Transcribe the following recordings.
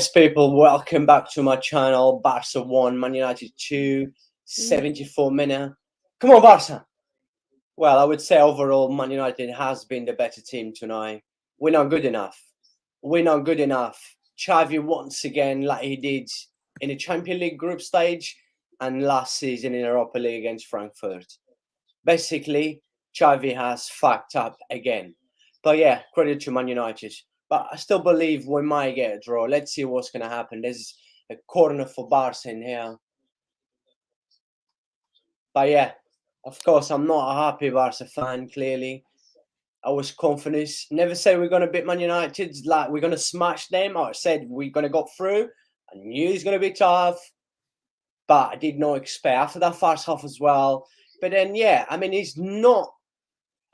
Yes, people, welcome back to my channel. Barca 1, Man United 2, 74 minutes. Come on, Barca. Well, I would say overall, Man United has been the better team tonight. We're not good enough. We're not good enough. Xavi once again, like he did in the Champions League group stage and last season in Europa League against Frankfurt. Basically, Xavi has fucked up again. But yeah, credit to Man United. But I still believe we might get a draw. Let's see what's going to happen. There's a corner for Barca in here. But yeah, of course, I'm not a happy Barca fan, clearly. I was confident. Never say we're going to beat Man United, like we're going to smash them. I said we're going to go through. I knew it's going to be tough. But I did not expect after that first half as well. But then, yeah, I mean, it's not.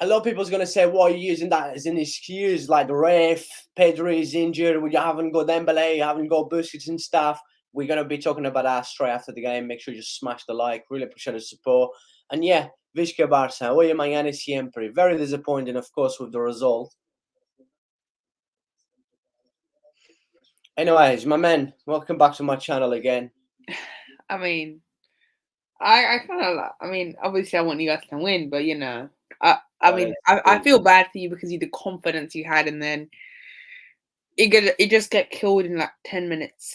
A lot of people's going to say, why are you using that as an excuse? Like the ref, Pedri is injured, we haven't got Dembele, you haven't got Busquets and stuff. We're going to be talking about that straight after the game. Make sure you smash the like. Really appreciate the support. And yeah, Visca Barça. Oye, mañana siempre. Very disappointing, of course, with the result. Anyways, my man, welcome back to my channel again. I mean, I kind of, obviously I want you guys to win, but you know, I feel bad for you because of the confidence you had, and then it just get killed in like 10 minutes.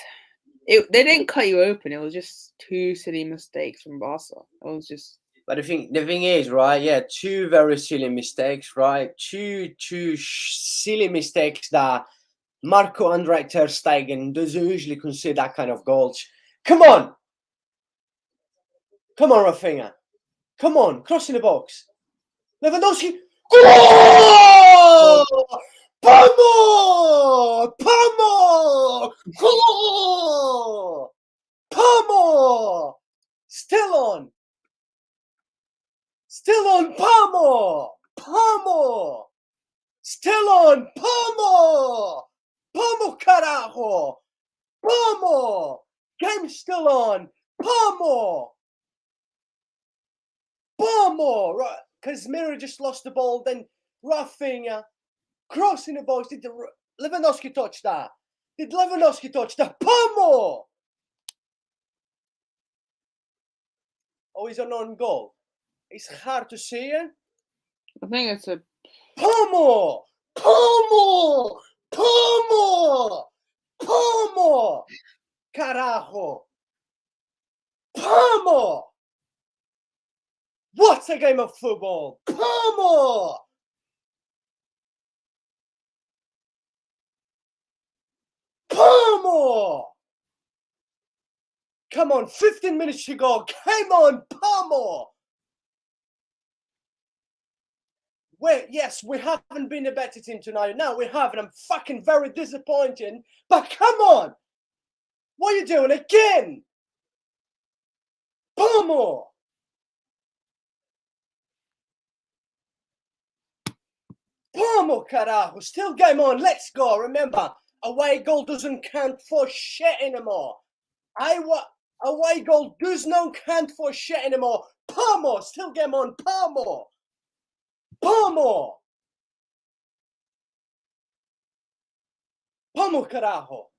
They didn't cut you open. It was just two silly mistakes from Barca. It was just. But the thing is, right? Yeah, two very silly mistakes, right? Two silly mistakes that Marco-Andre ter Stegen doesn't usually concede that kind of goals. Come on, Rafinha. Come on, crossing the box. Lewandowski. Goal! Vamos! Vamos! Goal! Vamos! Still on. Vamos! Vamos! Still on. Vamos! Vamos, carajo! Vamos! Game still on. Vamos! Vamos! Right. Casemiro just lost the ball. Then Rafinha crossing the box. Did Lewandowski touch that? Did Lewandowski touch that? Vamos! Oh, he's an own goal. It's hard to see it. I think it's a. Vamos! Vamos! Vamos! Vamos! Carajo! Vamos! What a game of football! Vamos! Vamos! Come on, 15 minutes to go. Come on, Vamos! Yes, we haven't been a better team tonight. No, we haven't. I'm fucking very disappointed. But come on! What are you doing again? Vamos! Vamos, carajo! Still game on. Let's go. Remember, away goal doesn't count for shit anymore. Away goal does not count for shit anymore. Vamos! Still game on. Vamos! Vamos! Vamos, carajo!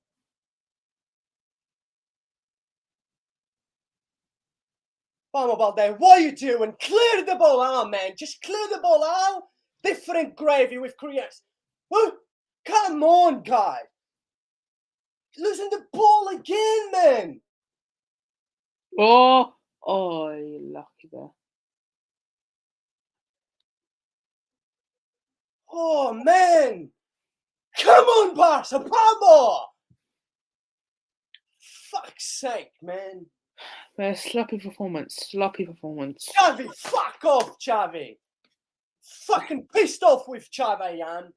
Vamos, Balde. What are you doing? Clear the ball out, man. Just clear the ball out. Different gravy with creates. Come on, guys. Losing the ball again, man. Oh, you're lucky there. Oh, man. Come on, Barca. Vamos. Fuck's sake, man. Sloppy performance. Xavi, fuck off, Xavi. Fucking pissed off with Xavi, Jan.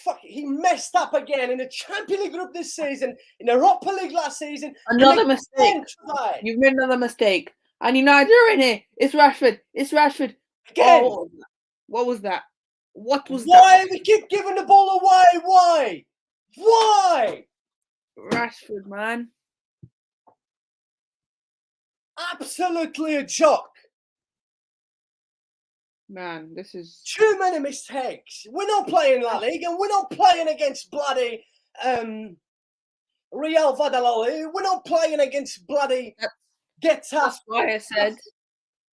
Fuck, he messed up again in the Champions League group this season, in the Europa League last season. Another mistake. You've made another mistake. And United are in here. It's Rashford. Again. Oh, what was that? What was that? Why we keep giving the ball away? Why? Rashford, man. Absolutely a joke. Man, this is too many mistakes. We're not playing La Liga. We're not playing against bloody Real Valladolid. We're not playing against bloody That's Getafe. why I said.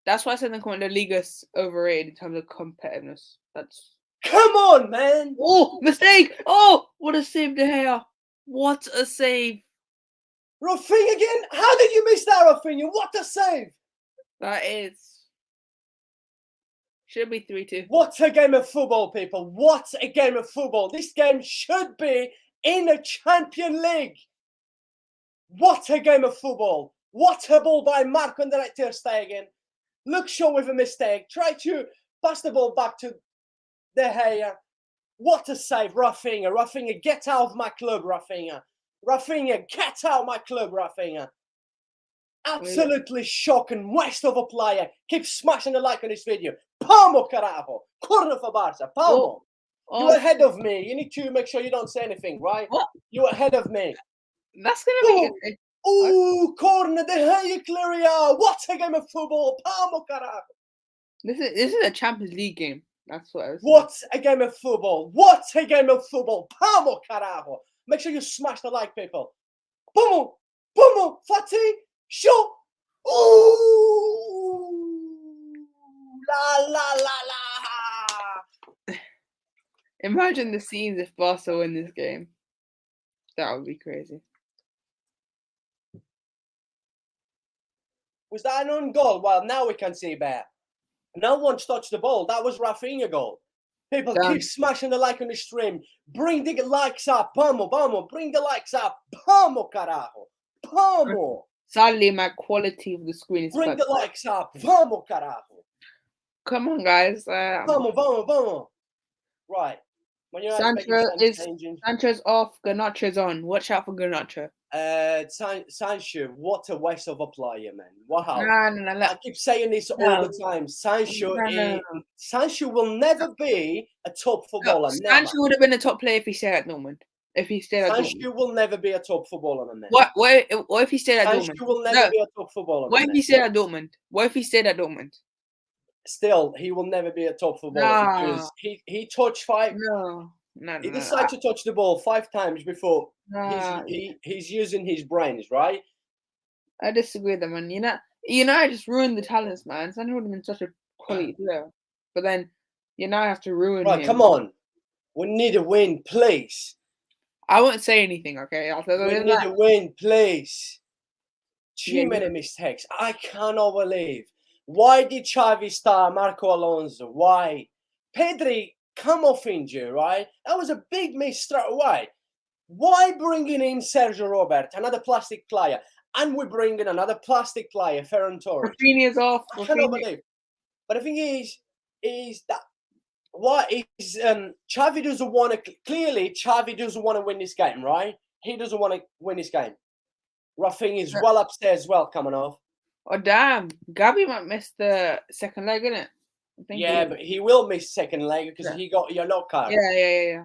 That's why I said the Liga's overrated in terms of competitiveness. That's. Come on, man! Oh, mistake! Oh, what a save, De Gea! What a save! Rafinha again? How did you miss that, Rafinha? What a save! That is. Should be 3-2. What a game of football, people. What a game of football. This game should be in a Champions League. What a game of football. What a ball by Marc-Andre ter Stegen. Luke Shaw with a mistake. Try to pass the ball back to De Gea. What a save, Rafinha. Rafinha, get out of my club, Rafinha. Rafinha, get out of my club, Rafinha. Absolutely shocking waste of a player. Keep smashing the like on this video. Palmo, carajo. Corner for Barça. Palmo. You're ahead of me. You need to make sure you don't say anything, right? What? You're ahead of me. That's going to be... Ooh, corner. De Gea, clear out. What a game of football. Palmo, carajo. This is a Champions League game. That's what I was saying. What a game of football. What a game of football. Palmo, carajo. Make sure you smash the like, people. Palmo. Palmo. Fati. Show. Ooh. La, la, la, la. Imagine the scenes if Barca win this game. That would be crazy. Was that an own goal? Well, now we can see better. No one's touched the ball. That was Rafinha goal. People keep smashing the like on the stream. Bring the likes up. Vamos, vamos. Bring the likes up. Vamos, carajo. Vamos. Sadly, my quality of the screen is Bring the likes up. Vamos, carajo. Come on, guys. Vamos, vamos, vamos. Right. Sancho's off. Garnacho's on. Watch out for Garnacho. Sancho, what a waste of a player, man. Wow. No. I keep saying this all the time. Sancho will never be a top footballer. Sancho would have been a top player if he stayed at Dortmund. Sancho will never be a top footballer, man. What if he stayed at Dortmund? Sancho will never be a top footballer. What if he stayed at Dortmund? What if he stayed at Dortmund? Still, he will never be a top footballer because he touched five. He decided to touch the ball 5 times before he's using his brains, right? I disagree with that, man. I just ruined the talents, man. Sancho would have been such a quality player, but then I have to ruin him. Come on, we need a win, please. I won't say anything, okay? We need a win, please. Too many mistakes. I cannot believe. Why did Xavi start Marco Alonso? Why? Pedri come off injury, right? That was a big miss straight away. Why bringing in Sergio Robert, another plastic player, and we bring in another plastic player, Ferran Torres? Rafinha's off. I cannot believe. But the thing is that why is Xavi doesn't want to? Clearly, Xavi doesn't want to win this game, right? He doesn't want to win this game. Rafinha is well upstairs, coming off. Oh damn! Gavi might miss the second leg, innit? Yeah, but he will miss second leg because he got a yellow card. Yeah.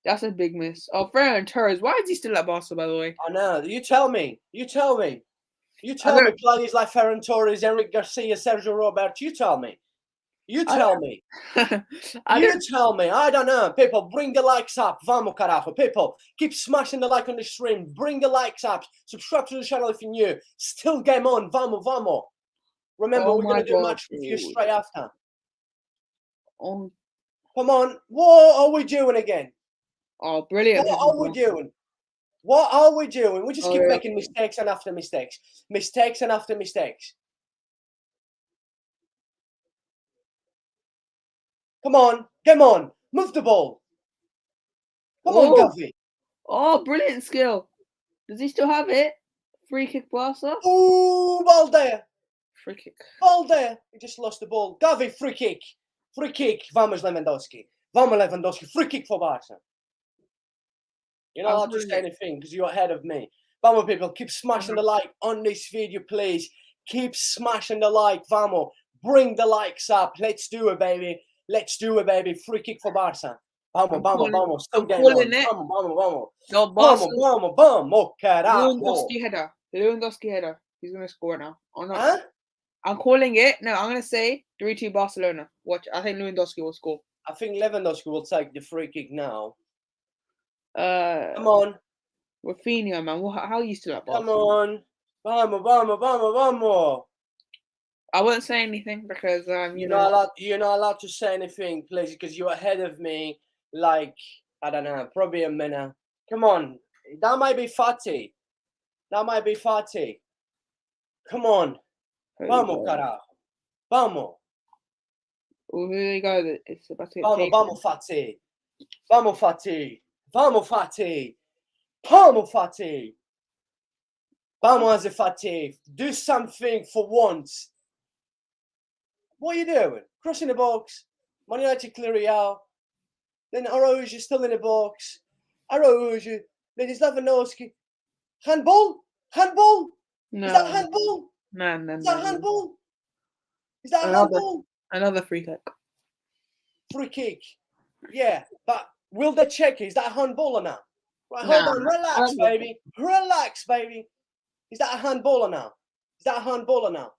That's a big miss. Oh, Ferran Torres, why is he still at Barca, by the way? I know. You tell me. You tell me. Players like Ferran Torres, Enric Garcia, Sergio Robert. You tell me. You tell me. Tell me. I don't know. People, bring the likes up. Vamos, carajo. People, keep smashing the like on the stream. Bring the likes up. Subscribe to the channel if you're new. Still game on. Vamos, vamos. Remember, we're going to do a match review straight after. Come on. What are we doing again? Oh, brilliant. What are we doing? What are we doing? We just keep making mistakes and after mistakes. Mistakes and after mistakes. Come on. Move the ball. Come on, Gavi. Oh, brilliant skill. Does he still have it? Free kick, Barca. Ooh, ball there. Free kick. Ball there. He just lost the ball. Gavi, free kick. Free kick. Vamos, Lewandowski. Free kick for Barca. You're not allowed to say anything because you're ahead of me. Vamos, people. Keep smashing the like on this video, please. Keep smashing the like. Vamos. Bring the likes up. Let's do it, baby. Free kick for Barca. Vamos. Still game on. Vamos. No, Barca. Vamos, carajo. Lewandowski header. He's going to score now. Oh, no. Huh? I'm calling it. No, I'm going to say 3-2 Barcelona. Watch. I think Lewandowski will score. I think Lewandowski will take the free kick now. Come on. Rafinha, man. How are you still at Come Barcelona? on. Vamos. I won't say anything because You're not allowed to say anything, please, because you're ahead of me. Like, I don't know, probably a minute. Come on. That might be Fatty. Come on. Vamos, carajo. Vamos. Well, here they go. It's about to get Vamos, taken. vamos, Fatty. Vamos, Fatty. Vamos, Fatty. Vamos, Fatty. Vamos, Fatty. Do something for once. What are you doing? Crossing the box. Man United clear it out. Then Araujo still in the box. Araujo. Then it's Lewandowski. Handball? Handball? No. Is that handball? No. Is that handball? Is that handball? Another free kick. Free kick. Yeah, but will they check it? Is that a handball or not? Right, hold on. Relax, baby. Relax, baby. Is that a handball or not? Is that a handball or not?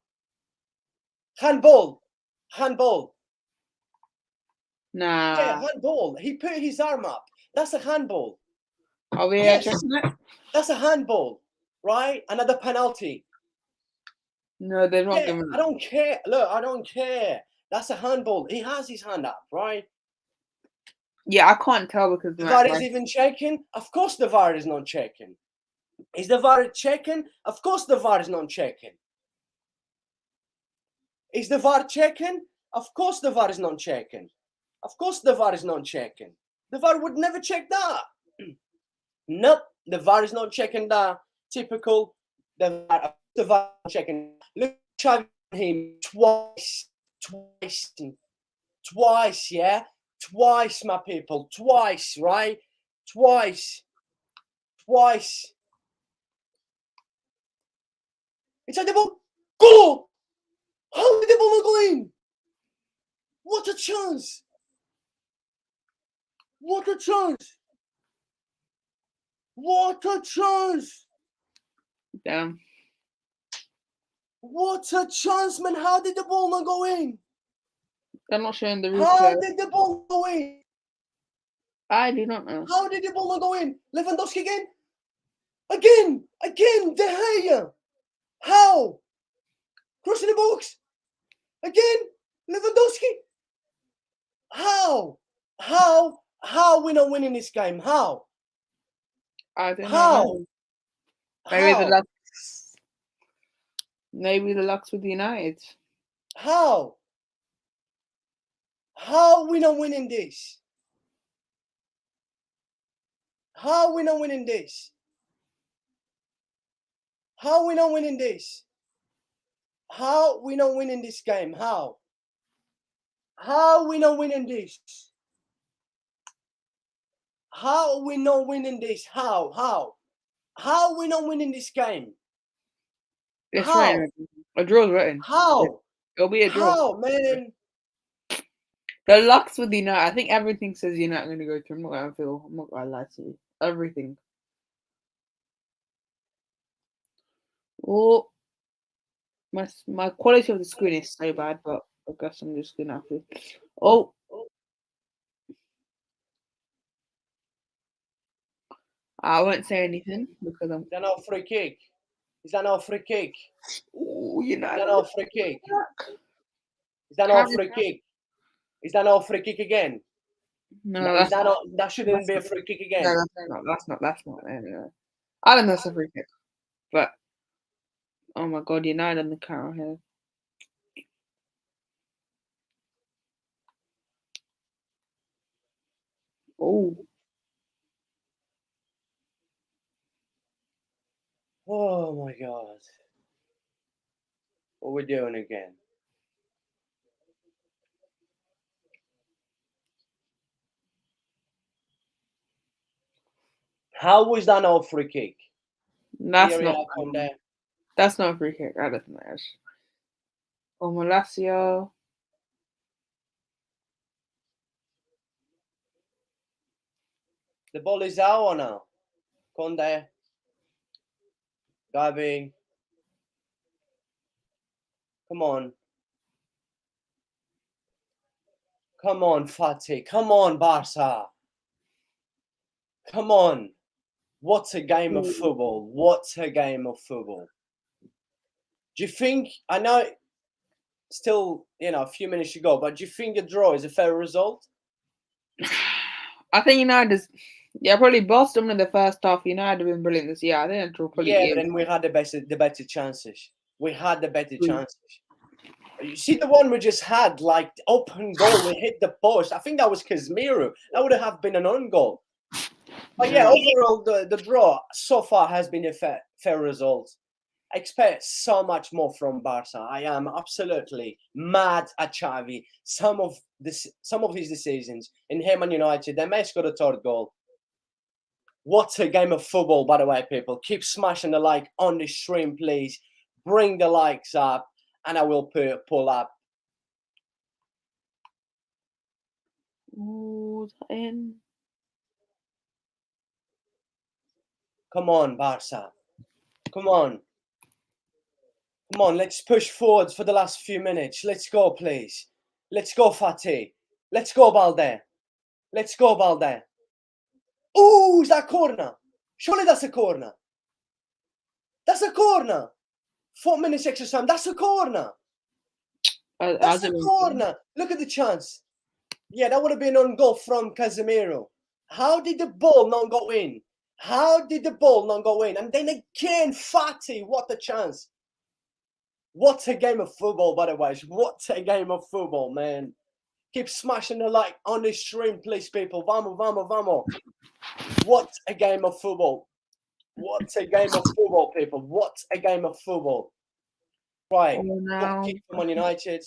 Handball. Handball. Nah. Yeah, handball. He put his arm up. That's a handball. Are we Yes. checking it? That's a handball, right? Another penalty. No, they're not giving. I don't care. Look, I don't care. That's a handball. He has his hand up, right? Yeah, I can't tell because the VAR is even checking. Of course, the VAR is not checking. Is the VAR checking? Of course, the VAR is not checking. Is the VAR checking? Of course, the VAR is not checking. Of course, the VAR is not checking. The VAR would never check that. Nope, the VAR is not checking that. Typical. The VAR checking. Look, Xavi him twice, yeah? Twice, my people. Twice, right? Twice. Inside the ball. Goal! How did the ball not go in? What a chance! What a chance! What a chance! Damn. What a chance, man! How did the ball not go in? They're not showing the replay. How did the ball go in? I do not know. How did the ball not go in? Lewandowski again? Again! De Gea! How? Crossing the box? Again? Lewandowski? How? How we not winning this game? How? I don't know. Maybe the luck's with United. How? How we not winning this? How we not winning this? How we not winning this? How we not winning this game? How? How we not winning this? How we not winning this? How? How we not winning this game? It's written. A draw's written. How? It'll be a draw. How, man? The luck's with United. I think everything says United are going to go through. I'm not going to lie to you. Everything. Oh, my quality of the screen is so bad, but I guess I'm just going to have to. Oh. I won't say anything because I'm. Is that no free kick? Is that no free kick? Oh, United. Is that no free kick? Is that no free kick? Is that no free kick again? No, that shouldn't be a free kick again. No, that's not. Anyway. I don't know if it's a free kick, but oh my God, United on the counter here. Oh. Oh my God. What are we doing again? How was that no free kick? That's not a free kick. I don't think that is. Oh, Malacia. The ball is out or no? Conde. Gabi. Come on. Come on, Fatih. Come on, Barca. Come on. What a game of football. What a game of football. Do you think, I know still, a few minutes to go, but do you think a draw is a fair result? I think United probably Boston in the first half. United have been brilliant this year. I think a draw probably Yeah, but then we had the better chances. We had the better chances. You see the one we just had, like open goal, we hit the post. I think that was Casemiro. That would have been an own goal. But yeah, overall, the draw so far has been a fair result. I expect so much more from Barca. I am absolutely mad at Xavi. Some of his decisions in him and United, they may score a third goal. What a game of football, by the way, people. Keep smashing the like on the stream, please. Bring the likes up, and I will pull up. Ooh, in. Come on, Barca. Come on. Come on, let's push forward for the last few minutes. Let's go, please. Let's go, Fatih. Let's go, Balde. Let's go, Balde. Ooh, is that a corner? Surely that's a corner. That's a corner. 4 minutes extra time. That's a corner. That's a corner. Look at the chance. Yeah, that would have been on goal from Casemiro. How did the ball not go in? How did the ball not go in? And then again, Fatih, what a chance. What a game of football, by the way. What a game of football, man. Keep smashing the like on the stream, please, people. Vamos, vamos, vamos. What a game of football. What a game of football, people. What a game of football. Right. What kick from Man United?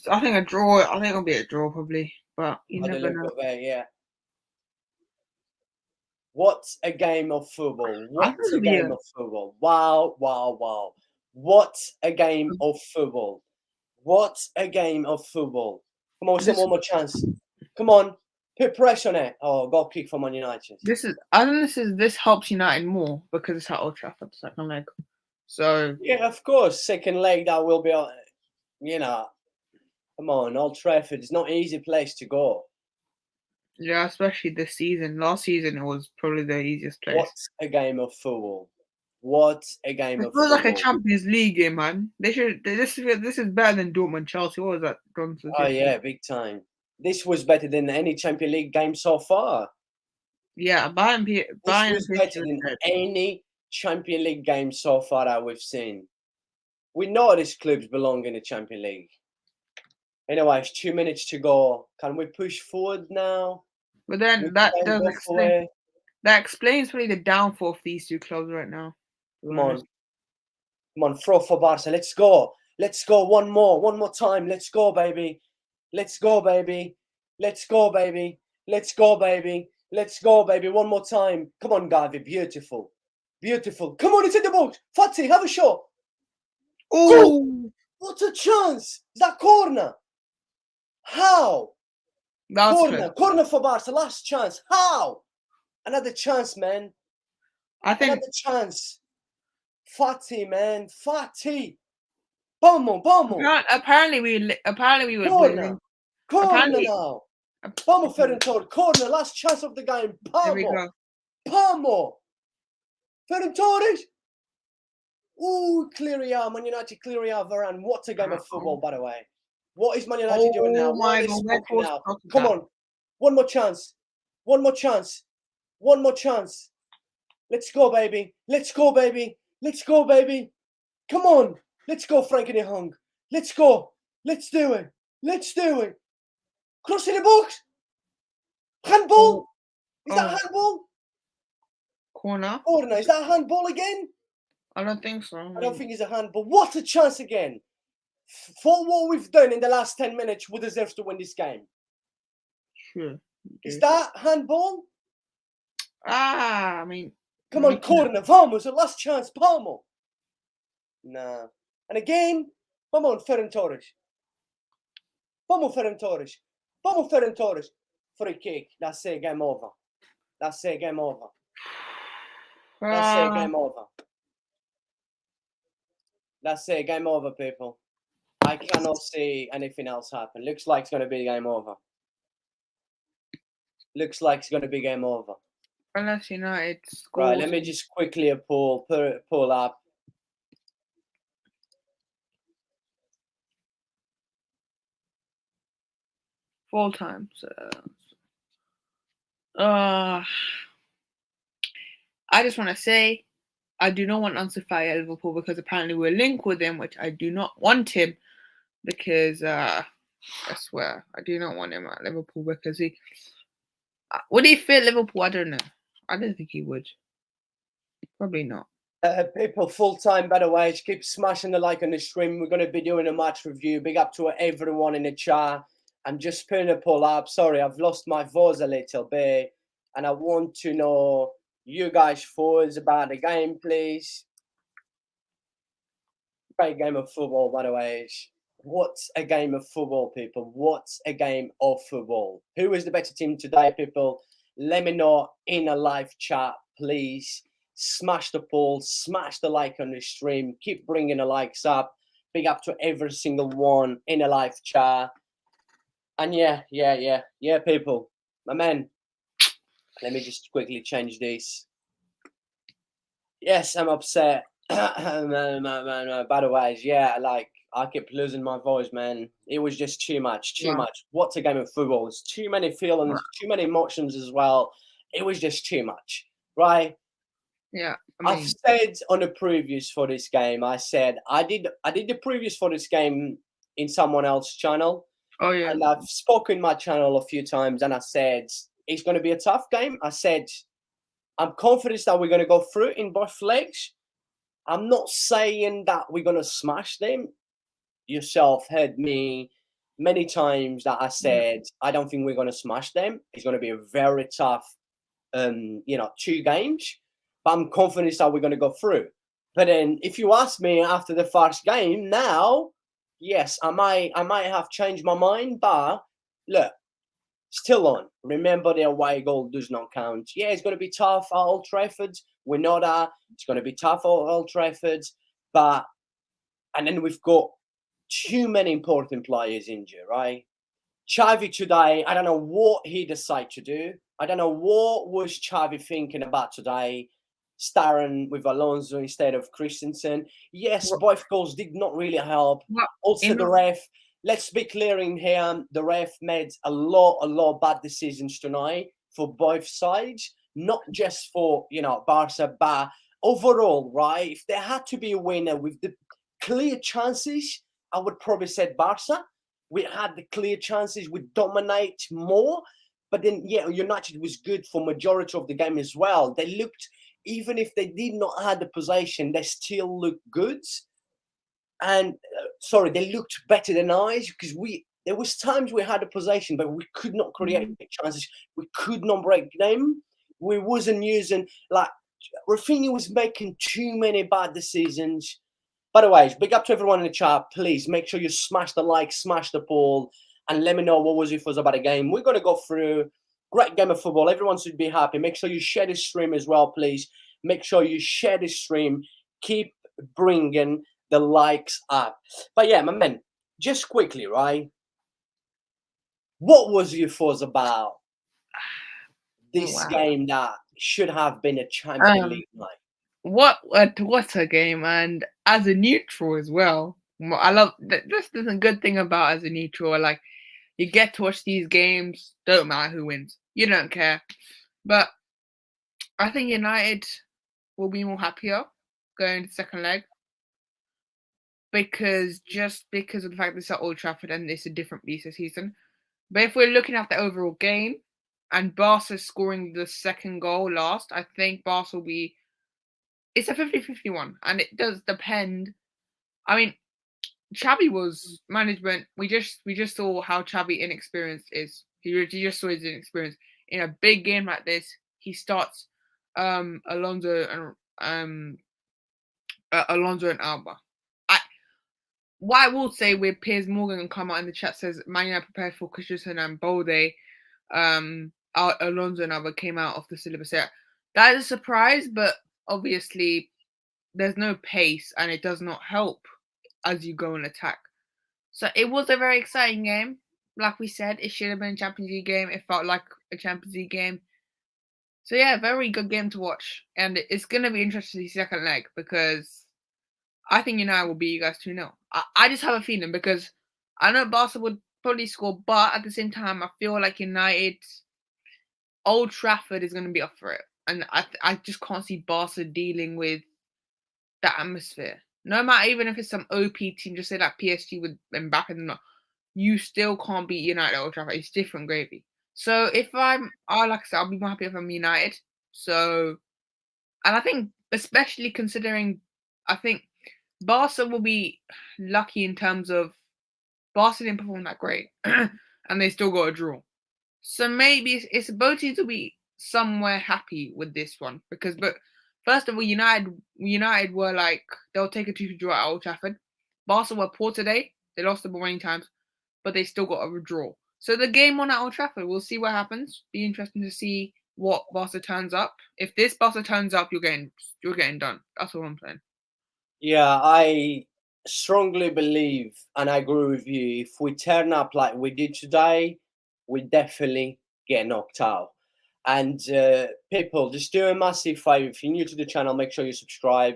I think a draw. I think it'll be a draw, probably. But you never know. Yeah. What a game of football. What a game of football. Wow, wow, wow. What a game of football. What a game of football. Come on, one more chance. Come on. Put pressure on it. Oh, goal kick for Man United. I think this helps United more because it's at Old Trafford, second leg. So yeah, of course, second leg that will be, come on, Old Trafford is not an easy place to go. Yeah, especially this season. Last season it was probably the easiest place. What a game of football! What a game of football! It feels like a Champions League game, man. They should. This is better than Dortmund Chelsea. What was that? Oh yeah, big time. This was better than any Champions League game so far. Yeah, Bayern was better than any Champions League game so far that we've seen. We know these clubs belong in the Champions League. Anyway, it's 2 minutes to go. Can we push forward now? But then that explains probably the downfall of these two clubs right now. Come on, throw for Barca. Let's go. Let's go. One more time. Let's go, baby. Let's go, baby. Let's go, baby. Let's go, baby. Let's go, baby. One more time. Come on, Gavi. Beautiful. Beautiful. Come on, it's in the box. Fatih, have a shot. Oh, what a chance. Is that corner? How? Corner for Barca. Last chance. How? Another chance, man. Another chance. Fatih, man. Fatih. Vamos. Apparently we were winning. Corner now. Vamos, Ferran. Corner. Last chance of the game. Vamos. Ferran Torres. Ooh, clear out. Man United clear out Varane. What a game of football, by the way. What is Man United doing now? What is smoking now? Come on. One more chance. Let's go, baby. Come on. Let's go, Frankie de Jong. Let's go. Let's do it. Cross in the box. Handball. Is that handball? Corner. Is that a handball again? I don't think so. I don't think it's a handball. What a chance again. For what we've done in the last 10 minutes, we deserve to win this game. Sure. Is that handball? I mean... Come on, corner. Vamos, the last chance. Vamos. Nah. And again, vamos, Ferran Torres. Vamos, Ferran Torres. Free kick. That's it, game over. That's it, game over, people. I cannot see anything else happen. Looks like it's going to be game over. Looks like it's going to be game over. Unless United scores. Right, let me just quickly pull up. Full time. So, I just want to say, I do not want Ansu Fati at Liverpool because apparently we're linked with him, which I do not want him because I swear I do not want him at Liverpool because would he fit Liverpool? I don't know. I don't think he would. Probably not. People full time, by the way, just keep smashing the like on the stream. We're going to be doing a match review. Big up to everyone in the chat. I'm just putting a poll up. Sorry, I've lost my voice a little bit, and I want to know you guys' thoughts about the game, please. Great game of football, by the way. What's a game of football, people? What's a game of football? Who is the better team today, people? Let me know in a live chat, please. Smash the poll, smash the like on the stream. Keep bringing the likes up. Big up to every single one in a live chat. And yeah, people. My man, let me just quickly change this. Yes, I'm upset. By the way, yeah, like I kept losing my voice, man. It was just too much. What's a game of football? It's too many feelings, too many emotions as well. It was just too much, right? Yeah, I've said on the previews for this game, I said I did the previews for this game in someone else's channel. Oh yeah. And I've spoken my channel a few times, and I said it's going to be a tough game. I said I'm confident that we're going to go through in both legs. I'm not saying that we're going to smash them. Yourself heard me many times that I said I don't think we're going to smash them. It's going to be a very tough, 2 games. But I'm confident that we're going to go through. But then, if you ask me after the first game now, yes, I might have changed my mind. But look, still on. Remember, the away goal does not count. Yeah, it's going to be tough at Old Trafford. We know that it's going to be tough at Old Trafford. And then we've got too many important players injured, right? Xavi today, I don't know what he decided to do. I don't know what was Xavi thinking about today, starting with Alonso instead of Christensen. Yes, both goals did not really help. Also, the ref. Let's be clear in here. The ref made a lot of bad decisions tonight for both sides, not just for Barca, but overall, right? If there had to be a winner with the clear chances, I would probably say Barca. We had the clear chances. We dominate more. But then, United was good for majority of the game as well. They looked, even if they did not have the possession, they still looked good. And, they looked better than ours because there was times we had the possession, but we could not create chances. We could not break them. We wasn't using, Rafinha was making too many bad decisions. By the way, big up to everyone in the chat. Please make sure you smash the like, smash the poll, and let me know what was your thoughts about the game. We're going to go through. Great game of football. Everyone should be happy. Make sure you share this stream as well, please. Make sure you share this stream. Keep bringing the likes up. But yeah, my man, just quickly, right? What was your thoughts about this game that should have been a Champions League night? What a game, and as a neutral as well. I love that. This is a good thing about as a neutral. Like, you get to watch these games. Don't matter who wins. You don't care. But I think United will be more happier going to second leg because of the fact that it's at Old Trafford and it's a different beast this season. But if we're looking at the overall game and Barca scoring the second goal last, I think Barca will be. It's a 50-50 one, and it does depend. I mean, Xavi was management. We just saw how Xavi inexperienced is. He just saw his inexperience in a big game like this. He starts Alonso and Alba. What I will say with Piers Morgan come out in the chat says Man United prepared for Christensen and Balde. Alonso and Alba came out of the syllabus there. That is a surprise, but obviously there's no pace and it does not help as you go and attack. So it was a very exciting game. like we said, it should have been a Champions League game. It felt like a Champions League game. So yeah, very good game to watch, and it's gonna be interesting to see second leg because I think United will beat you guys 2-0. I just have a feeling because I know Barca would probably score, but at the same time, I feel like United, Old Trafford is going to be up for it, and I just can't see Barca dealing with that atmosphere. No matter even if it's some OP team, just say like PSG with Mbappe and not, you still can't beat United at Old Trafford. It's different gravy. So if like I said, I'll be more happy if I'm United. So, and I think especially considering, I think Barca will be lucky in terms of Barca didn't perform that great, and they still got a draw. So maybe it's both teams will be somewhere happy with this one but first of all, United were like they'll take a 2 draw at Old Trafford. Barca were poor today; they lost the ball many times, but they still got a draw. So the game on at Old Trafford, we'll see what happens. Be interesting to see what Barca turns up. If this Barca turns up, you're getting done. That's all I'm saying. Yeah, I strongly believe, and I agree with you. If we turn up like we did today, we definitely get knocked out. And people, just do a massive favor. If you're new to the channel, make sure you subscribe,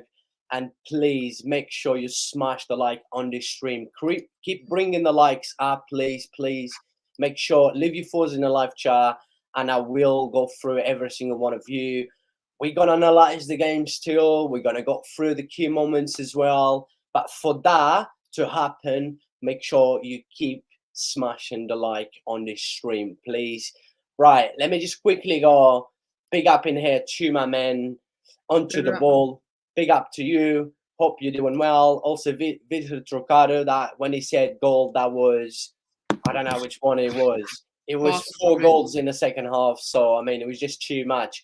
and please make sure you smash the like on this stream. Keep bringing the likes up, please, please. Make sure leave your thoughts in the live chat, and I will go through every single one of you. We're going to analyze the game still. We're going to go through the key moments as well. But for that to happen, make sure you keep smashing the like on this stream, please. Right, let me just quickly go big up in here to my man onto the ball. Big up to you. Hope you're doing well. Also, Victor Trocado, that when he said goal, that was, I don't know which one it was. It was 4 goals in the second half. So, I mean, it was just too much.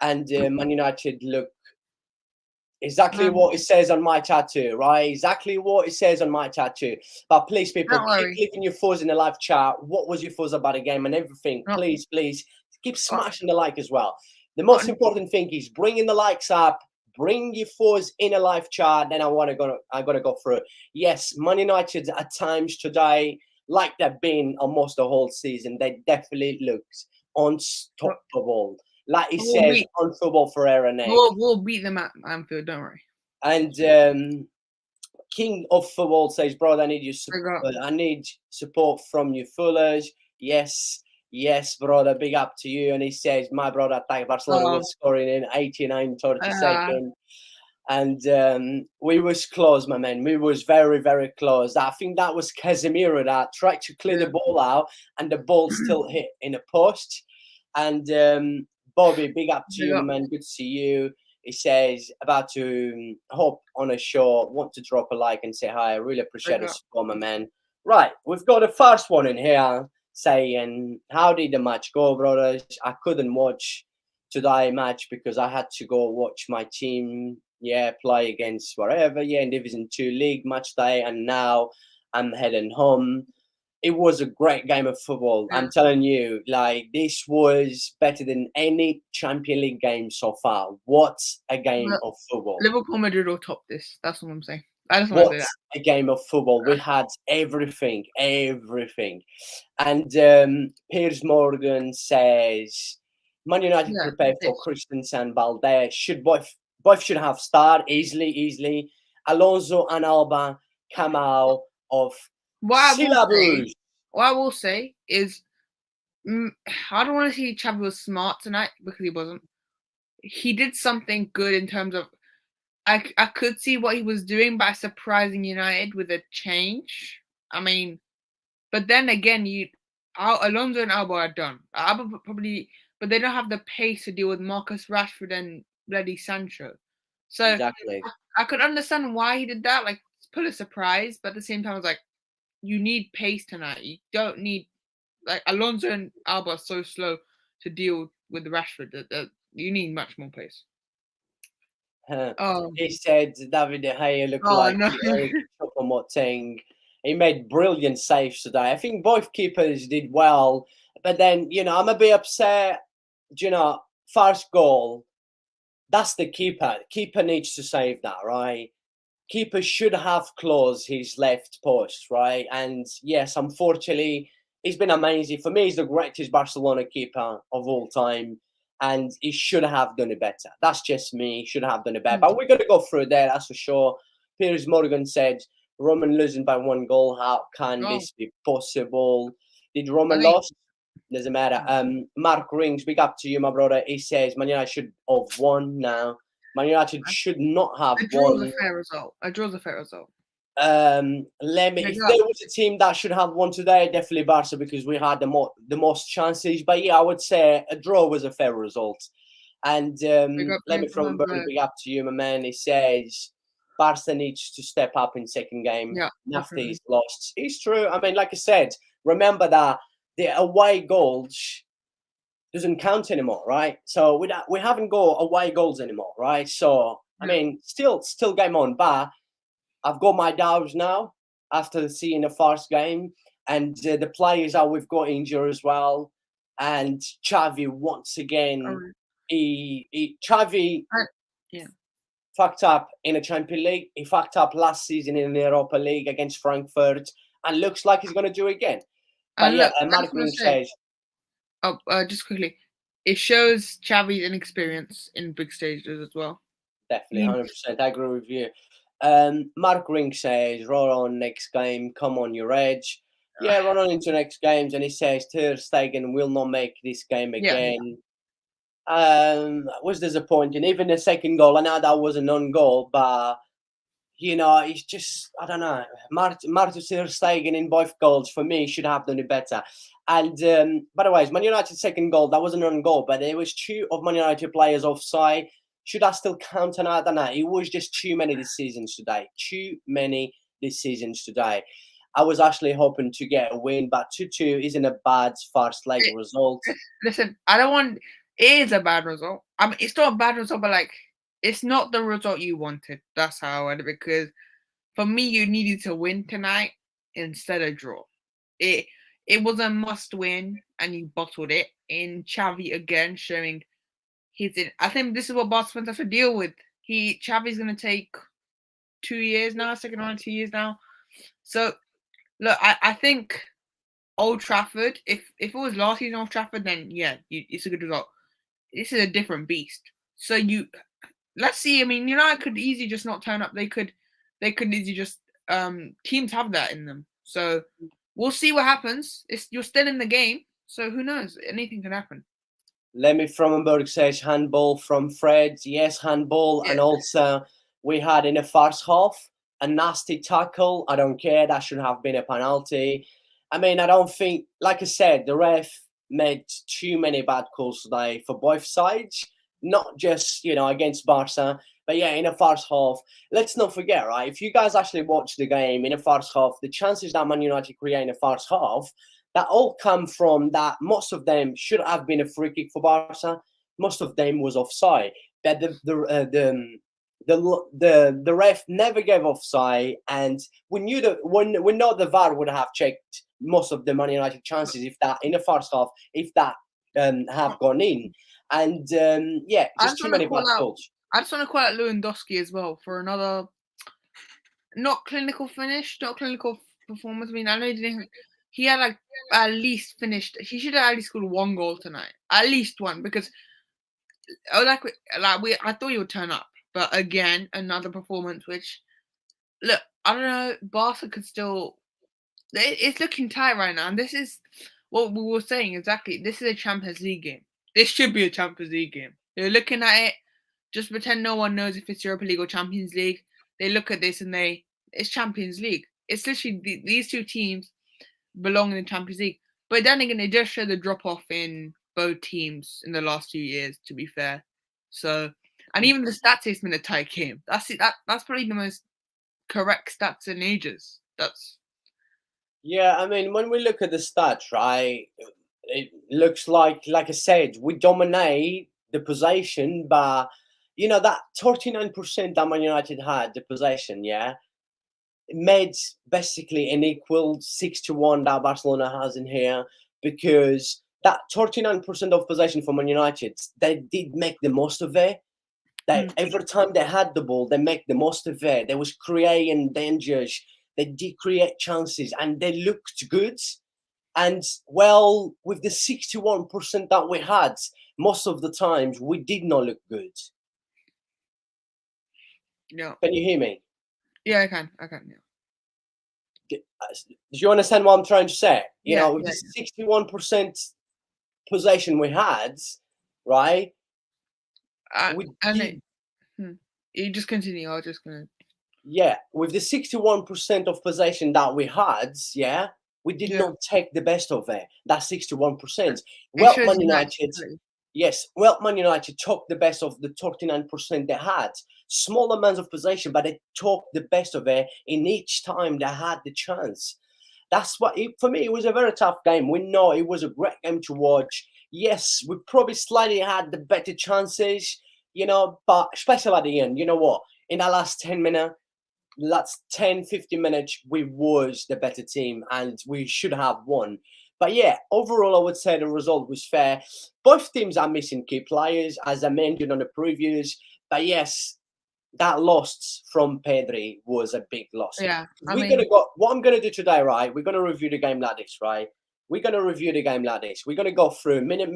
And Man United look exactly what it says on my tattoo, right? Exactly what it says on my tattoo. But please, people, keep leaving your thoughts in the live chat. What was your thoughts about the game and everything? Please, please keep smashing the like as well. The most important thing is bringing the likes up. Bring your thoughts in a live chat. Then I gotta go through it. Yes, Man United at times today, like they've been almost the whole season, they definitely looks unstoppable. Like he says on Football Ferreira name. We'll beat them at Anfield, don't worry. And King of Football says, "Bro, I need your support. I need support from you fullers." Yes, brother. Big up to you. And he says, "My brother, Barcelona was scoring in 89, 32nd." And we was close, my man. We was very, very close. I think that was Casemiro that tried to clear the ball out, and the ball still hit in a post. And Bobby, big up to you, man. Good to see you. He says, about to hop on a show, want to drop a like and say hi. I really appreciate the support, my man. Right, we've got the first one in here saying, how did the match go, brothers? I couldn't watch today match because I had to go watch my team, play against wherever, in Division 2 League match day, and now I'm heading home. It was a great game of football. I'm telling you, like, this was better than any Champions League game so far. What a game of football. Liverpool Madrid will top this. That's what I'm saying. I just want to say that. A game of football. We had everything. And Piers Morgan says, Man United prepared for Christensen, Balde. Both should have started easily. Alonso and Alba come out of what I will say is, I don't want to see Xavi was smart tonight because he wasn't. He did something good in terms of, I could see what he was doing by surprising United with a change. I mean, but then again, Alonso and Alba are done. Alba probably, but they don't have the pace to deal with Marcus Rashford and bloody Sancho. So exactly. I could understand why he did that, like pull a surprise, but at the same time, I was like, you need pace tonight. You don't need, like, Alonso and Alba are so slow to deal with the Rashford that you need much more pace. He said David De Gea looked like Eric Choupo-Moting. He made brilliant saves today. I think both keepers did well, but then, I'm a bit upset. First goal, that's the keeper. Keeper needs to save that, right? Keeper should have closed his left post, right? And yes, unfortunately, he's been amazing. For me, he's the greatest Barcelona keeper of all time, and he should have done it better. That's just me. He should have done it better. But we're going to go through there, that's for sure. Piers Morgan said, Roman losing by 1 goal. How can this be possible? Did Roman lose? Doesn't matter. Mark Rings, big up to you, my brother. He says, Man United should have won now. Man United should not have won. A fair result. A draw's a fair result. If there was a team that should have won today, definitely Barca, because we had the most chances. But yeah, I would say a draw was a fair result. And let me from Burn, big up to you, my man. He says Barca needs to step up in second game after he's lost. It's true. I mean, like I said, remember that the away goals doesn't count anymore, right? So we haven't got away goals anymore, right? So I mean, still game on, but I've got my doubts now after seeing the first game, and the players that we've got injured as well. And Xavi once again, Xavi fucked up in the Champions League. He fucked up last season in the Europa League against Frankfurt, and looks like he's going to do it again. But Mark says, just quickly, it shows Xavi's inexperience in big stages as well. Definitely, 100%. I agree with you. Mark Ring says, roll on next game, come on your edge. Yeah, run on into next games. And he says, Ter Stegen will not make this game again. Was disappointing. Even the second goal, I know that was an own goal, but, it's just, I don't know. Martin Ter Stegen in both goals, for me, should have done it better. And, by the way, Man United's second goal, that was an own goal, but there was 2 of Man United players offside. Should I still count on? I don't know. It was just too many decisions today. Too many decisions today. I was actually hoping to get a win, but 2-2 isn't a bad first leg result. Listen, it is a bad result. I mean, it's not a bad result, but it's not the result you wanted. That's how I went, because for me, you needed to win tonight instead of draw. It was a must win, and you bottled it. In Xavi again showing. I think this is what Barcelona have to deal with. Xavi's going to take 2 years now, second on 2 years now. So, look, I think Old Trafford, if it was last season Old Trafford, then it's a good result. This is a different beast. So let's see. I mean, United could easily just not turn up. They could easily just teams have that in them. So we'll see what happens. You're still in the game, so who knows? Anything can happen. Lemmy Frommenberg says handball from Fred. Yes, handball. Yeah. And also we had in the first half a nasty tackle. I don't care. That should have been a penalty. I mean, I don't think, like I said, the ref made too many bad calls today for both sides, not just, against Barca. But yeah, in the first half, let's not forget, right? If you guys actually watch the game in the first half, the chances that Man United create in the first half, that all come from that. Most of them should have been a free kick for Barca. Most of them was offside. But the ref never gave offside, and we knew that we know the VAR would have checked most of the Man United chances if that in the first half have gone in, and just too many bad calls. I just want to call out Lewandowski as well for another not clinical finish, not clinical performance. I mean, I know he didn't. He had at least finished. He should have at least scored 1 goal tonight, at least one, because I thought he would turn up, but again another performance. Which, look, I don't know. Barca could still. It's looking tight right now, and this is what we were saying exactly. This is a Champions League game. This should be a Champions League game. They're looking at it. Just pretend no one knows if it's Europa League or Champions League. They look at this and it's Champions League. It's literally these 2 teams belong in the Champions League. But then again, they just show the drop-off in both teams in the last 2 years, to be fair. So, and even the stats has been a tight game. That's it. That's probably the most correct stats in ages. Yeah, I mean, when we look at the stats, right, it looks like I said, we dominate the possession, but, that 39% that Man United had, the possession, made basically an equal 6-1 that Barcelona has in here, because that 39% of possession for Man United, they did make the most of it. Every time they had the ball, they make the most of it. They was creating dangers. They did create chances, and they looked good. And well, with the 61% that we had, most of the times we did not look good. Yeah. Can you hear me? Yeah, I can. Yeah. Do you understand what I'm trying to say? You Yeah, know, with yeah, the 61% possession we had, right? We and did, you just continue. I was just gonna. yeah, with the 61% of possession that we had, yeah, we did Yeah, not take the best of it. That 61%. it Well, shows Man United. United, yes, well, Man United took the best of the 39% they had. Small amounts of possession, but they took the best of it in each time they had the chance. That's what for me. It was a very tough game. We know it was a great game to watch. Yes, we probably slightly had the better chances, you know, but especially at the end, you know what? In the last 10 minutes, last 10, 15 minutes, we was the better team and we should have won. But yeah, overall, I would say the result was fair. Both teams are missing key players, as I mentioned on the previews. But yes, that loss from Pedri was a big loss. Yeah, I We're mean, gonna go. What I'm gonna do today, right? We're gonna review the game like this, right? We're gonna review the game like this. We're gonna go through minute.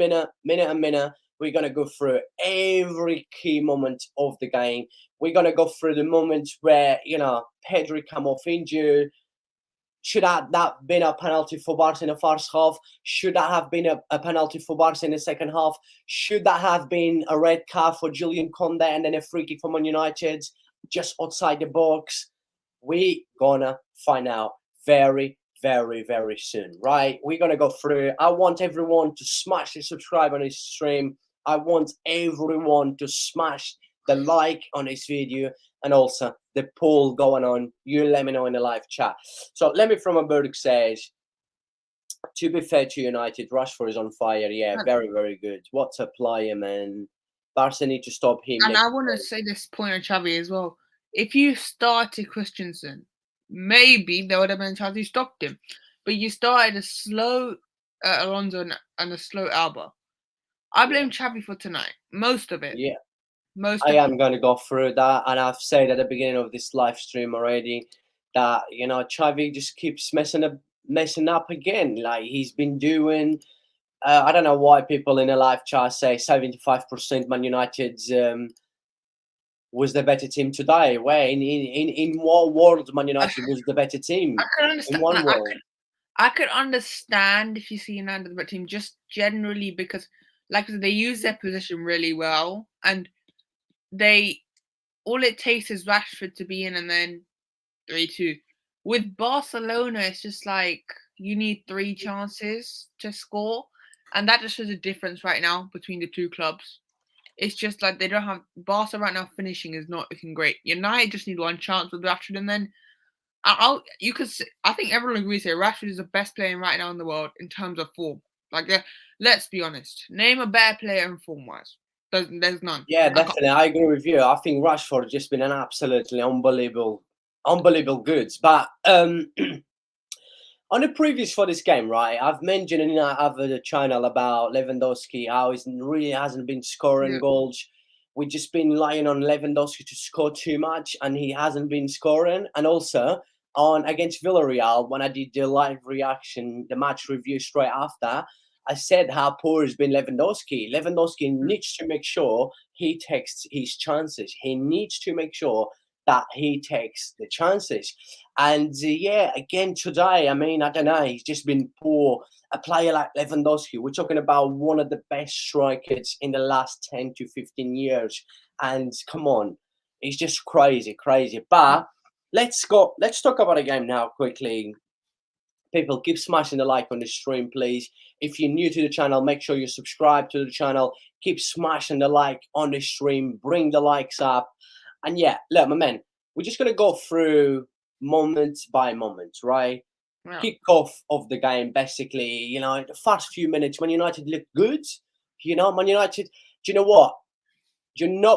We're gonna go through every key moment of the game. We're gonna go through the moments where Pedri come off injured. Should that been a penalty for Barca in the first half? Should that have been a penalty for Barca in the second half? Should that have been a red card for Julian Conde and then a free kick for Man United just outside the box? We gonna find out very, very, very soon, right? We're gonna go through. I want everyone to smash the subscribe on this stream. I want everyone to smash the like on this video and also the poll going on. You let me know in the live chat. So let me from a bird says, to be fair to United, Rashford is on fire. Yeah, very, very good. What a player, man. Barca need to stop him. and I want to say this point on Xavi as well. If you started Christensen, maybe there would have been a chance you stopped him. But you started a slow Alonso and a slow Alba. I blame Xavi for tonight. Most of it. Yeah. Most I of am going to go through that, and I've said at the beginning of this live stream already that Xavi just keeps messing up again. Like he's been doing. I don't know why people in the live chat say 75% Man United was the better team today. Where in what world Man United was the better team? I could understand. In one world. I could understand if you see United the better team, just generally because, like I said, they use their position really well, and all it takes is Rashford to be in, and then 3-2. With Barcelona, it's just like you need 3 chances to score, and that just shows a difference right now between the two clubs. It's just like they don't have Barca right now. Finishing is not looking great. United just need 1 chance with Rashford, and then I think everyone agrees here. Rashford is the best player right now in the world in terms of form. Like, let's be honest. Name a better player in form wise. There's none. Yeah, definitely. I agree with you. I think Rashford has just been an absolutely unbelievable goods. But on the previews for this game, right, I've mentioned in other channel about Lewandowski, how he really hasn't been scoring goals. We've just been relying on Lewandowski to score too much, and he hasn't been scoring. And also on against Villarreal, when I did the live reaction, the match review straight after, I said how poor has been Lewandowski. Lewandowski needs to make sure he takes his chances. He needs to make sure that he takes the chances. And yeah, again today, I mean, I don't know, he's just been poor. A player like Lewandowski, we're talking about one of the best strikers in the last 10 to 15 years. And come on, it's just crazy. But let's talk about the game now quickly. People, keep smashing the like on the stream, please. If you're new to the channel, make sure you subscribe to the channel. Keep smashing the like on the stream. Bring the likes up. And yeah, look, my man, we're just going to go through moment by moment, right? Yeah. Kick off of the game, basically, the first few minutes, Man United looked good. Man United, do you know what?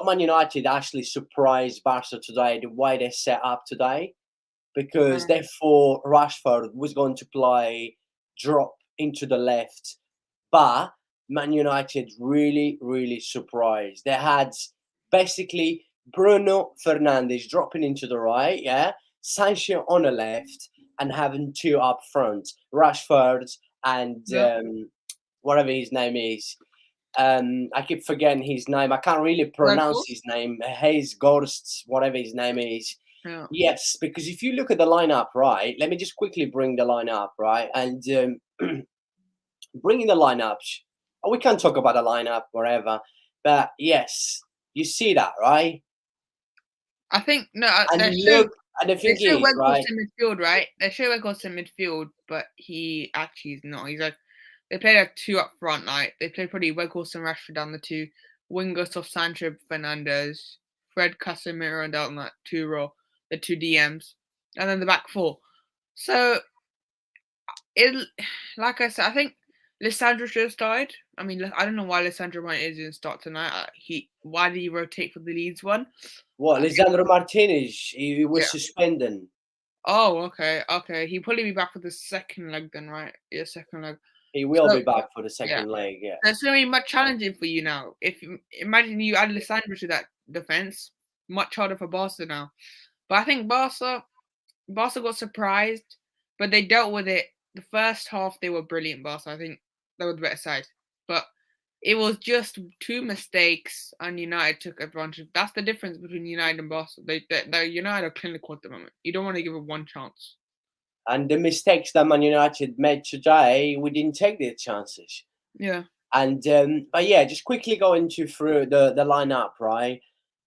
Man United actually surprised Barca today, the way they set up today. Because therefore Rashford was going to play drop into the left. But Man United really, really surprised. They had basically Bruno Fernandes dropping into the right, yeah, Sancho on the left, and having 2 up front, Rashford and Yeah. whatever his name is. I keep forgetting his name. I can't really pronounce Weghorst? his name. Hayes Gorst, whatever his name is. Yeah. Yes, because if you look at the lineup, right? Let me just quickly bring the lineup, right? And bringing the lineups, we can talk about the lineup wherever, but yes, you see that, right? I think no, And look, and the they thing show is, Weghorst right? in midfield, right? They show Weghorst in midfield, but he actually is not. He's like they play like two up front, like they play probably Weghorst and Rashford down the two, wingers of Sancho Fernandez, Fred Casemiro down that two row, the two DMs, and then the back four. So it, like I said, I think Lissandro should have started. I mean, I don't know why Lissandro Martinez didn't start tonight. Why did he rotate for the Leeds one? What, Lisandro Martinez? He Yeah. was suspended. Oh, okay. He'll probably be back for the second leg then, right? Yeah, second leg. He will So be back for the yeah, second leg. Yeah. that's gonna be much challenging for you now. Imagine you add Lissandro to that defense, much harder for Barca now. But I think Barca got surprised, but they dealt with it. The first half they were brilliant. Barca, I think they were the better side, but it was just two mistakes, and United took advantage. That's the difference between United and Barca. They United are clinical at the moment. You don't want to give it one chance. And the mistakes that Man United made today, we didn't take their chances. Yeah. And but yeah, just quickly going through the lineup, right?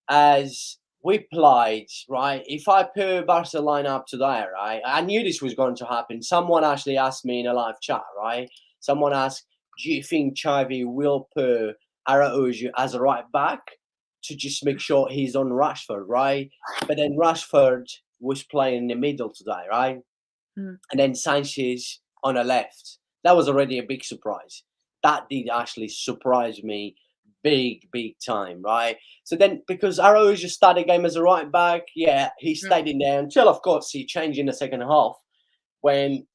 As we played, right? If I put Barca lineup today, right? I knew this was going to happen. Someone actually asked me in a live chat, right? Someone asked, "Do you think Xavi will put Araújo as a right back to just make sure he's on Rashford, right?" But then Rashford was playing in the middle today, right? Mm. And then Sanchez on the left. That was already a big surprise. That did actually surprise me big time, right? So then, because Arroyo just started the game as a right back, yeah, he Yeah. stayed in there until, of course, he changed in the second half when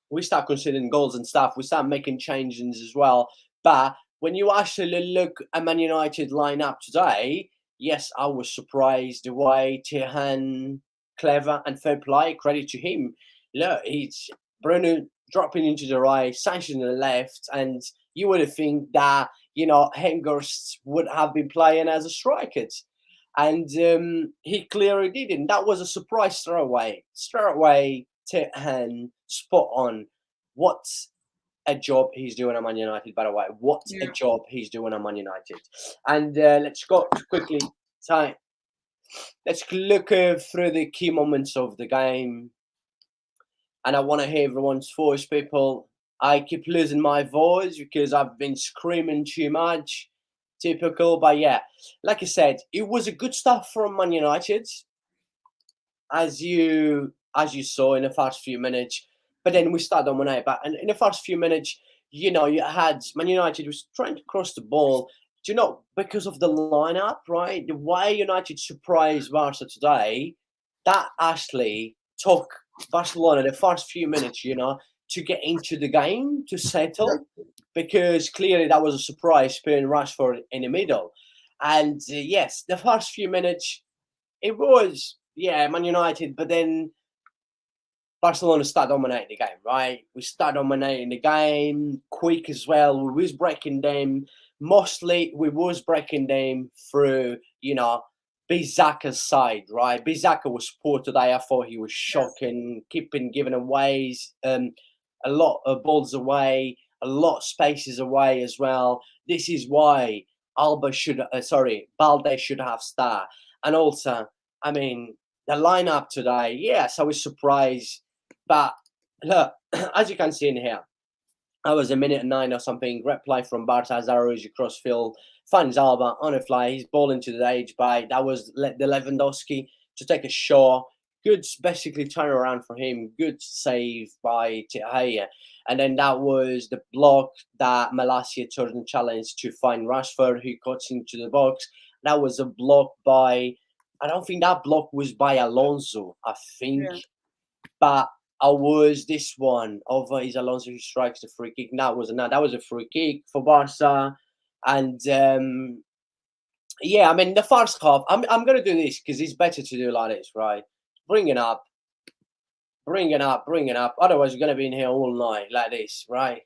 we start considering goals and stuff. We start making changes as well. But when you actually look at Man United lineup today, yes, I was surprised the way Tihan, clever and fair play. Credit to him. Look, he's Bruno dropping into the right, Sanchez on the left, and you would have think that Hengurst would have been playing as a striker, and he clearly didn't. That was a surprise straight away. Straight away, Tihan spot on. What a job he's doing at Man United, by the way. What a Yeah. job he's doing at Man United. And let's go quickly. So let's look through the key moments of the game. And I want to hear everyone's voice, people. I keep losing my voice because I've been screaming too much. Typical, but yeah, like I said, it was a good start from Man United, as you saw in the first few minutes. But then we started dominating. But in the first few minutes, you had Man United was trying to cross the ball. Do you know, because of the lineup, right? The way United surprised Barca today, that actually took Barcelona the first few minutes, to get into the game, to settle, because clearly that was a surprise putting Rashford in the middle. And yes, the first few minutes, it was, yeah, Man United, but then Barcelona start dominating the game, right? We start dominating the game quick as well. We was breaking them. Mostly, we was breaking them through, Bizaka's side, right? Bizaka was poor today. I thought he was shocking, keeping giving away a lot of balls away, a lot of spaces away as well. This is why Balde should have started. And also, I mean, the lineup today, yes, I was surprised. But look, as you can see in here, I was a minute and 9 or something. Great play from Barca. Araújo across field. Finds Alba on a fly. He's balling to the edge by that was the Lewandowski to take a shot. Good, basically turnaround for him. Good save by Tejea. And then that was the block that Malacia turned and challenged to find Rashford, who cuts into the box. That was a block by, I don't think that block was by Alonso, I think. Yeah. But I was this one over is Alonso who strikes the free kick. That was a free kick for Barca, and yeah, I mean the first half. I'm gonna do this because it's better to do like this, right? Bring it up. Otherwise, you're gonna be in here all night like this, right?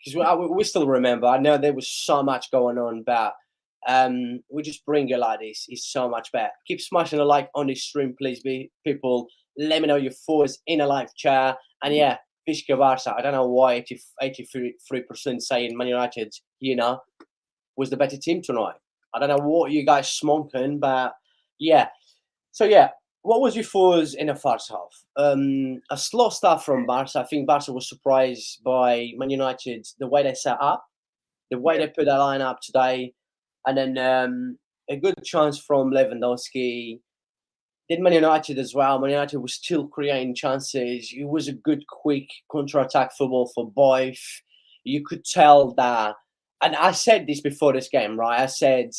because we still remember. I know there was so much going on, but we just bring it like this. It's so much better. Keep smashing a like on this stream, please, people. Let me know your thoughts in a live chat. And yeah, Visca Barca. I don't know why 83% saying Man United, was the better team tonight. I don't know what you guys smoking, but yeah. So yeah, what was your thoughts in the first half? A slow start from Barca. I think Barca was surprised by Man United, the way they set up, the way they put their line up today, and then a good chance from Lewandowski. Did Man United as well. Man United was still creating chances. It was a good, quick counter-attack football for both. You could tell that, and I said this before this game, right? I said,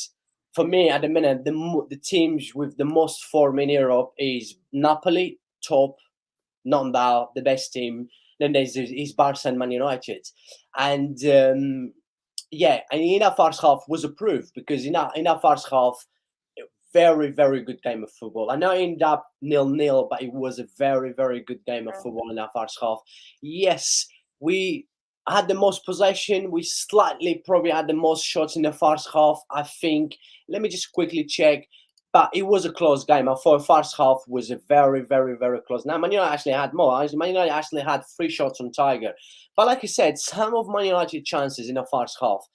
for me, at the minute, the teams with the most form in Europe is Napoli, top, not doubt, the best team. Then there's Barca and Man United. And yeah, and in that first half was approved because in that first half, very, very good game of football. I know it ended up 0-0, but it was a very, very good game of football in that first half. Yes, we had the most possession. We slightly probably had the most shots in the first half, I think. Let me just quickly check. But it was a close game. I thought the first half was a very, very, very close. Now, Man United actually had more. Man United actually had 3 shots on Tiger. But like I said, some of Man United chances in the first half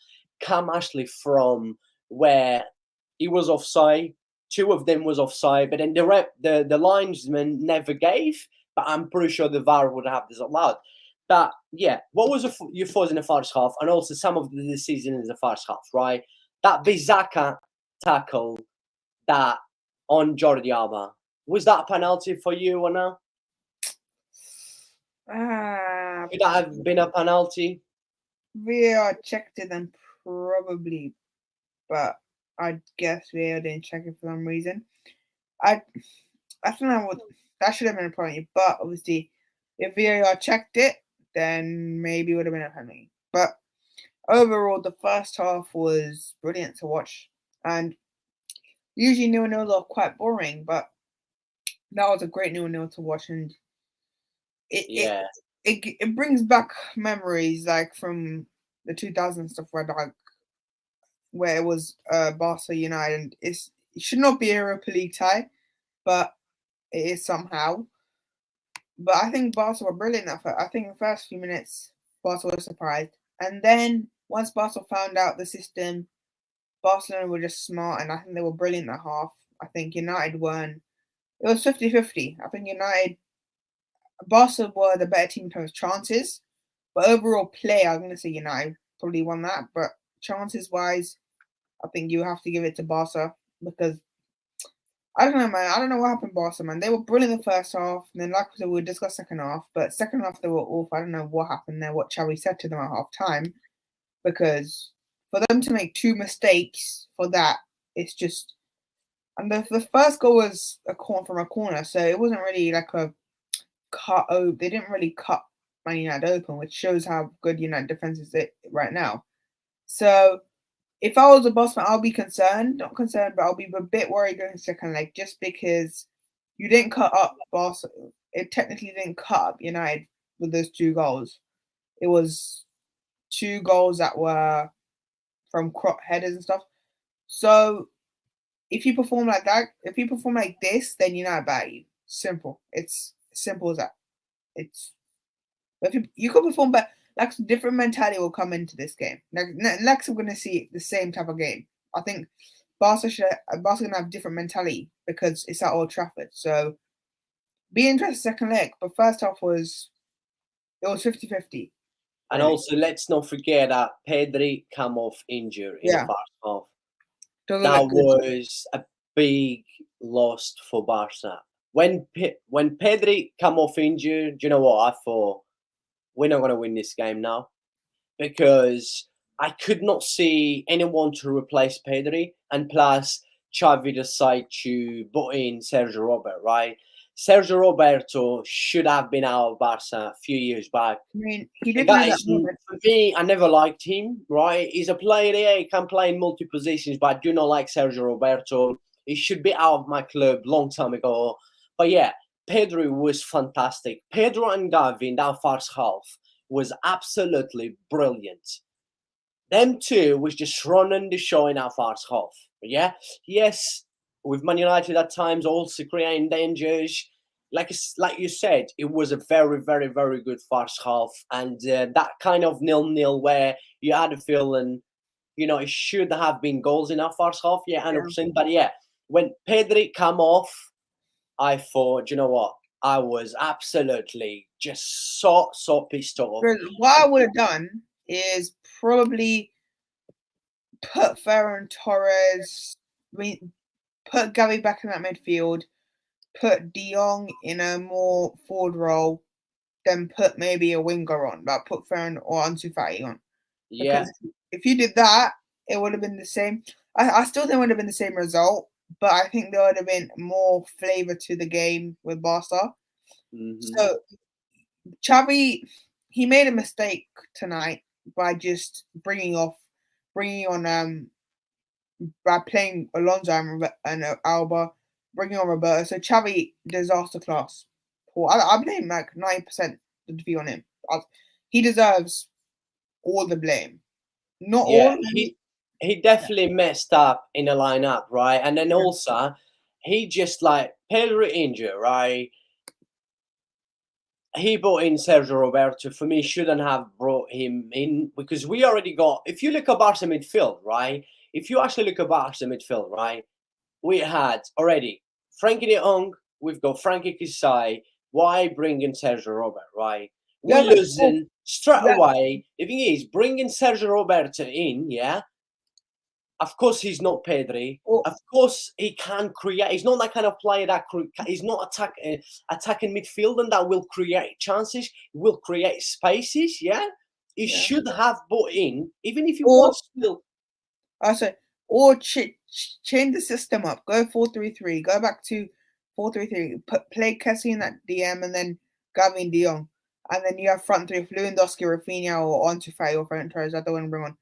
come actually from where he was offside. 2 of them was offside, but then the linesman never gave. But I'm pretty sure the VAR would have this allowed. But yeah, what was your thoughts in the first half, and also some of the decision in the first half, right? That Bizaka tackle that on Jordi Alba, was that a penalty for you or no? Could that have been a penalty? VAR checked it and probably, but I guess VAR didn't check it for some reason. I think that should have been a penalty, but obviously, if VAR checked it, then maybe it would have been a penalty. But overall, the first half was brilliant to watch, and usually 0-0 are quite boring, but that was a great 0-0 to watch, and it brings back memories like from the 2000s stuff where it was Barca United, and it should not be a Europa League tie, but it is somehow. But I think Barca were brilliant. I think the first few minutes, Barca was surprised. And then once Barca found out the system, Barcelona were just smart, and I think they were brilliant at half. I think United weren't. It was 50-50. I think Barca were the better team in terms of chances. But overall play, I'm going to say United probably won that. But chances-wise, I think you have to give it to Barca because I don't know, man. I don't know what happened, Barca, man. They were brilliant in the first half, and then, like I said, we'll discuss second half. But second half, they were awful. I don't know what happened there, what Xavi said to them at half time, because for them to make 2 mistakes for that, it's just. And the first goal was from a corner, so it wasn't really like a cut. Oh, they didn't really cut Man United open, which shows how good United defense is right now. So. If I was a boss fan, I'll be concerned. Not concerned, but I'll be a bit worried going second leg just because you didn't cut up Barca. It technically didn't cut up United with those 2 goals. It was 2 goals that were from headers and stuff. So if you perform like that, if you perform like this, then United batter you. Simple. It's simple as that. If you could perform better. Like different mentality will come into this game. Next, we're going to see the same type of game. I think Barca going to have different mentality because it's at Old Trafford. So, be interested second leg. But first half was 50-50. And also, let's not forget that Pedri came off injured in the first half. That was a big loss for Barca. When Pedri came off injured, do you know what I thought? We're not going to win this game now because I could not see anyone to replace Pedri, and plus Xavi decided to put in Sergio Roberto, right? Sergio Roberto should have been out of Barca a few years back. I mean, he did for me, I never liked him, right? He's a player, yeah, he can play in multi-positions, but I do not like Sergio Roberto. He should be out of my club long time ago. But yeah, Pedro was fantastic. Pedro and Gavi in that first half was absolutely brilliant. Them two was just running the show in our first half. Yeah, yes, with Man United at times also creating dangers. Like you said, it was a very, very, very good first half, and that kind of 0-0 where you had a feeling, it should have been goals in our first half. Yeah, 100%. But yeah, when Pedri come off, I thought, you know what? I was absolutely just so pissed off. What I would have done is probably put Ferran Torres, put Gavi back in that midfield, put De Jong in a more forward role, then put maybe a winger on, but put Ferran or Ansu Fati on. Yeah. Because if you did that, it would have been the same. I still think it would have been the same result, but I think there would have been more flavour to the game with Barca. Mm-hmm. So Xavi, he made a mistake tonight by just bringing on by playing Alonso and Alba, bringing on Roberto. So Xavi, disaster class. I blame like 90% the defeat on him. He deserves all the blame. Not all. He definitely messed up in the lineup, right? And then also, he just like Pedri injured, right? He brought in Sergio Roberto. For me, shouldn't have brought him in because we already got. If you look at Barca midfield, right? If you actually look at Barca midfield, right? We had already Frankie de Jong. We've got Frankie Kisai. Why bring in Sergio Robert, right? We're losing straight away. The thing is, bringing Sergio Roberto in, yeah. Of course, he's not Pedri. Of course, he can create. He's not that kind of player that he's not attacking midfield and that will create chances. Will create spaces. Yeah, he should have brought in, even if he wants still. I said, or change the system up. Go 4-3-3. Go back to 4-3-3. Play Kessie in that DM and then Gavi and De Jong. And then you have front three of Lewandowski, Rafinha, or Ansu Fati or Ferran Torres. I don't want to bring on.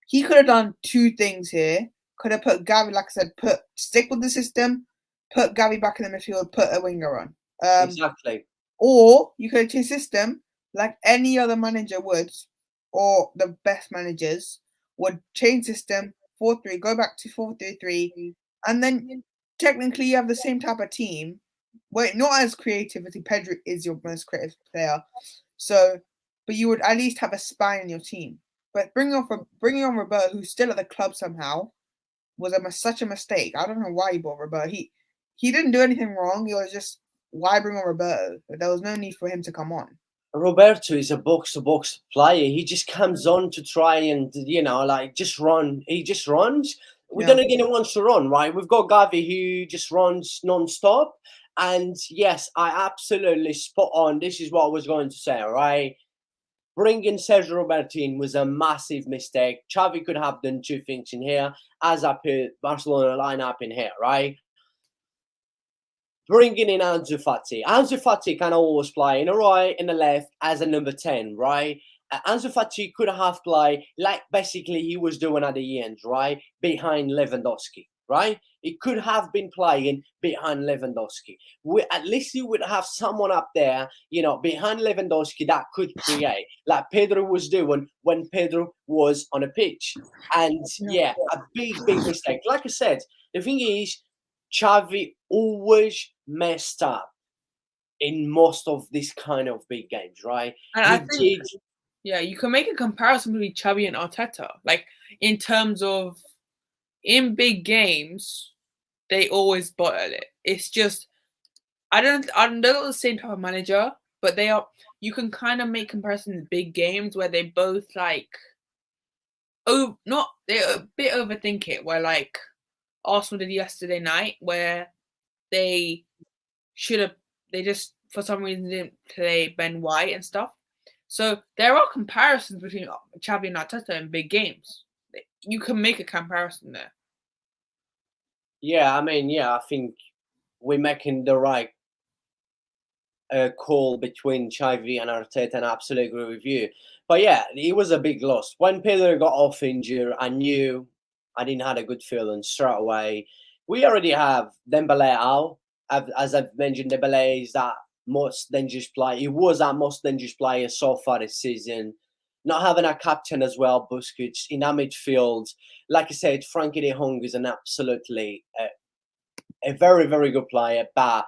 He could have done two things here. Could have put Gavi, like I said, stick with the system, put Gavi back in the midfield, put a winger on. Exactly. Or you could have changed system like any other manager would, or the best managers would change system 4-3, go back to 4-3-3, and then technically you have the same type of team. Wait, not as creativity. Pedro is your most creative player, but you would at least have a spine in your team. But bringing on Roberto, who's still at the club somehow, was such a mistake. I don't know why he bought Roberto. He didn't do anything wrong. It was just why bring on Roberto? There was no need for him to come on. Roberto is a box-to-box player. He just comes on to try and just run. He just runs. Then again, he wants to run, right? We've got Gavi who just runs non-stop. And yes, I absolutely spot on. This is what I was going to say, right? Bringing Sergio Roberto in was a massive mistake. Xavi could have done two things in here, as I put Barcelona lineup in here, right? Bringing in Ansu Fati. Ansu Fati can always play in the right, in the left as a number 10, right? Ansu Fati could have played like basically he was doing at the end, right? Behind Lewandowski, right? He could have been playing behind Lewandowski. At least you would have someone up there, behind Lewandowski that could create, like Pedro was doing when Pedro was on a pitch. And a big mistake. Like I said, the thing is, Xavi always messed up in most of these kind of big games, right? And you can make a comparison between Xavi and Arteta, like in terms of in big games, they always bottle it. It's just they're not the same type of manager, but they are. You can kind of make comparisons in big games where they both they a bit overthink it. Where like Arsenal did yesterday night, where they just for some reason didn't play Ben White and stuff. So there are comparisons between Xavi and Arteta in big games. You can make a comparison there. Yeah, I think we're making the right call between Xavi and Arteta, and I absolutely agree with you. But yeah, it was a big loss. When Pedro got off injured, I knew I didn't have a good feeling straight away. We already have Dembele out. As I've mentioned, Dembele is that most dangerous player. He was our most dangerous player so far this season. Not having a captain as well, Busquets, in our midfield. Like I said, Frankie de Jong is an absolutely a very, very good player, but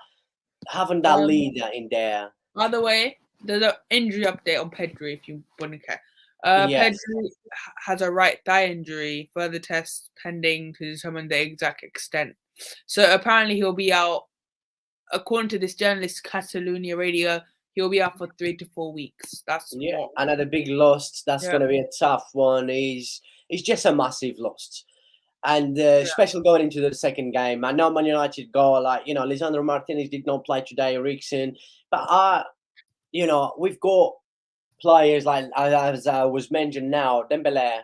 having that leader in there. By the way, there's an injury update on Pedri if you want to care. Yes. Pedri has a right thigh injury, further tests pending to determine the exact extent. So apparently he'll be out, according to this journalist, Catalonia Radio, he'll be out for 3 to 4 weeks. That's another big loss. That's going to be a tough one. He's just a massive loss. And especially going into the second game. I know Man United go like, Lisandro Martinez did not play today, Eriksen. But, we've got players like, as I was mentioned now, Dembele,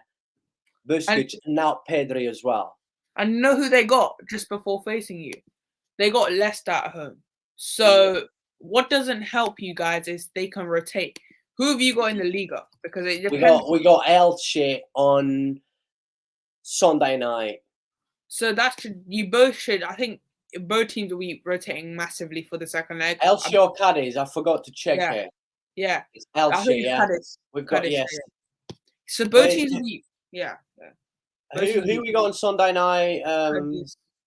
Busquets, and now Pedri as well. And you know who they got just before facing you? They got Leicester at home. So what doesn't help you guys is they can rotate. Who have you got in the Liga? Because it depends. We got Elche on Sunday night. So you both should. I think both teams will be rotating massively for the second leg. Elche or Cadiz? I forgot to check here. Yeah, it's Elche. Yeah, Cadiz. We've got Cadiz, yes. Yeah. So both teams will be Who we got on Sunday night?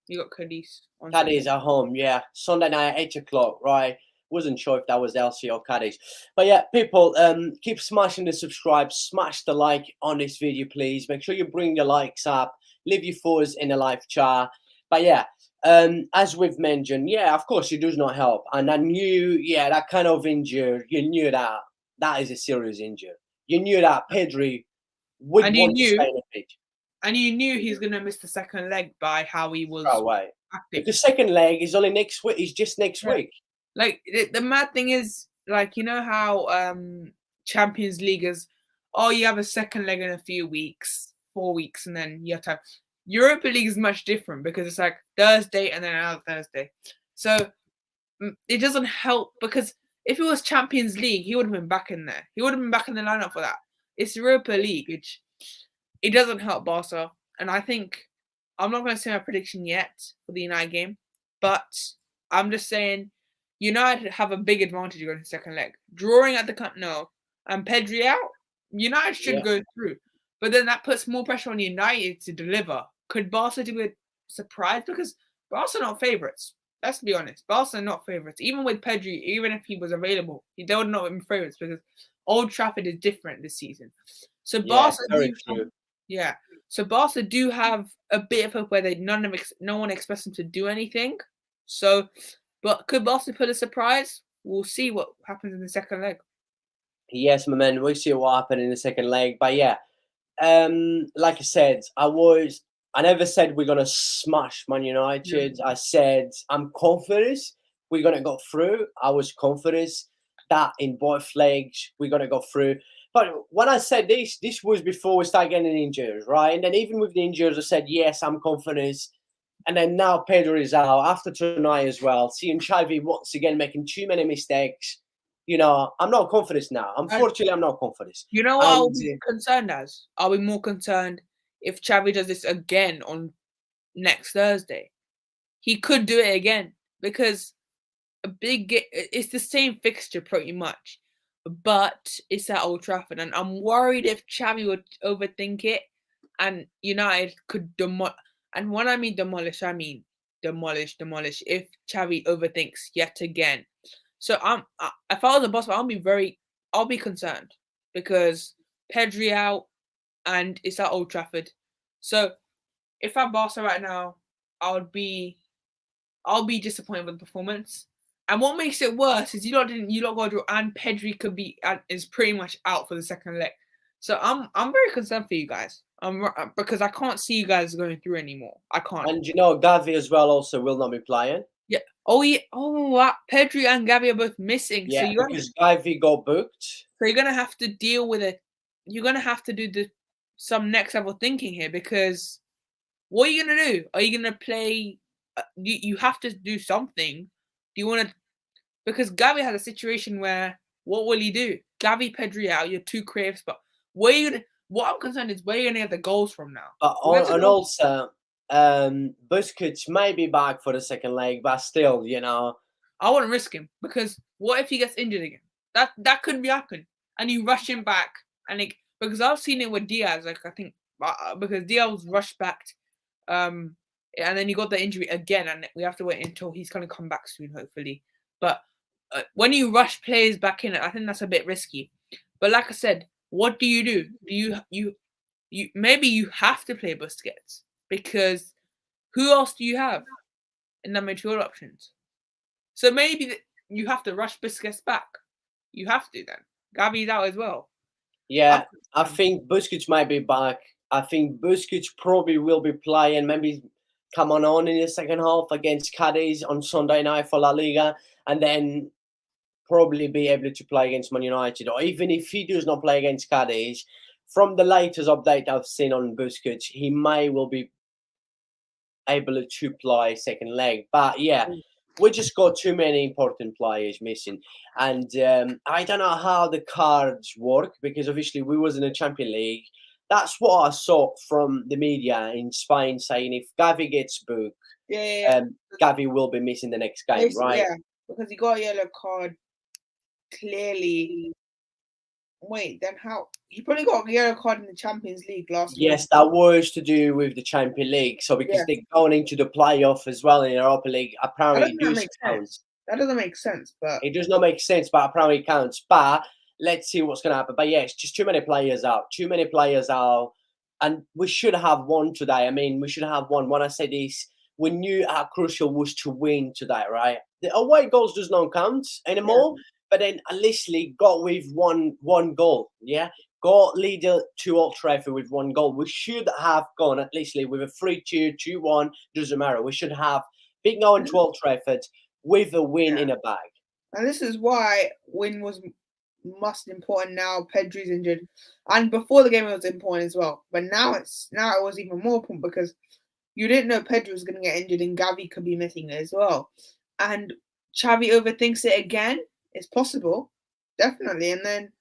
You got Cadiz. Cadiz at home. Yeah, Sunday night at 8:00. Right. Wasn't sure if that was Elche or Cadiz. But yeah, people, keep smashing the subscribe, smash the like on this video, please. Make sure you bring your likes up, leave your thoughts in the live chat. But yeah, as we've mentioned, yeah, of course, it does not help. And I knew, that kind of injury, you knew that is a serious injury. You knew that Pedri would want to stay in the pitch. And you knew he's going to miss the second leg by how he was acting. The second leg is only next week. It's just next week. Like, the mad thing is, like, you know how Champions League is, you have a second leg in a few weeks, 4 weeks, and then you have to have... Europa League is much different because it's like Thursday and then another Thursday. So it doesn't help because if it was Champions League, he would have been back in there. He would have been back in the lineup for that. It's Europa League, which it doesn't help Barca. And I think, I'm not going to say my prediction yet for the United game, but I'm just saying, United have a big advantage going to the second leg. Drawing at the Camp Nou and Pedri out, United should go through. But then that puts more pressure on United to deliver. Could Barca do a surprise? Because Barca are not favourites. Let's be honest. Barca are not favourites. Even with Pedri, even if he was available, they would not be favourites because Old Trafford is different this season. So Barca So Barca do have a bit of hope where no one expects them to do anything. So, but could Barca put a surprise? We'll see what happens in the second leg. Yes, my man. We'll see what happens in the second leg. But yeah, like I said, I never said we're gonna smash Man United. I said I'm confident we're gonna go through. I was confident that in both legs we're gonna go through. But when I said this was before we start getting injuries, right? And then even with the injuries, I said, yes, I'm confident. And then now Pedro is out after tonight as well. Seeing Xavi once again making too many mistakes. I'm not confident now. Unfortunately, I'm not confident. You know what I'll be concerned as? I'll be more concerned if Xavi does this again on next Thursday. He could do it again because it's the same fixture pretty much. But it's at Old Trafford, and I'm worried if Xavi would overthink it, and United could demolish. And when I mean demolish, I mean demolish. If Xavi overthinks yet again, so if I was a boss, I'll be concerned because Pedri out, and it's at Old Trafford. So if I'm Barca right now, I'll be disappointed with the performance. And what makes it worse is you lot got to draw, and Pedri is pretty much out for the second leg. So I'm very concerned for you guys. Because I can't see you guys going through anymore. I can't. And Gavi as well also will not be playing. Yeah. Oh yeah. Oh, wow. Pedri and Gavi are both missing. Yeah, so because Gavi got booked. So you're gonna have to deal with it. You're gonna have to do some next level thinking here because what are you gonna do? Are you gonna play? You have to do something. Do you want to? Because Gavi has a situation where what will he do? Gavi, Pedri out. You're too creative, but where are you gonna? What I'm concerned is where are you gonna get the goals from now? And also, Busquets may be back for the second leg, but still, I wouldn't risk him because what if he gets injured again? That could be happen, and you rush him back, and because I've seen it with Diaz. Like I think because Diaz was rushed back, and then he got the injury again, and we have to wait until he's gonna come back soon, hopefully. But when you rush players back in, I think that's a bit risky. But like I said, what do? Do you maybe you have to play Busquets because who else do you have in the midfield options? So maybe you have to rush Busquets back. You have to then. Gavi's out as well. Yeah, I think Busquets might be back. I think Busquets probably will be playing, maybe come on in the second half against Cadiz on Sunday night for La Liga, and then probably be able to play against Man United. Or even if he does not play against Cadiz, from the latest update I've seen on Busquets, he may will be able to play second leg. But yeah, we just got too many important players missing. And I don't know how the cards work because obviously we was in the Champions League. That's what I saw from the media in Spain saying if Gavi gets booked, Gavi will be missing the next game, Basically, right? Yeah, because he got a yellow card clearly. Wait, then how? He probably got a yellow card in the Champions League last week. Yes, that was to do with the Champions League. So because they're going into the playoff as well in Europa League, apparently it does count. That doesn't make sense, but it does not make sense, but apparently it counts. But let's see what's going to happen. But yeah, it's just too many players out. Too many players out. And we should have won today. I mean, we should have won. When I say this, we knew how crucial it was to win today, right? The away goals does not count anymore. Yeah. But then at least we got with one goal, yeah? Got leader to Old Trafford with one goal. We should have gone at least with a 3-2, 2-1, doesn't matter. We should have been going to Old Trafford with a win in a bag. And this is why win was most important now. Pedri's injured. And before the game it was important as well. But now it was even more important because you didn't know Pedri was going to get injured and Gavi could be missing it as well. And Xavi overthinks it again. It's possible. Definitely. And then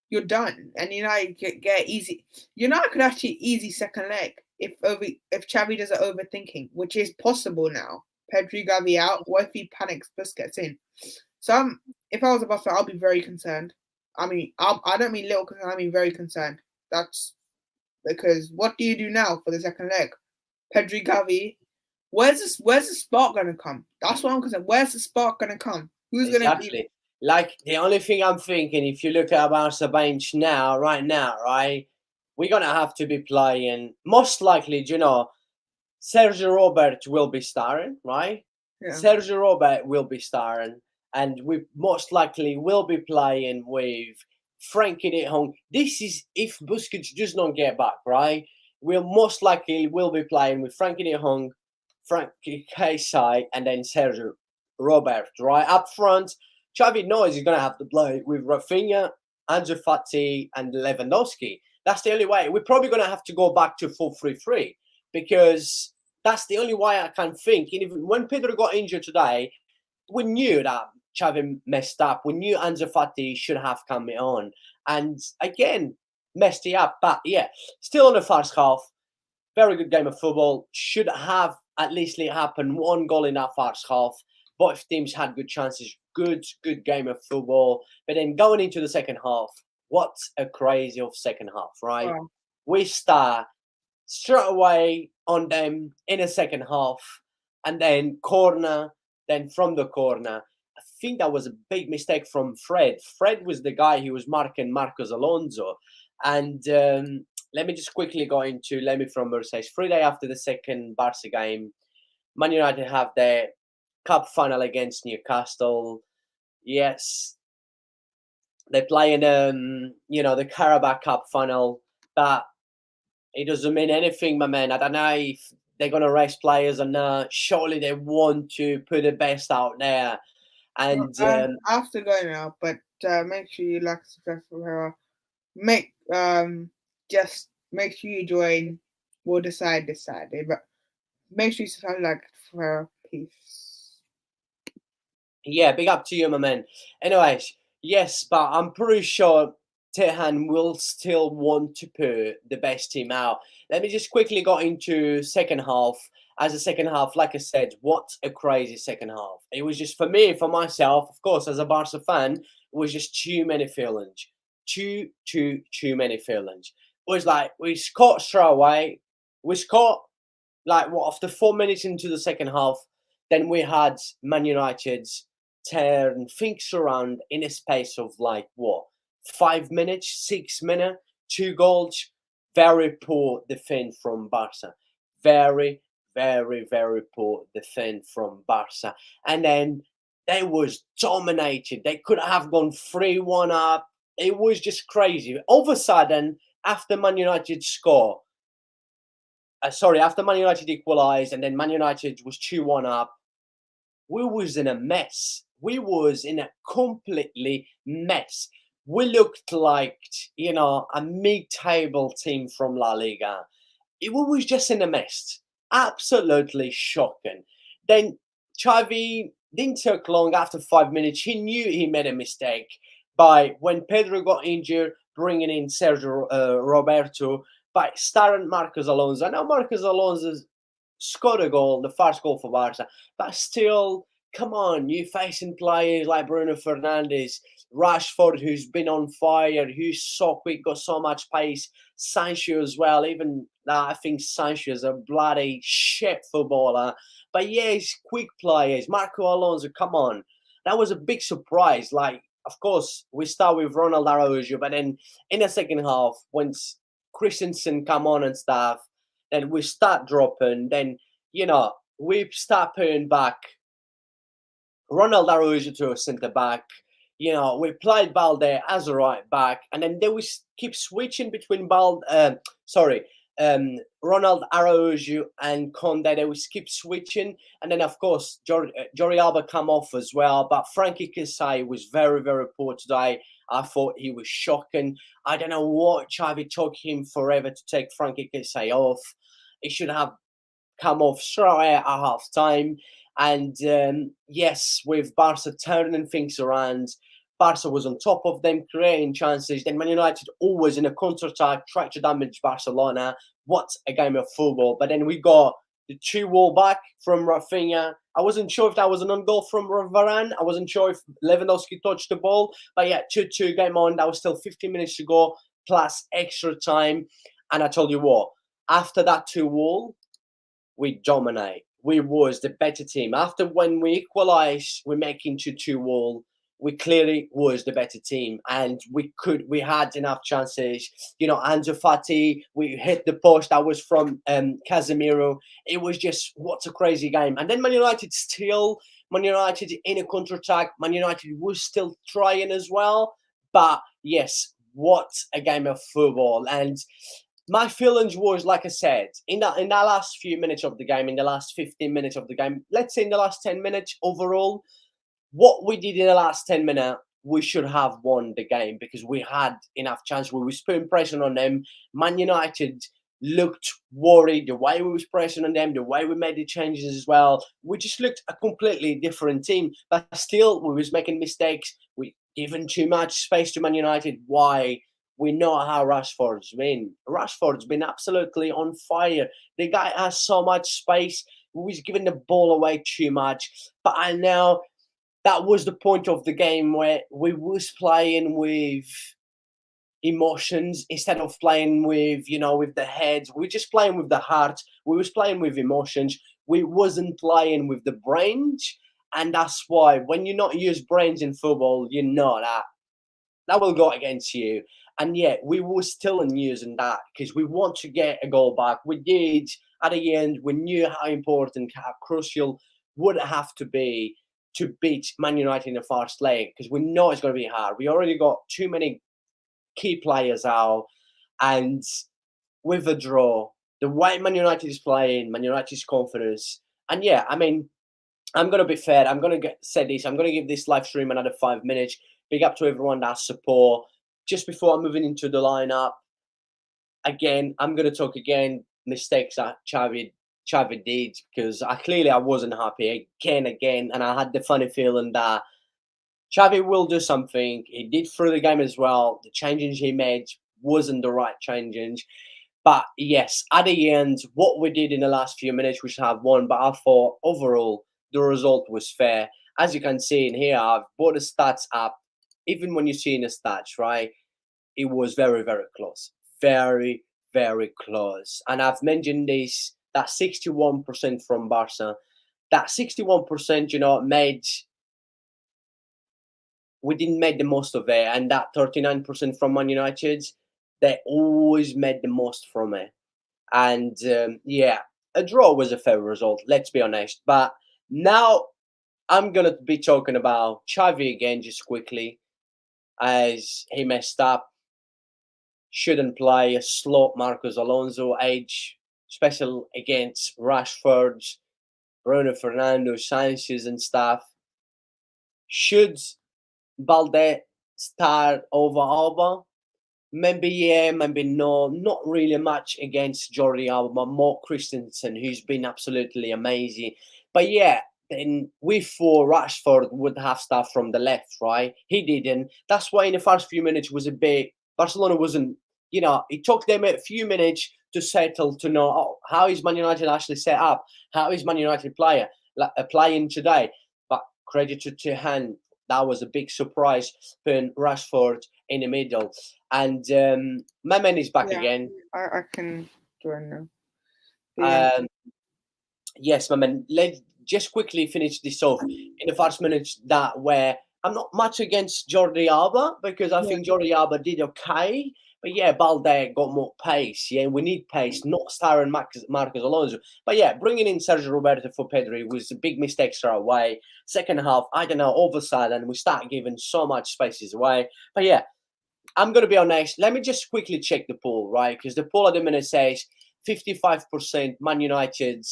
you're done. And United get easy. United could actually easy second leg if Xavi does it overthinking, which is possible now. Pedri, Gavi out. What if he panics Busquets in? So if I was a Barcelona, I'll be very concerned. I mean, I don't mean little concerned. I mean very concerned. That's because what do you do now for the second leg? Pedri, Gavi. Where's the spark gonna come? That's what I'm concerned. Where's the spark gonna come? Who's gonna be? Like the only thing I'm thinking, if you look at Barca bench right now, we're gonna have to be playing most likely. Sergio Robert will be starting, right? Yeah. Sergio Robert will be starting, and we most likely will be playing with Frankie de Jong. This is if Busquets does not get back, right? We'll most likely will be playing with Frankie de Jong, Frankie Kesai, and then Sergio Robert, right? Up front, Xavi knows he's going to have to play with Rafinha, Ansu Fati, and Lewandowski. That's the only way. We're probably going to have to go back to 4-3-3 because that's the only way I can think. And even when Pedro got injured today, we knew that Xavi messed up. We knew Ansu Fati should have come on. And again, messed it up. But yeah, still in the first half, very good game of football. Should have at least happened one goal in that first half. Both teams had good chances. Good game of football. But then going into the second half, what a crazy of second half, right? Wow. We start straight away on them in the second half, and then corner, then from the corner. I think that was a big mistake from Fred. Fred was the guy who was marking Marcos Alonso. And let me just quickly go into Lemmy from Mercedes. 3 days after the second Barca game, Man United have their cup final against Newcastle. Yes. They're playing, the Carabao Cup final, but it doesn't mean anything, my man. I don't know if they're going to rest players or not. Surely they want to put the best out there. And I have to go now, but make sure you like subscribe for her. Just make sure you join. We'll decide this Saturday, but make sure you subscribe, like for her. Peace. Yeah, big up to you, my man. Anyways, yes, but I'm pretty sure Tehan will still want to put the best team out. Let me just quickly go into second half. as a second half, like I said, what a crazy second half. It was just for me, for myself, of course, as a Barca fan, it was just too many feelings. Too many feelings. It was like we scored straight away. We scored like what after 4 minutes into the second half, then we had Man United's turn things around in a space of like what 5 minutes, 6 minutes, 2 goals. Very poor defense from Barca. Very, very poor defense from Barca. And then they was dominated. They could have gone 3-1 up. It was just crazy. All of a sudden, after Man United score, after Man United equalised and then Man United was 2-1 up, we was in a mess. We was in a completely mess. We looked like, a mid-table team from La Liga. It was just in a mess. Absolutely shocking. Then Xavi didn't take long after 5 minutes. He knew he made a mistake by when Pedro got injured, bringing in Sergio Roberto, by starting Marcos Alonso. I know Marcos Alonso scored a goal, the first goal for Barca, but still, come on, you facing players like Bruno Fernandes, Rashford, who's been on fire, who's so quick, got so much pace, Sancho as well. Even I think Sancho is a bloody shit footballer, but yeah, he's quick players. Marco Alonso, come on, that was a big surprise. Like, of course, we start with Ronald Araujo, but then in the second half, once Christensen come on and stuff, then we start dropping. Then we start putting back Ronald Araujo to a centre back. We played Balde as a right back, and then they will keep switching between Ronald Araujo and Conde. They will keep switching, and then of course Jordi Alba come off as well. But Frankie Kessie was very, very poor today. I thought he was shocking. I don't know what Xavi took him forever to take Frankie Kessie off. He should have come off straight at half time. And yes, with Barca turning things around, Barca was on top of them, creating chances. Then Man United always in a counter-attack, tried to damage Barcelona. What a game of football. But then we got the 2-goal back from Rafinha. I wasn't sure if that was an own goal from Varane. I wasn't sure if Lewandowski touched the ball. But yeah, 2-2 game on. That was still 15 minutes to go, plus extra time. And I told you what, after that 2-goal, we dominate. We was the better team. After when we equalised, we make into 2-2, we clearly was the better team, and we had enough chances. Ansu Fati, we hit the post that was from Casemiro. It was just, what a crazy game. And then Man United in a counter-attack. Man United was still trying as well. But yes, what a game of football. And my feelings was, like I said, in that last few minutes of the game, in the last 15 minutes of the game, let's say in the last 10 minutes overall, what we did in the last 10 minutes, we should have won the game because we had enough chance. We was putting pressure on them. Man United looked worried, the way we was pressing on them, the way we made the changes as well. We just looked a completely different team, but still we was making mistakes. We given too much space to Man United. Why? We know how Rashford's been. Rashford's been absolutely on fire. The guy has so much space. We was giving the ball away too much. But I know that was the point of the game where we was playing with emotions instead of playing with, with the head. We were just playing with the heart. We was playing with emotions. We wasn't playing with the brains. And that's why when you not use brains in football, you know that will go against you. And yet we were still in using that because we want to get a goal back. We did at the end. We knew how important, how crucial would have to be to beat Man United in the first leg because we know it's going to be hard. We already got too many key players out, and with a draw, the way Man United is playing, Man United's confidence, and yeah, I mean, I'm going to be fair. I'm going to say this. I'm going to give this live stream another 5 minutes. Big up to everyone that support. Just before I'm moving into the lineup, again, I'm going to talk again mistakes that Xavi did because I wasn't happy again, and I had the funny feeling that Xavi will do something. He did through the game as well. The changes he made wasn't the right changes. But yes, at the end, what we did in the last few minutes, we should have won. But I thought overall the result was fair. As you can see in here, I've brought the stats up. Even when you see in the stats, right, it was very, very close. Very, very close. And I've mentioned this, that 61% from Barca. That 61%, made we didn't make the most of it. And that 39% from Man United, they always made the most from it. And yeah, a draw was a fair result, let's be honest. But now I'm going to be talking about Xavi again, just quickly, as he messed up. Shouldn't play a slot Marcos Alonso, age, special against Rashford, Bruno Fernando, Sanchez, and stuff. Should Balde start over Alba? Maybe yeah, maybe no. Not really much against Jordi Alba, but more Christensen, who's been absolutely amazing. But yeah, then we thought Rashford would have stuff from the left, right? He didn't. That's why in the first few minutes was a bit. Barcelona wasn't. It took them a few minutes to settle to know how is Man United actually set up, how is Man United playing today. But credit to hand, that was a big surprise. Putting Rashford in the middle. And my man is back again. I can join now. Yeah. Yes, my man. Let's just quickly finish this off in the first minutes that where I'm not much against Jordi Alba because I think Jordi Alba did okay. But yeah, Balde got more pace. Yeah, we need pace, not starring Marcos Alonso. But yeah, bringing in Sergio Roberto for Pedri was a big mistake straight away. Second half, I don't know, oversight, and we start giving so much spaces away. But yeah, I'm going to be honest. Let me just quickly check the poll, right? Because the poll at the minute says 55% Man United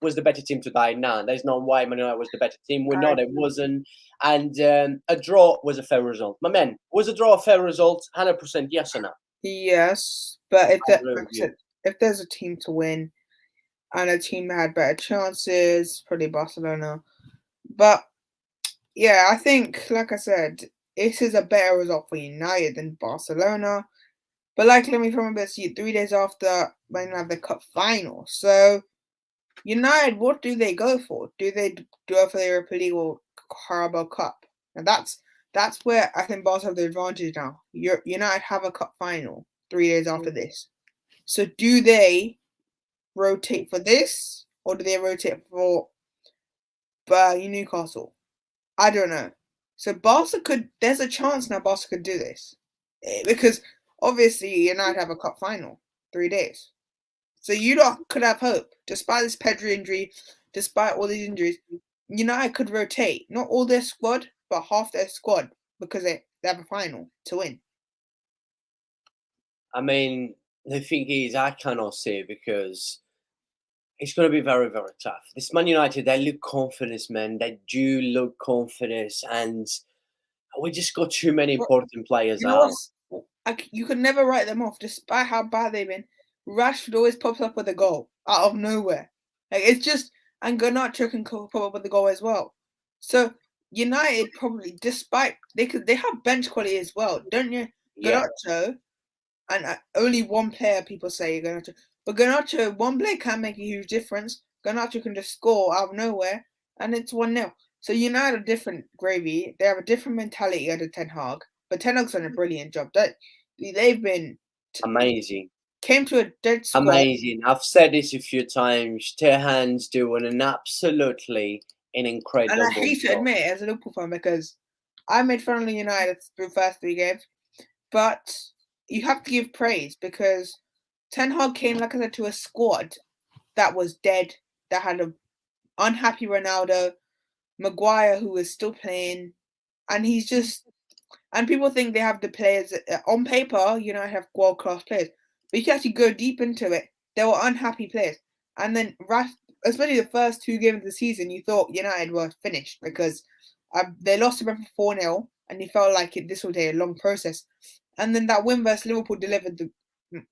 was the better team today. No, there's no way Man United was the better team. We know it wasn't. And a draw was a fair result. My man, was a draw a fair result? 100% yes or no? Yes, but if there's a team to win and a team that had better chances, probably Barcelona. But yeah, I think, like I said, this is a better result for United than Barcelona. But let me remember this, 3 days after Man United have the cup final. So United, what do they go for? Do they go for the Europa League or Carabao Cup? And that's where I think Barca have the advantage now. United have a cup final 3 days after this. So do they rotate for this or do they rotate for Newcastle? I don't know. So there's a chance now Barca could do this. Because obviously United have a cup final 3 days. So you could have hope. Despite this Pedri injury, despite all these injuries, United could rotate. Not all their squad, but half their squad because they have a final to win. I mean, the thing is, I cannot say because it's going to be very, very tough. This Man United, they look confident, man. They do look confident, and we just got too many important players out. You could never write them off, despite how bad they've been. Rashford always pops up with a goal out of nowhere. It's just, and Garnacho can pop up with a goal as well. So United probably, despite they have bench quality as well, don't you? Yeah. Garnacho, and only one player people say Garnacho, but Garnacho, one player can make a huge difference. Garnacho can just score out of nowhere, and it's 1-0. So United are different gravy. They have a different mentality under Ten Hag, but Ten Hag's done a brilliant job. They've been amazing. Came to a dead squad. Amazing. I've said this a few times. Tehan's doing an incredible And I hate to admit it as a Liverpool fan because I made fun of United the first 3 games, but you have to give praise because Ten Hag came, like I said, to a squad that was dead, that had an unhappy Ronaldo, Maguire, who was still playing, and he's just. And people think they have the players on paper. United have world-class players, but you can actually go deep into it. There were unhappy players, and then especially the first 2 games of the season, you thought United were finished because they lost to Brentford 4-0, and you felt like this would take a long process. And then that win versus Liverpool delivered the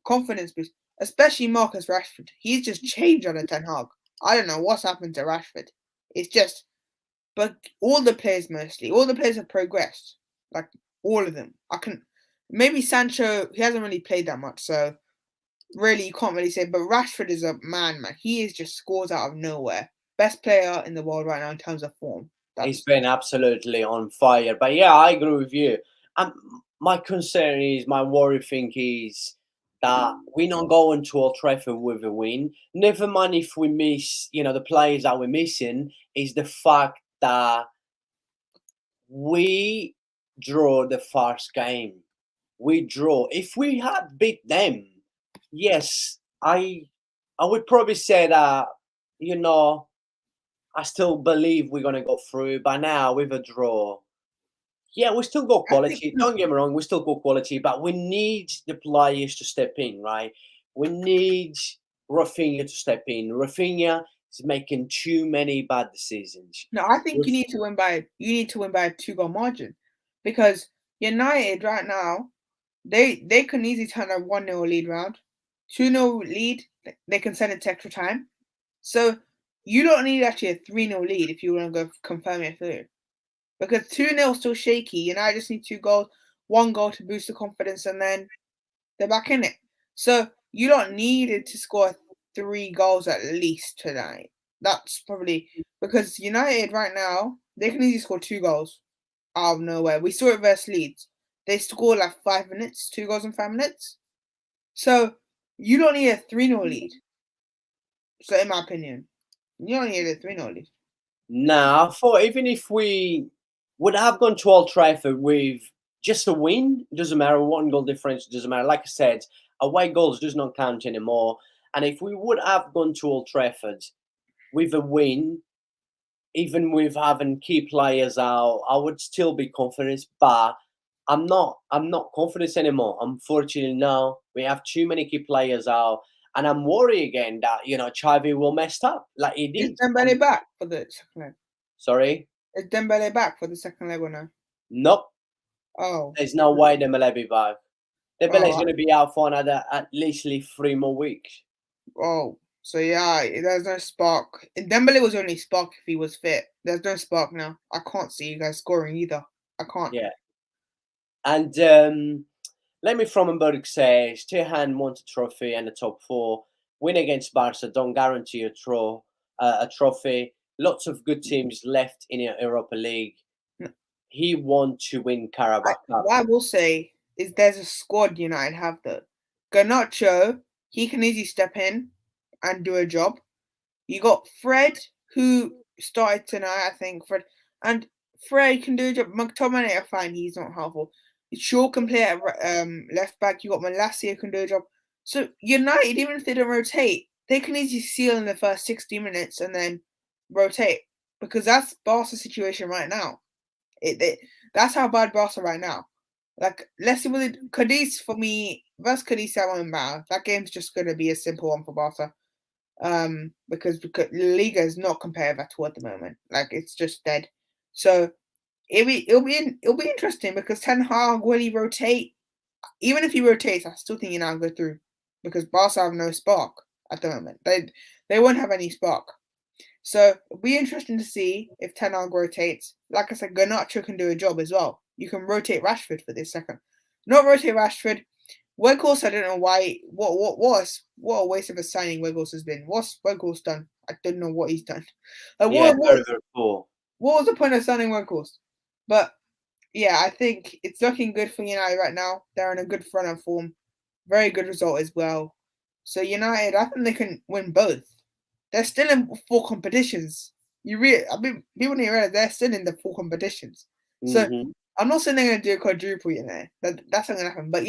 confidence boost, especially Marcus Rashford. He's just changed under Ten Hag. I don't know what's happened to Rashford. It's just, but all the players have progressed. Like all of them. Maybe Sancho, he hasn't really played that much, so really you can't really say. But Rashford is a man. He is just scores out of nowhere. Best player in the world right now in terms of form. He's been absolutely on fire. But yeah, I agree with you. My concern is, my worry thing is that we're not going to Old Trafford with a win. Never mind if we miss, the players that we're missing, is the fact that we draw the first game. We draw. If we had beat them, yes, I would probably say that, I still believe we're gonna go through. But now with a draw, yeah, we still got I think quality. Don't get me wrong, we still got quality, but we need the players to step in, right? We need Rafinha to step in. Rafinha is making too many bad decisions. no. I think you need to win by a 2-goal margin, because United right now they can easily turn a 1-0 lead round, 2-0 lead. They can send it to extra time. So you don't need actually a 3-0 lead if you want to go confirm it through. Because 2-0 still shaky, and I just need 2 goals, 1 goal to boost the confidence, and then they're back in it. So you don't need it to score 3 goals at least tonight. That's probably because United right now, they can easily score 2 goals out of nowhere. We saw it versus Leeds. They scored like 5 minutes, 2 goals in 5 minutes. So you don't need a 3-0 lead. So in my opinion, you don't need a 3-0 lead. Nah, I thought even if we would have gone to Old Trafford with just a win, it doesn't matter, 1 goal difference, it doesn't matter. Like I said, away goals does not count anymore. And if we would have gone to Old Trafford with a win, even with having key players out, I would still be confident. But I'm not confident anymore. Unfortunately, now we have too many key players out. And I'm worried again that, Xavi will mess up like he Is did. Dembele back for the second leg? Sorry? Is Dembele back for the second leg or no? Nope. Oh. There's no way Dembele be back. Dembele's Oh. going to be out for another at least 3 more weeks. Oh. So yeah, there's no spark. Dembele was only spark if he was fit. There's no spark now. I can't see you guys scoring either. I can't. Yeah. And Lemmy Frommenberg says, Tehan wants a trophy and a top 4. Win against Barca don't guarantee a trophy. Lots of good teams left in the Europa League. He wants to win Carabao Cup. What I will say is there's a squad United have though. Garnacho, he can easily step in and do a job. You got Fred, who started tonight, I think. Fred can do a job. McTominay, fine, he's not helpful. Shaw can play at left back. You got Malacia can do a job. So United, even if they don't rotate, they can easily seal in the first 60 minutes and then rotate, because that's Barca's situation right now. That's how bad Barca right now. Like, let's see with Cadiz, for me, versus Cadiz, that won't matter. That game's just going to be a simple one for Barca. Because Liga is not competitive at all at the moment. Like, it's just dead. So it'll be interesting, because Ten Hag, will he rotate? Even if he rotates, I still think United go through, because Barca have no spark at the moment. They won't have any spark. So it'll be interesting to see if Ten Hag rotates. Like I said, Garnacho can do a job as well. You can rotate Rashford for this second. Not rotate Rashford. Weghorst, I don't know why. What a waste of a signing Weghorst has been. What's Weghorst done? I don't know what he's done. Yeah, very, very poor. What was the point of signing Weghorst? But yeah, I think it's looking good for United right now. They're in a good front of form. Very good result as well. So United, I think they can win both. They're still in 4 competitions. People need to realize they're still in the 4 competitions. So I'm not saying they're going to do a quadruple, that's not going to happen. But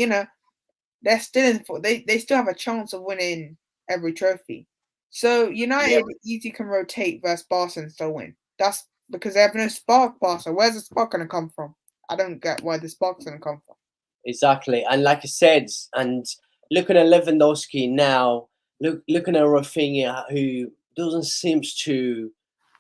they're still in 4. They still have a chance of winning every trophy. So United easily can rotate versus Barca and still win. That's because they have no spark. Barca, where's the spark going to come from? I don't get where the spark's going to come from. Exactly, and like I said, and looking at Lewandowski now, looking at Rafinha, who doesn't seem to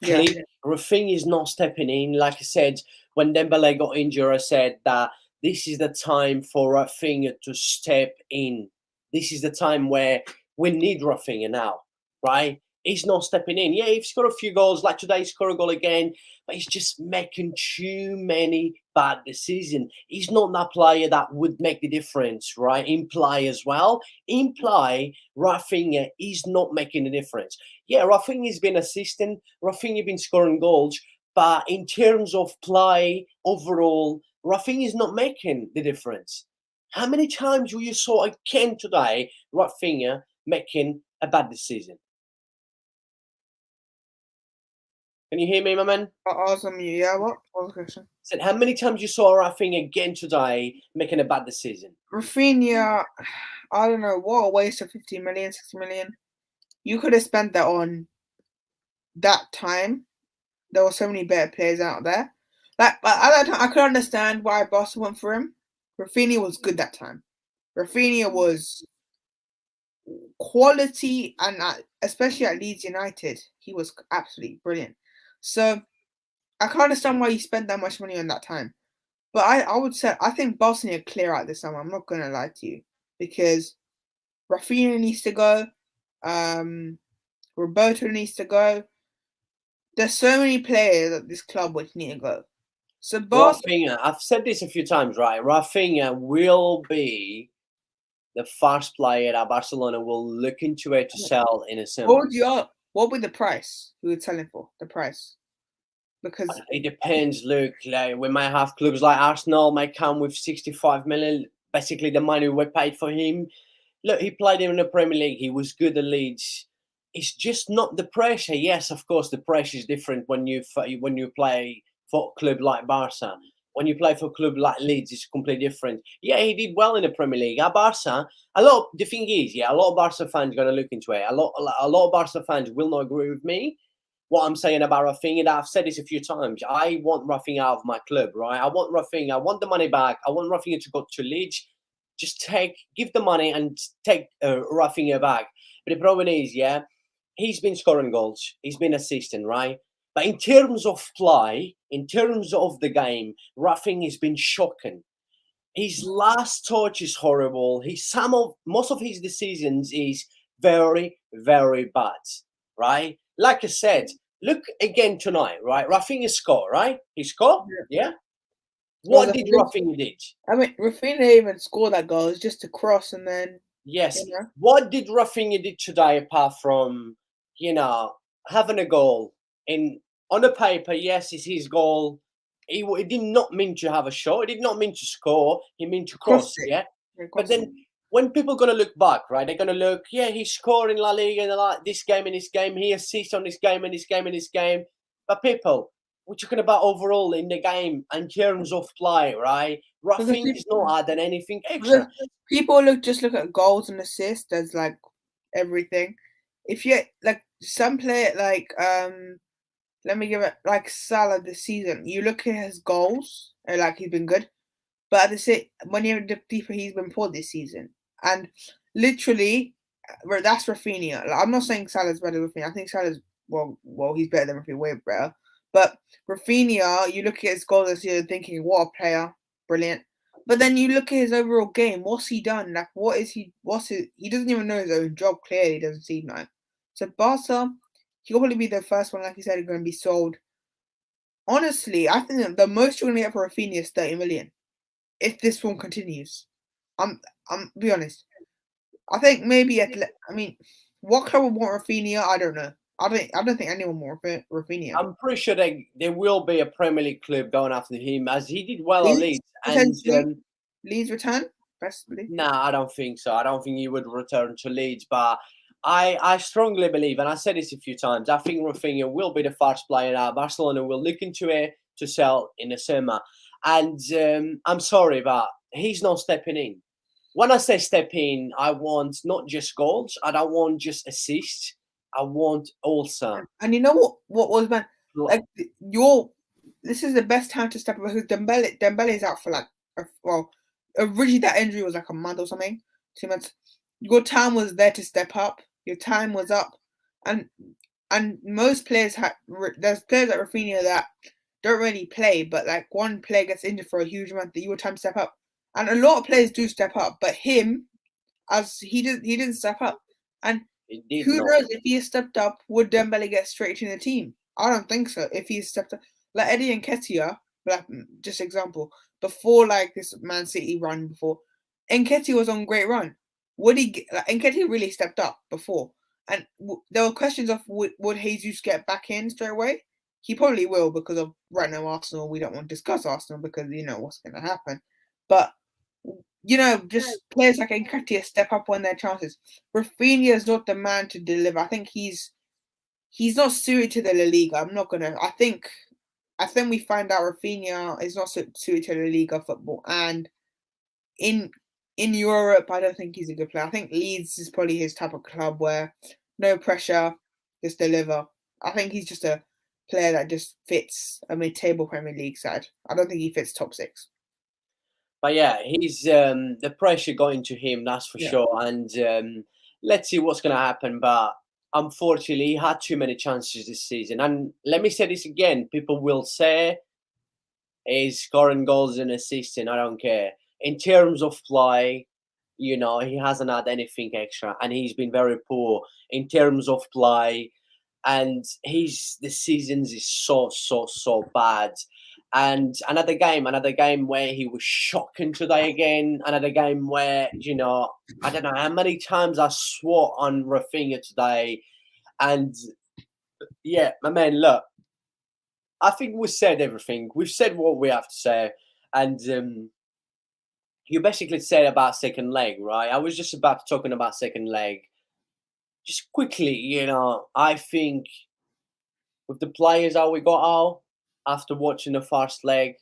click. Yeah. Rafinha is not stepping in. Like I said, when Dembele got injured, I said that this is the time for Rafinha to step in. This is the time where we need Rafinha now, right? He's not stepping in. Yeah, he's scored a few goals. Like today, he scored a goal again, but he's just making too many bad decisions. He's not that player that would make the difference, right? In play as well. In play, Rafinha is not making a difference. Yeah, Rafinha's been assisting. Rafinha been scoring goals, but in terms of play overall, Rafinha's not making the difference. How many times will you saw again today Rafinha making a bad decision? Can you hear me, my man? I was on mute. Yeah, what was the question? Said, how many times you saw Rafinha again today making a bad decision? Rafinha, I don't know, what a waste of 50 million, 60 million. You could have spent that on that time. There were so many better players out there. Like at that time, I could understand why Barca went for him. Rafinha was good that time. Rafinha was quality, and especially at Leeds United, he was absolutely brilliant. So I can't understand why you spent that much money on that time. But I would say I think Barcelona need to clear out this summer. I'm not gonna lie to you, because Rafinha needs to go. Roberto needs to go. There's so many players at this club which need to go. So Rafinha, I've said this a few times, right? Rafinha will be the first player that Barcelona will look into it to sell in a summer. what would be the price we would sell him for? The price. Because it depends. Look, like, we might have clubs like Arsenal might come with 65 million, basically the money we paid for him. Look, he played in the Premier League. He was good at Leeds. It's just not the pressure. Yes, of course, the pressure is different when you play for a club like Barca. When you play for a club like Leeds, it's completely different. Yeah, he did well in the Premier League. At Barca, the thing is, yeah, a lot of Barca fans are going to look into it. A lot of Barca fans will not agree with me. What I'm saying about Rafinha, that I've said this a few times. I want Rafinha out of my club, right? I want Rafinha. I want the money back. I want Rafinha to go to Leeds. Just give the money and take Rafinha back. But the problem is, yeah, he's been scoring goals. He's been assisting, right? But in terms of play, in terms of the game, Rafinha has been shocking. His last touch is horrible. Most of his decisions is very, very bad, right? Like I said, look again tonight, right? Rafinha scored, right? He scored, yeah. What did Rafinha did? I mean, Rafinha didn't even score that goal. It's just a cross, and then yes. What did Rafinha did today apart from having a goal on the paper? Yes, it's his goal. He did not mean to have a shot. He did not mean to score. He meant to cross, yeah. But then when people are going to look back, right, they're going to look, yeah, he scored in La Liga and like this game and this game. He assists on this game and this game and this game. But people, we're talking about overall in the game in terms of play, right? Rafinha is not adding anything extra. People look at goals and assists as like everything. If you like some player like let me give it like Salah this season. You look at his goals and like he's been good, but when you look deeper, he's been poor this season. And literally, that's Rafinha. Like, I'm not saying Salah's better than Rafinha. I think Salah's well, he's better than Rafinha, way better. But Rafinha, you look at his goals this year, thinking, what a player, brilliant. But then you look at his overall game. What's he done? Like, he doesn't even know his own job. Clearly, doesn't seem like. So Barca, he'll probably be the first one, like you said, going to be sold. Honestly, I think that the most you're going to get for Rafinha is 30 million. If this one continues, I'm be honest. I think maybe what club would want Rafinha? I don't know. I don't think anyone will want Rafinha. I'm pretty sure there will be a Premier League club going after him, as he did well at Leeds. And Leeds return, possibly. Nah, I don't think so. I don't think he would return to Leeds, but I strongly believe, and I said this a few times, I think Rafinha will be the first player that Barcelona will look into it to sell in the summer. And I'm sorry, but he's not stepping in. When I say step in, I want not just goals. I don't want just assists. I want also. And you know what was man? Like this is the best time to step up because Dembele is out for like originally that injury was like a month or something, 2 months. Your time was there to step up. Your time was up, and most players there's players like Rafinha that don't really play, but like one player gets injured for a huge amount, that your time to step up. And a lot of players do step up, but him, as he didn't step up. And He did Who not. knows if he had stepped up, would Dembele get straight in the team? I don't think so. If he stepped up, like Eddie Nketiah, like just example, before like this Man City run before, Nketiah was on great run. Would he? Like, Nketiah really stepped up before, and there were questions of would Jesus get back in straight away? He probably will because of right now Arsenal. We don't want to discuss Arsenal because you know what's going to happen, but just players like Nketiah step up when their chances. Rafinha is not the man to deliver. I think he's not suited to the La Liga. I'm not gonna. I think we find out Rafinha is not suited to La Liga football, and in Europe, I don't think he's a good player. I think Leeds is probably his type of club where no pressure, just deliver. I think he's just a player that just fits a mid-table Premier League side. I don't think he fits top 6. But yeah, he's the pressure got into him, that's for sure. And let's see what's going to happen. But unfortunately, he had too many chances this season. And let me say this again: people will say he's scoring goals and assisting. I don't care. In terms of play, he hasn't had anything extra, and he's been very poor in terms of play. And the seasons is so bad. And another game where he was shocking today again. Another game where, I don't know how many times I swore on Rafinha today. And yeah, my man, look, I think we said everything. We've said what we have to say. And you basically said about second leg, right? I was just about to talking about second leg. Just quickly, I think with the players that we got out after watching the first leg,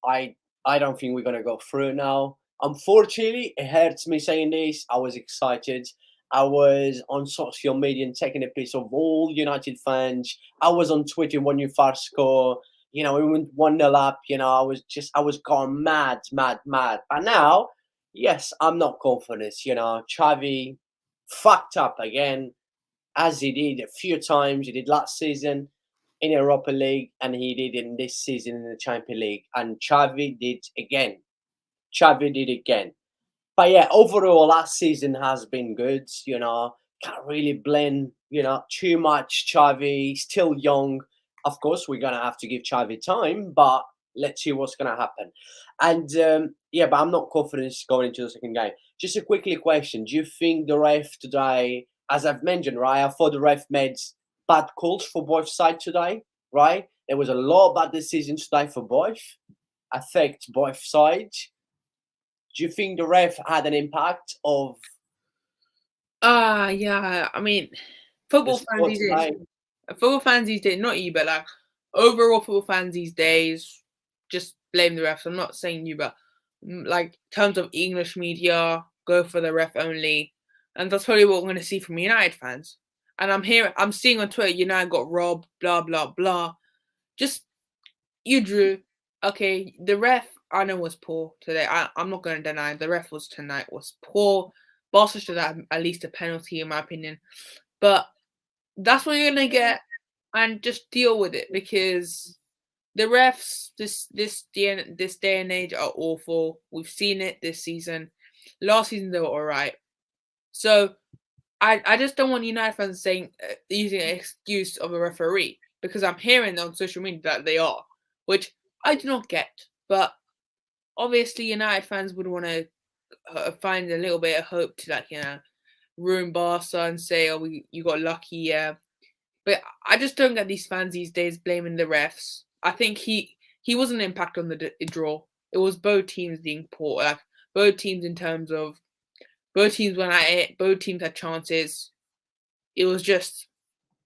I don't think we're gonna go through now. Unfortunately, it hurts me saying this. I was excited. I was on social media and taking a piece of all United fans. I was on Twitter when you first score. We went 1-0 up. I was going mad. But now, yes, I'm not confident. Xavi fucked up again, as he did a few times. He did last season in Europa League, and he did in this season in the Champions League. And Xavi did again. But yeah, overall, last season has been good. Can't really blame, too much Xavi. Still young. Of course, we're going to have to give Xavi time, but let's see what's going to happen. And but I'm not confident going into the second game. Just a quickly question. Do you think the ref today, as I've mentioned, right, I thought the ref made bad calls for both sides today, right? There was a lot of bad decisions today for both, affect both sides. Do you think the ref had an impact of? Yeah. I mean, football fans these days, not you, but like overall football fans these days, just blame the refs. I'm not saying you, but like in terms of English media, go for the ref only, and that's probably what we're going to see from United fans. And I'm seeing on Twitter, United got robbed, blah blah blah. Just you drew. Okay, the ref I know was poor today. I'm not going to deny the ref tonight was poor. Barca should have at least a penalty, in my opinion. But that's what you're gonna get, and just deal with it because the refs this day and age are awful. We've seen it this season. Last season they were all right. So I just don't want United fans saying using an excuse of a referee because I'm hearing on social media that they are, which I do not get. But obviously United fans would want to find a little bit of hope to ruin Barca and say, "Oh, you got lucky, yeah." But I just don't get these fans these days blaming the refs. I think he wasn't an impact on the draw. It was both teams being poor, like both teams in terms of both teams both teams had chances. It was just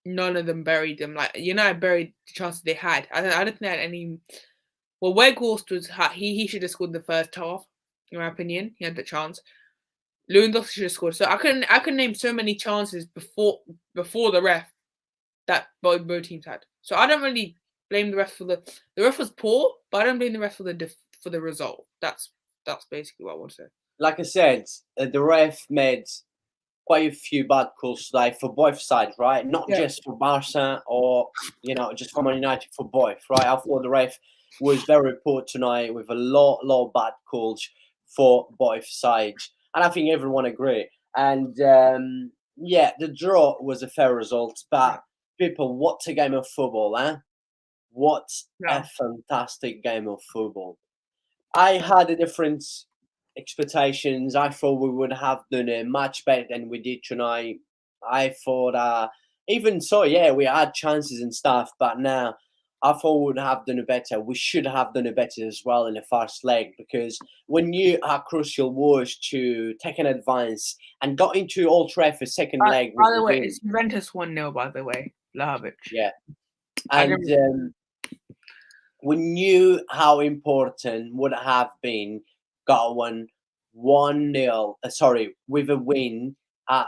none of them buried them. Like United buried the chances they had. I don't think they had any. Well, Weghorst was he should have scored in the first half, in my opinion. He had the chance. Lewandowski should have scored. So I can name so many chances before the ref that both teams had. So I don't really blame the ref for the ref was poor, but I don't blame the ref for the result. That's basically what I want to say. Like I said, the ref made quite a few bad calls today for both sides, right? Not just for Barca or just for Man United, for both, right? I thought the ref was very poor tonight with a lot of bad calls for both sides, and I think everyone agree. And Yeah, the draw was a fair result, Yeah. but people, what a game of football, eh? What a Yeah. fantastic game of football. I had a different expectations. I thought we would have done a much better than we did tonight. I thought, even so, yeah, we had chances and stuff, but now I thought we would have done it better. We should have done it better as well in the first leg because we knew how crucial was to take an advance and got into Old Trafford second leg with By the the way, win. it's Juventus 1-0, by the way. Lahavich. Yeah, I and didn't. we knew how important would have been going 1-0, sorry, with a win at,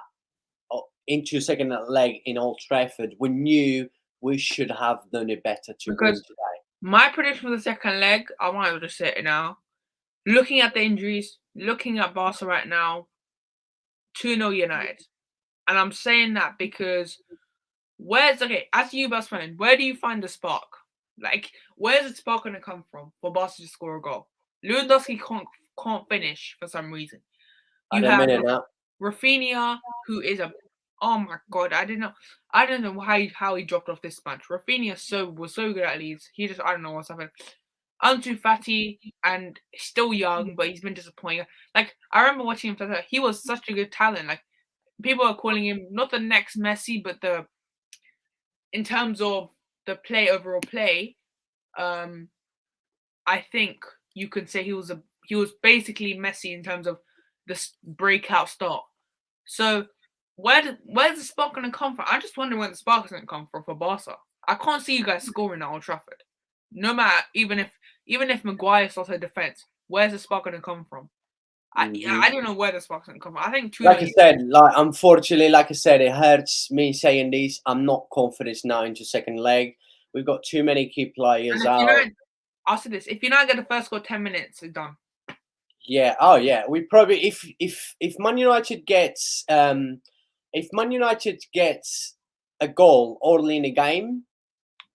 into second leg in Old Trafford. We knew we should have done it better to win Because today. my prediction for the second leg, I might as well just say it now. Looking at the injuries, looking at Barca right now, 2-0 United. And I'm saying that because as you Barca fan, where do you find the spark? Like, where's the spark gonna come from for Barca to score a goal? Lewandowski can't finish for some reason. At You a have minute now. Rafinha, who is a oh my god, I don't know how he dropped off this match. Rafinha was so good at Leeds. I don't know what's happened. Ansu Fati and still young, but he's been disappointing. Like I remember watching him play. He was such a good talent. Like people are calling him not the next Messi, but in terms of the overall play, um, I think you could say he was basically Messi in terms of the breakout start. So where's the spark going to come from? I just wonder where the spark is going to come from for Barca. I can't see you guys scoring at Old Trafford. No matter even if Maguire starts a defense, where's the spark going to come from? I don't know where the spark's going to come from. I think 2 Like I said, unfortunately, like I said, it hurts me saying this. I'm not confident now into second leg. We've got too many key players And if out. United, I'll say this: if United get the first goal 10 minutes, it's done. Yeah. Oh, yeah. We probably if Man United gets if Man United gets a goal early in the game,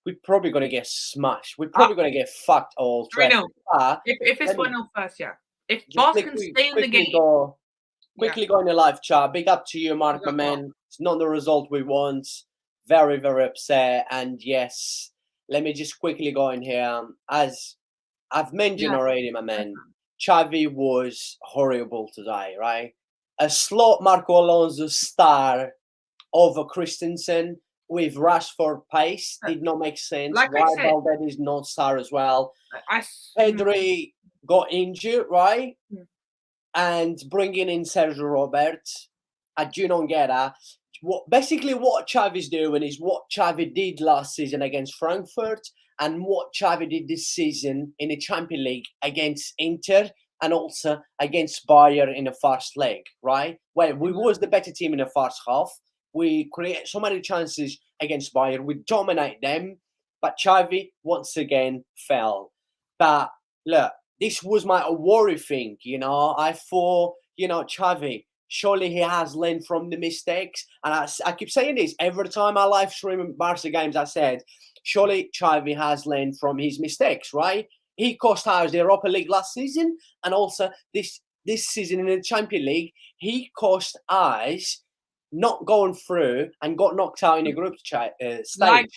we're probably gonna get smashed. We're Uh, probably gonna get fucked all 3-0. Trafford. But If it's let 1-0 me first, yeah. If just Barca can stay in the game, yeah. quickly go in the live chat. Big up to you, You Mark, my got Mark. man. It's not the result we want. Very, very upset. And yes, let me just quickly go in here. As I've mentioned Yeah. already, my man, Xavi was horrible today, right? A slot Marco Alonso star over Christensen with Rashford pace did not make sense. Like I Why said, Valverde is not star as well? I Pedri got injured, right? Mm. And bringing in Sergio Roberts, I do not get that. What Xavi's doing is what Xavi did last season against Frankfurt and what Xavi did this season in the Champions League against Inter and also against Bayern in the first leg, right? Where we was the better team in the first half. We create so many chances against Bayern. We dominate them, but Xavi once again fell. But look, this was my worry thing, I thought, Xavi, surely he has learned from the mistakes. And I keep saying this every time I live stream Barca games. I said, surely Xavi has learned from his mistakes, right? He cost us the Europa League last season, and also this season in the Champions League, he cost us not going through and got knocked out in the group stage. like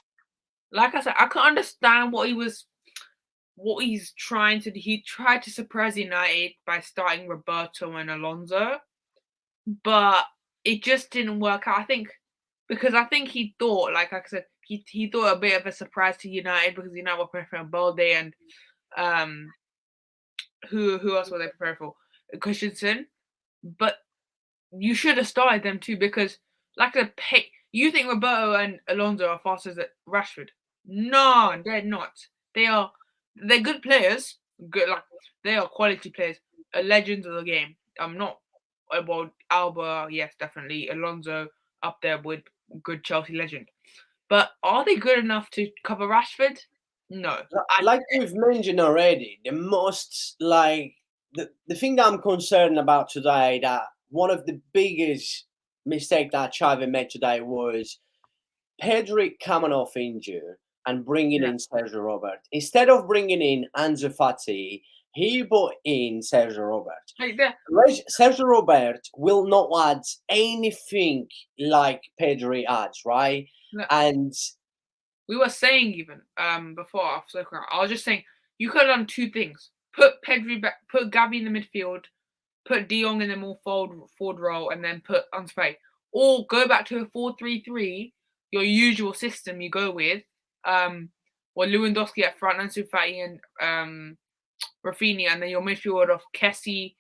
I said, I can understand what he's trying to do. He tried to surprise United by starting Roberto and Alonso, but it just didn't work out. I think he thought, like I said, he thought a bit of a surprise to United because United were preparing Balde and who else were they preparing for? Christensen. But you should have started them too because like you think Roberto and Alonso are faster than Rashford. No, they're not. They're good players. Good, like they are quality players. Legends of the game. I'm not about Alba, yes, definitely. Alonso up there with good Chelsea legend. But are they good enough to cover Rashford? No. Like we've mentioned already, the thing that I'm concerned about today, that one of the biggest mistake that Xavi made today was Pedri coming off injured and bringing Yeah. in Sergio Robert. Instead of bringing in Ansu Fati, he brought in Sergio Robert. Like that. Sergio Robert will not add anything like Pedri adds, right? No, And we were saying even before I was just saying you could have done two things: put Pedri back, put Gavi in the midfield, put De Jong in the more forward role, and then put Ansu, or go back to a 4-3-3, your usual system you go with, or Lewandowski at front, Ansu Fati and Rafinha, and then your midfield of Kessie,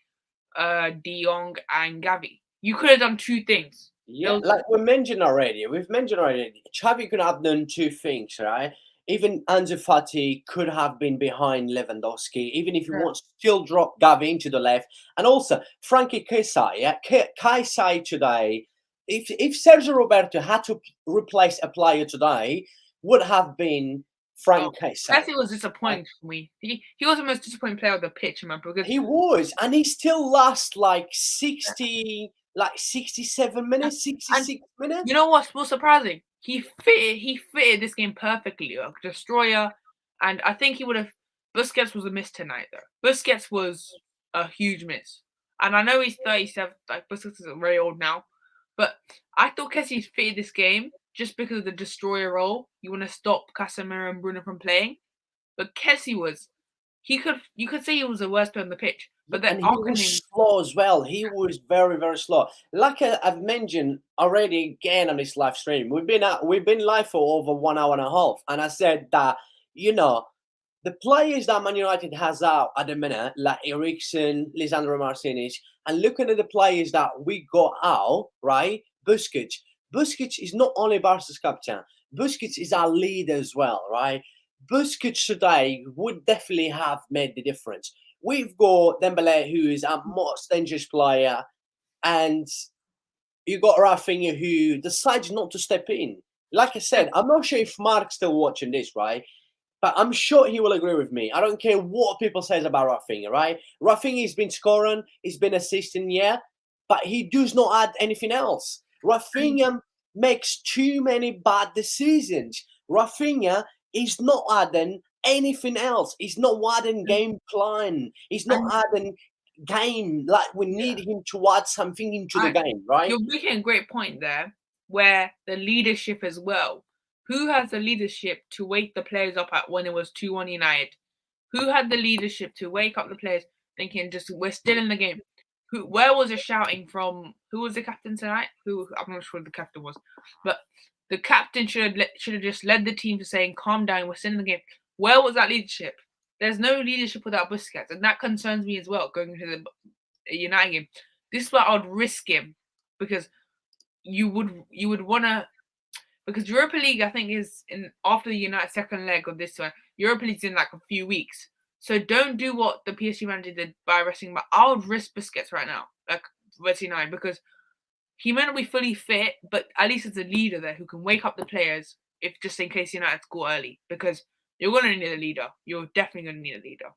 De Jong, and Gavi. You could have done two things. yeah, like we've mentioned already, Xavi could have done two things, right? Even Ansu Fati could have been behind Lewandowski, even if he wants to still drop Gavi into the left. And also, Frankie Kaysai, yeah, Kaysai today, if Sergio Roberto had to replace a player today, would have been Frank Kaysai. Messi was disappointing for me. He was the most disappointing player on the pitch, man. Because he was, and he still lasts like 67 minutes, 66 minutes. You know what's more surprising? He fitted this game perfectly. Like Destroyer, and I think he would have. Busquets was a miss tonight, though. Busquets was a huge miss, and I know he's 37. Like Busquets is very old now, but I thought Kessie fitted this game just because of the Destroyer role. You want to stop Casemiro and Bruno from playing, but Kessie was. You could say he was the worst player on the pitch, but then he was slow as well. He was very, very slow. Like I've mentioned already again on this live stream, we've been live for over 1 hour and a half, and I said that the players that Man United has out at the minute, like Eriksen, Lisandro Martinez, and looking at the players that we got out, right? Busquets is not only Barca's captain. Busquets is our leader as well, right? Busquets today would definitely have made the difference. We've got Dembele, who is our most dangerous player, and you got Rafinha, who decides not to step in. Like I said, I'm not sure if Mark's still watching this, right? But I'm sure he will agree with me. I don't care what people says about Rafinha, right? Rafinha has been scoring, he's been assisting, yeah, but he does not add anything else. Rafinha makes too many bad decisions. Rafinha is not adding anything else. He's not adding game plan. He's not adding game. Like we need him to add something into the game, right? You're making a great point there, where the leadership as well. Who has the leadership to wake the players up at when it was 2-1 United? Who had the leadership to wake up the players thinking we're still in the game? Where was the shouting from? Who was the captain tonight? I'm not sure who the captain was, but the captain should have just led the team to saying, "Calm down, we're still in the game." Where was that leadership? There's no leadership without Busquets, and that concerns me as well. Going into the United game, this is where I'd risk him because you would want to. Because Europa League, I think, is after the United second leg of this one. Europa League's in like a few weeks. So don't do what the PSG manager did by resting. But I would risk Busquets right now, like versus United, because he may not be fully fit, but at least as a leader there who can wake up the players if just in case United score early. Because you're going to need a leader. You're definitely going to need a leader.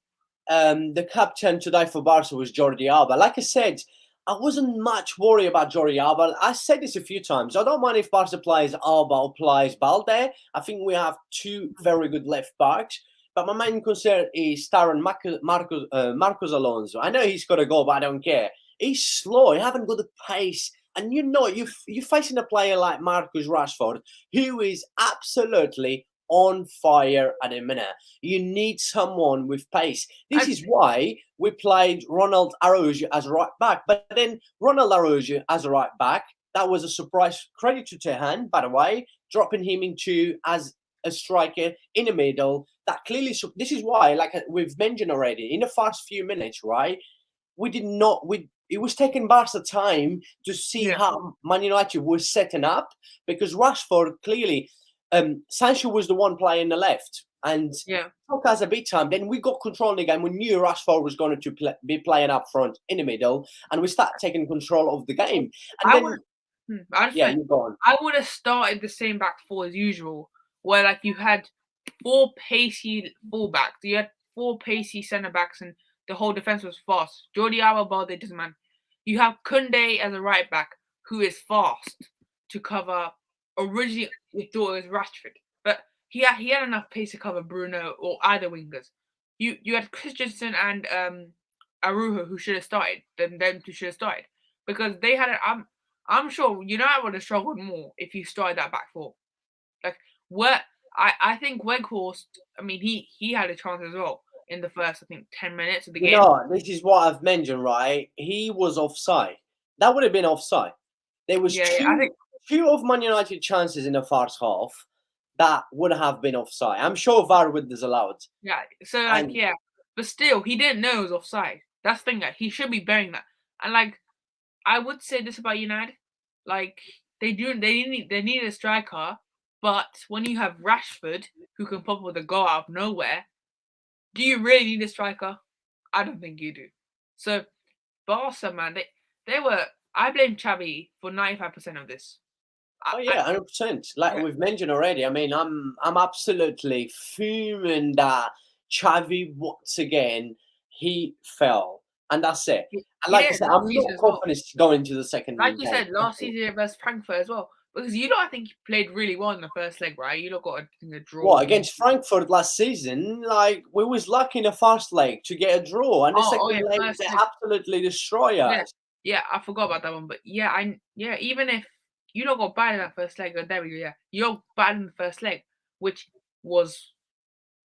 The captain today for Barca was Jordi Alba. Like I said, I wasn't much worried about Jordi Alba. I said this a few times. I don't mind if Barca plays Alba or plays Balde. I think we have two very good left backs. But my main concern is Taron Marcos Alonso. I know he's got a goal, but I don't care. He's slow. He haven't got the pace. And you're facing a player like Marcus Rashford, who is absolutely on fire at the minute. You need someone with pace. This is why we played Ronald Araujo as a right back. But then Ronald Araujo as a right back, that was a surprise credit to Tehan, by the way, dropping him into as a striker in the middle. That clearly, this is why, like we've mentioned already, in the first few minutes, right? It was taking Barca time to see how Man United was setting up because Rashford clearly, Sancho was the one playing the left and took us a bit time. Then we got control of the game. We knew Rashford was going to be playing up front in the middle and we started taking control of the game. And you go on. I would have started the same back four as usual, where like you had four pacey fullbacks, you had four pacey centre backs, and the whole defense was fast. Jordi Alba, Balde, doesn't matter. You have Koundé as a right back who is fast to cover. Originally, we thought it was Rashford, but he had enough pace to cover Bruno or either wingers. you had Christensen and Arujo who should have started. Them two should have started because they had. I'm sure United would have struggled more if you started that back four. Like what I think Weghorst. I mean, he had a chance as well in the first, I think, 10 minutes of the game. This is what I've mentioned, right? He was offside. That would have been offside. There was Yeah, I think. two of Man United chances in the first half that would have been offside. I'm sure VAR would disallow it. Yeah, so like And but still, he didn't know it was offside. That's the thing. That he should be bearing that. And like, I would say this about United, like they need a striker, but when you have Rashford who can pop with a goal out of nowhere, do you really need a striker? I don't think you do. So Barca, man, they were. I blame Xavi for 95% of this. oh yeah, 100%. Like Yeah. we've mentioned already. I mean, I'm absolutely fuming that Xavi once again he fell, and that's it. And like I did said, last I'm not season as well. confident going to the second Like you game. said, last season versus Frankfurt as well. Because I think, played really well in the first leg, right? You lot got a draw. What against Frankfurt last season? Like we was lucky in the first leg to get a draw, and the second leg first they leg. absolutely destroy us. Yeah, I forgot about that one. But even if you lot got bad in that first leg, there we go. Yeah, you got bad in the first leg, which was,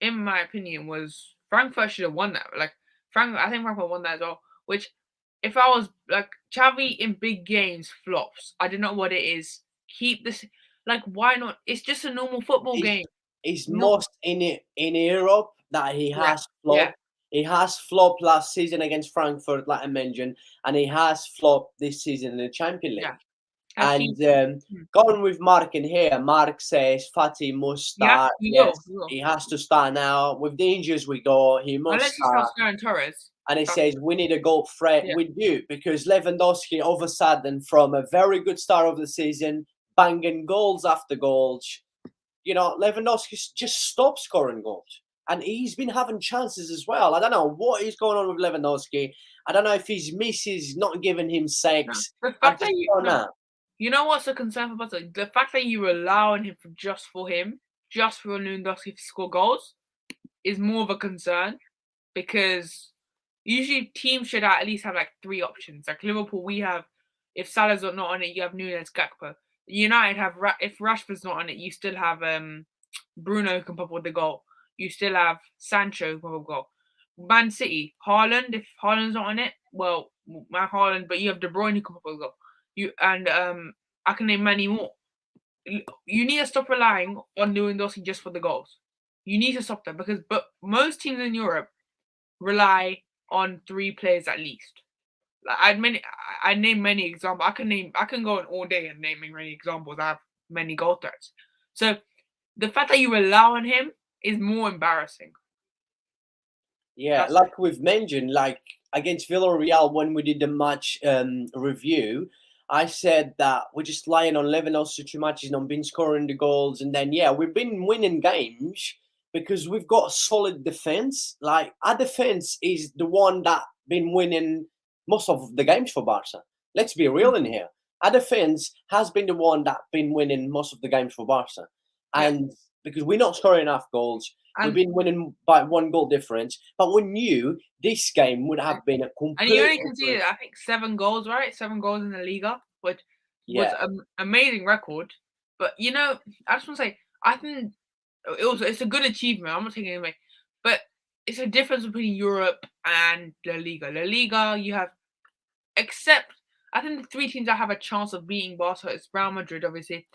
in my opinion, was Frankfurt should have won that. Like I think Frankfurt won that as well. Which, if I was like Xavi in big games flops, I don't know what it is. Keep this. Like, why not? It's just a normal football game. It's most in Europe that he Yeah, has flopped. He has flopped last season against Frankfurt, like I mentioned, and he has flopped this season in the Champions League. Yeah. And going with Mark in here, Mark says Fatih must start. He Yes, will. he has to start now. With the injuries we got, he must Unless he start. starts Ferran Torres. And he says we need a goal threat. Yeah. We do, because Lewandowski all of a sudden, from a very good start of the season, banging goals after goals, Lewandowski just stopped scoring goals. And he's been having chances as well. I don't know what is going on with Lewandowski. I don't know if his missus not giving him sex. The fact that you know what's a concern for Barca? The fact that you rely on him just for Lewandowski to score goals, is more of a concern, because usually teams should at least have like 3 options. Like Liverpool, we have, if Salah's not on it, you have Nunes, Gakpo. United have if Rashford's not on it, you still have Bruno who can pop with the goal. You still have Sancho who can pop with the goal. Man City, Haaland. If Haaland's not on it, well, Haaland, but you have De Bruyne who can pop with the goal. I can name many more. You need to stop relying on Lewandowski just for the goals. You need to stop that, but most teams in Europe rely on 3 players at least. Like I name many examples. I can go on all day and naming many examples. I have many goal threats. So the fact that you rely on him is more embarrassing. Yeah, like we've mentioned, like against Villarreal when we did the match review, I said that we're just lying on Lewandowski too much. He's not been scoring the goals, and then we've been winning games because we've got a solid defense. Like our defense is the one that been winning most of the games for Barca. Let's be real in here. Our defense has been the one that been winning most of the games for Barca, and because we're not scoring enough goals. We've been winning by 1 goal difference, but we knew this game would have been a complete. And you only conceded, I think, 7 goals, right? 7 goals in the Liga, which was an amazing record. But I just want to say, I think it's a good achievement. I'm not taking it away, but it's a difference between Europe and La Liga. La Liga, you have, except I think the 3 teams that have a chance of beating Barca is Real Madrid, obviously,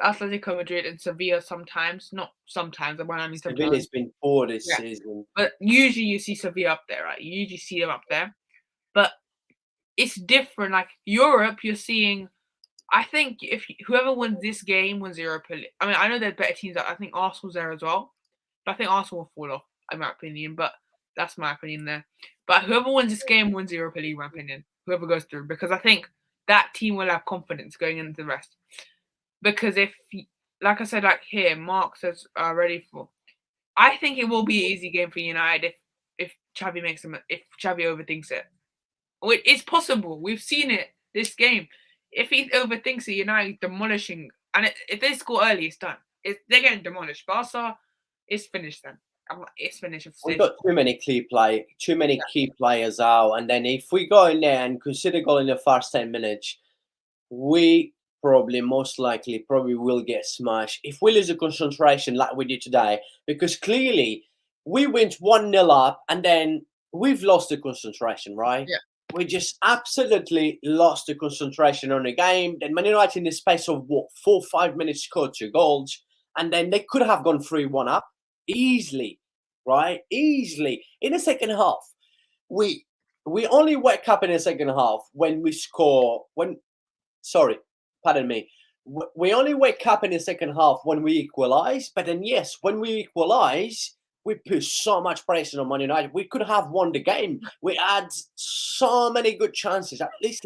Atletico Madrid, and Sevilla sometimes. Not sometimes. Sometimes. Sevilla's been poor this season. But usually you see Sevilla up there, right? You usually see them up there. But it's different. Like Europe, you're seeing, I think if whoever wins this game wins Europa League. I mean, I know there are better teams. I think Arsenal's there as well. But I think Arsenal will fall off, in my opinion. But that's my opinion there. But whoever wins this game wins Europa League, in my opinion. Whoever goes through. Because I think that team will have confidence going into the rest. Because if, like I said, like here, Mark says ready for. I think it will be an easy game for United if Xavi if Xavi overthinks it. It's possible. We've seen it this game. If he overthinks it, United demolishing. And if they score early, it's done. They're getting demolished. Barca is finished then. It's finished. We've got too many key players out, and then if we go in there and consider goal in the first 10 minutes, we probably most likely probably will get smashed if we lose the concentration like we did today, because clearly we went 1-0 up and then we've lost the concentration, right? Yeah. We just absolutely lost the concentration on the game. Then Man United in the space of 4-5 minutes scored 2 goals, and then they could have gone 3-1 up easily, right? Easily. In the second half, we only wake up in the second half when we score sorry, pardon me. We only wake up in the second half when we equalise. But then, yes, when we equalise, we put so much pressure on Man United. We could have won the game. We had so many good chances, at least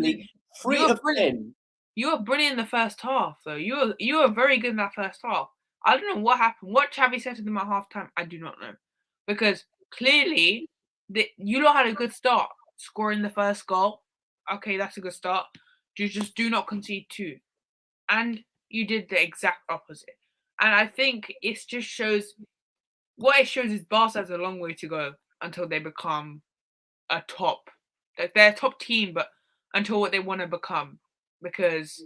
three of them. You were brilliant in the first half, though. You were very good in that first half. I don't know what happened. What Xavi said to them at halftime, I do not know, because clearly you lot had a good start, scoring the first goal. Okay, that's a good start. You just do not concede 2, and you did the exact opposite. And I think it just shows. What it shows is Barca has a long way to go until they become a top. Like they're a top team, but until what they want to become, because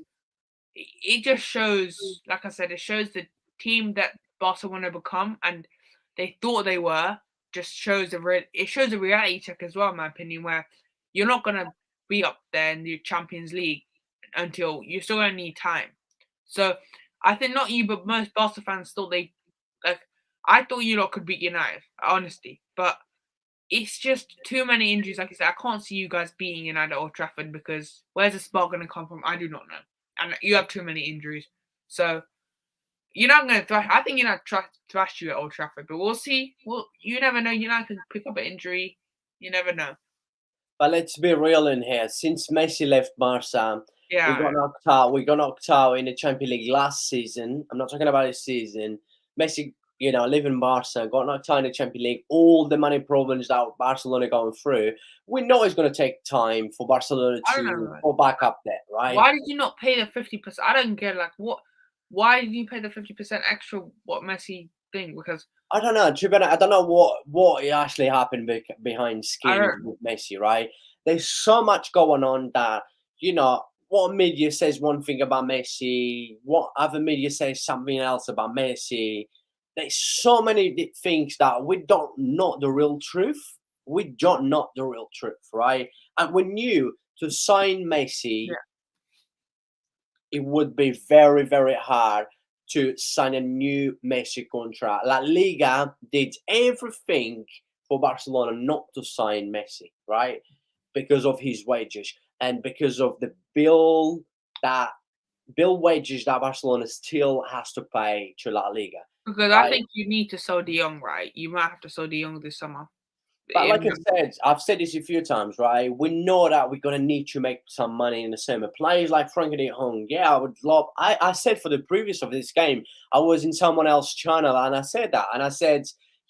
it just shows, like I said, it shows the team that Barca want to become, and they thought they were. Just shows it shows a reality check as well, in my opinion, where you're not gonna be up there in the Champions League until you're still gonna need time. So I think not you, but most Barca fans thought I thought you lot could beat United, honestly, but it's just too many injuries. Like I said, I can't see you guys beating United at Old Trafford, because where's the spark going to come from? I do not know. And you have too many injuries. So you're not going to thrash. I think United thrash you at Old Trafford, but we'll see. Well, you never know. United can pick up an injury. You never know. But let's be real in here. Since Messi left Barca, we got knocked out. We got knocked out in the Champions League last season. I'm not talking about this season. Messi, leaving Barca, got knocked out in the Champions League. All the money problems that Barcelona going through. We know it's going to take time for Barcelona to go back up there, right? Why did you not pay the 50%? I don't get what. Why did you pay the 50% extra? What Messi thing? Because I don't know. I don't know what actually happened behind scenes with Messi, right? There's so much going on that, what media says one thing about Messi, what other media says something else about Messi. There's so many things that we don't know the real truth. We don't know the real truth, right? And we knew to sign Messi, it would be very, very hard to sign a new Messi contract. La Liga did everything for Barcelona not to sign Messi, right? Because of his wages and because of the bill wages that Barcelona still has to pay to La Liga. Because I think you need to sell De Jong, right? You might have to sell De Jong this summer. But like I said, I've said this a few times, right? We know that we're going to need to make some money in the summer. Players like Frankie de Jong, I would love... I said for the previous of this game, I was in someone else's channel and I said that. And I said,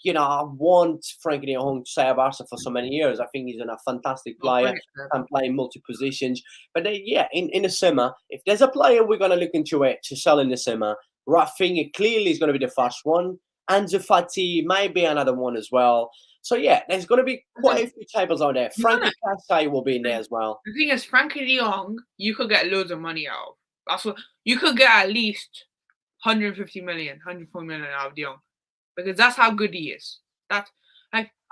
I want Frankie de Jong to stay at Barca for so many years. I think he's a fantastic player and play multi-positions. But then, in the summer, if there's a player we're going to look into it to sell in the summer, Rafinha clearly is going to be the first one. Ansu Fati might be another one as well. So, there's going to be quite a few tables out there. Frankie Casey will be in there as well. The thing is, Frankie de Jong, you could get loads of money out of. That's what you could get, at least 150 million, 140 million out of de Jong, because that's how good he is.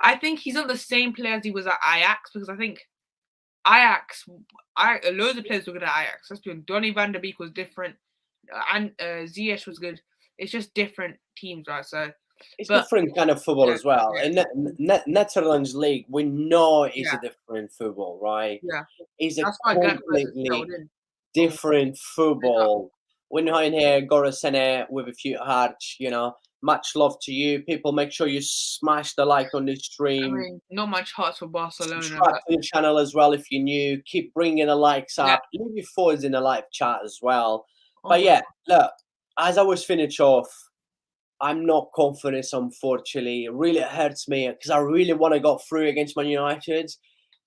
I think he's not the same player as he was at Ajax, because I think loads of players were good at Ajax. Let's be honest. Donny van der Beek was different, and Ziyech was good. It's just different teams, right? So. It's different kind of football as well. In Netherlands League, we know it's a different football, right? Yeah. It's a completely different football. We're not in here, Gorasene, with a few hearts, Much love to you. People, make sure you smash the like on this stream. I mean, not much hearts for Barcelona. Subscribe to the channel as well if you're new. Keep bringing the likes up. Leave your thoughts in the live chat as well. But look, as I was finish off, I'm not confident, unfortunately. It really hurts me because I really want to go through against Man United,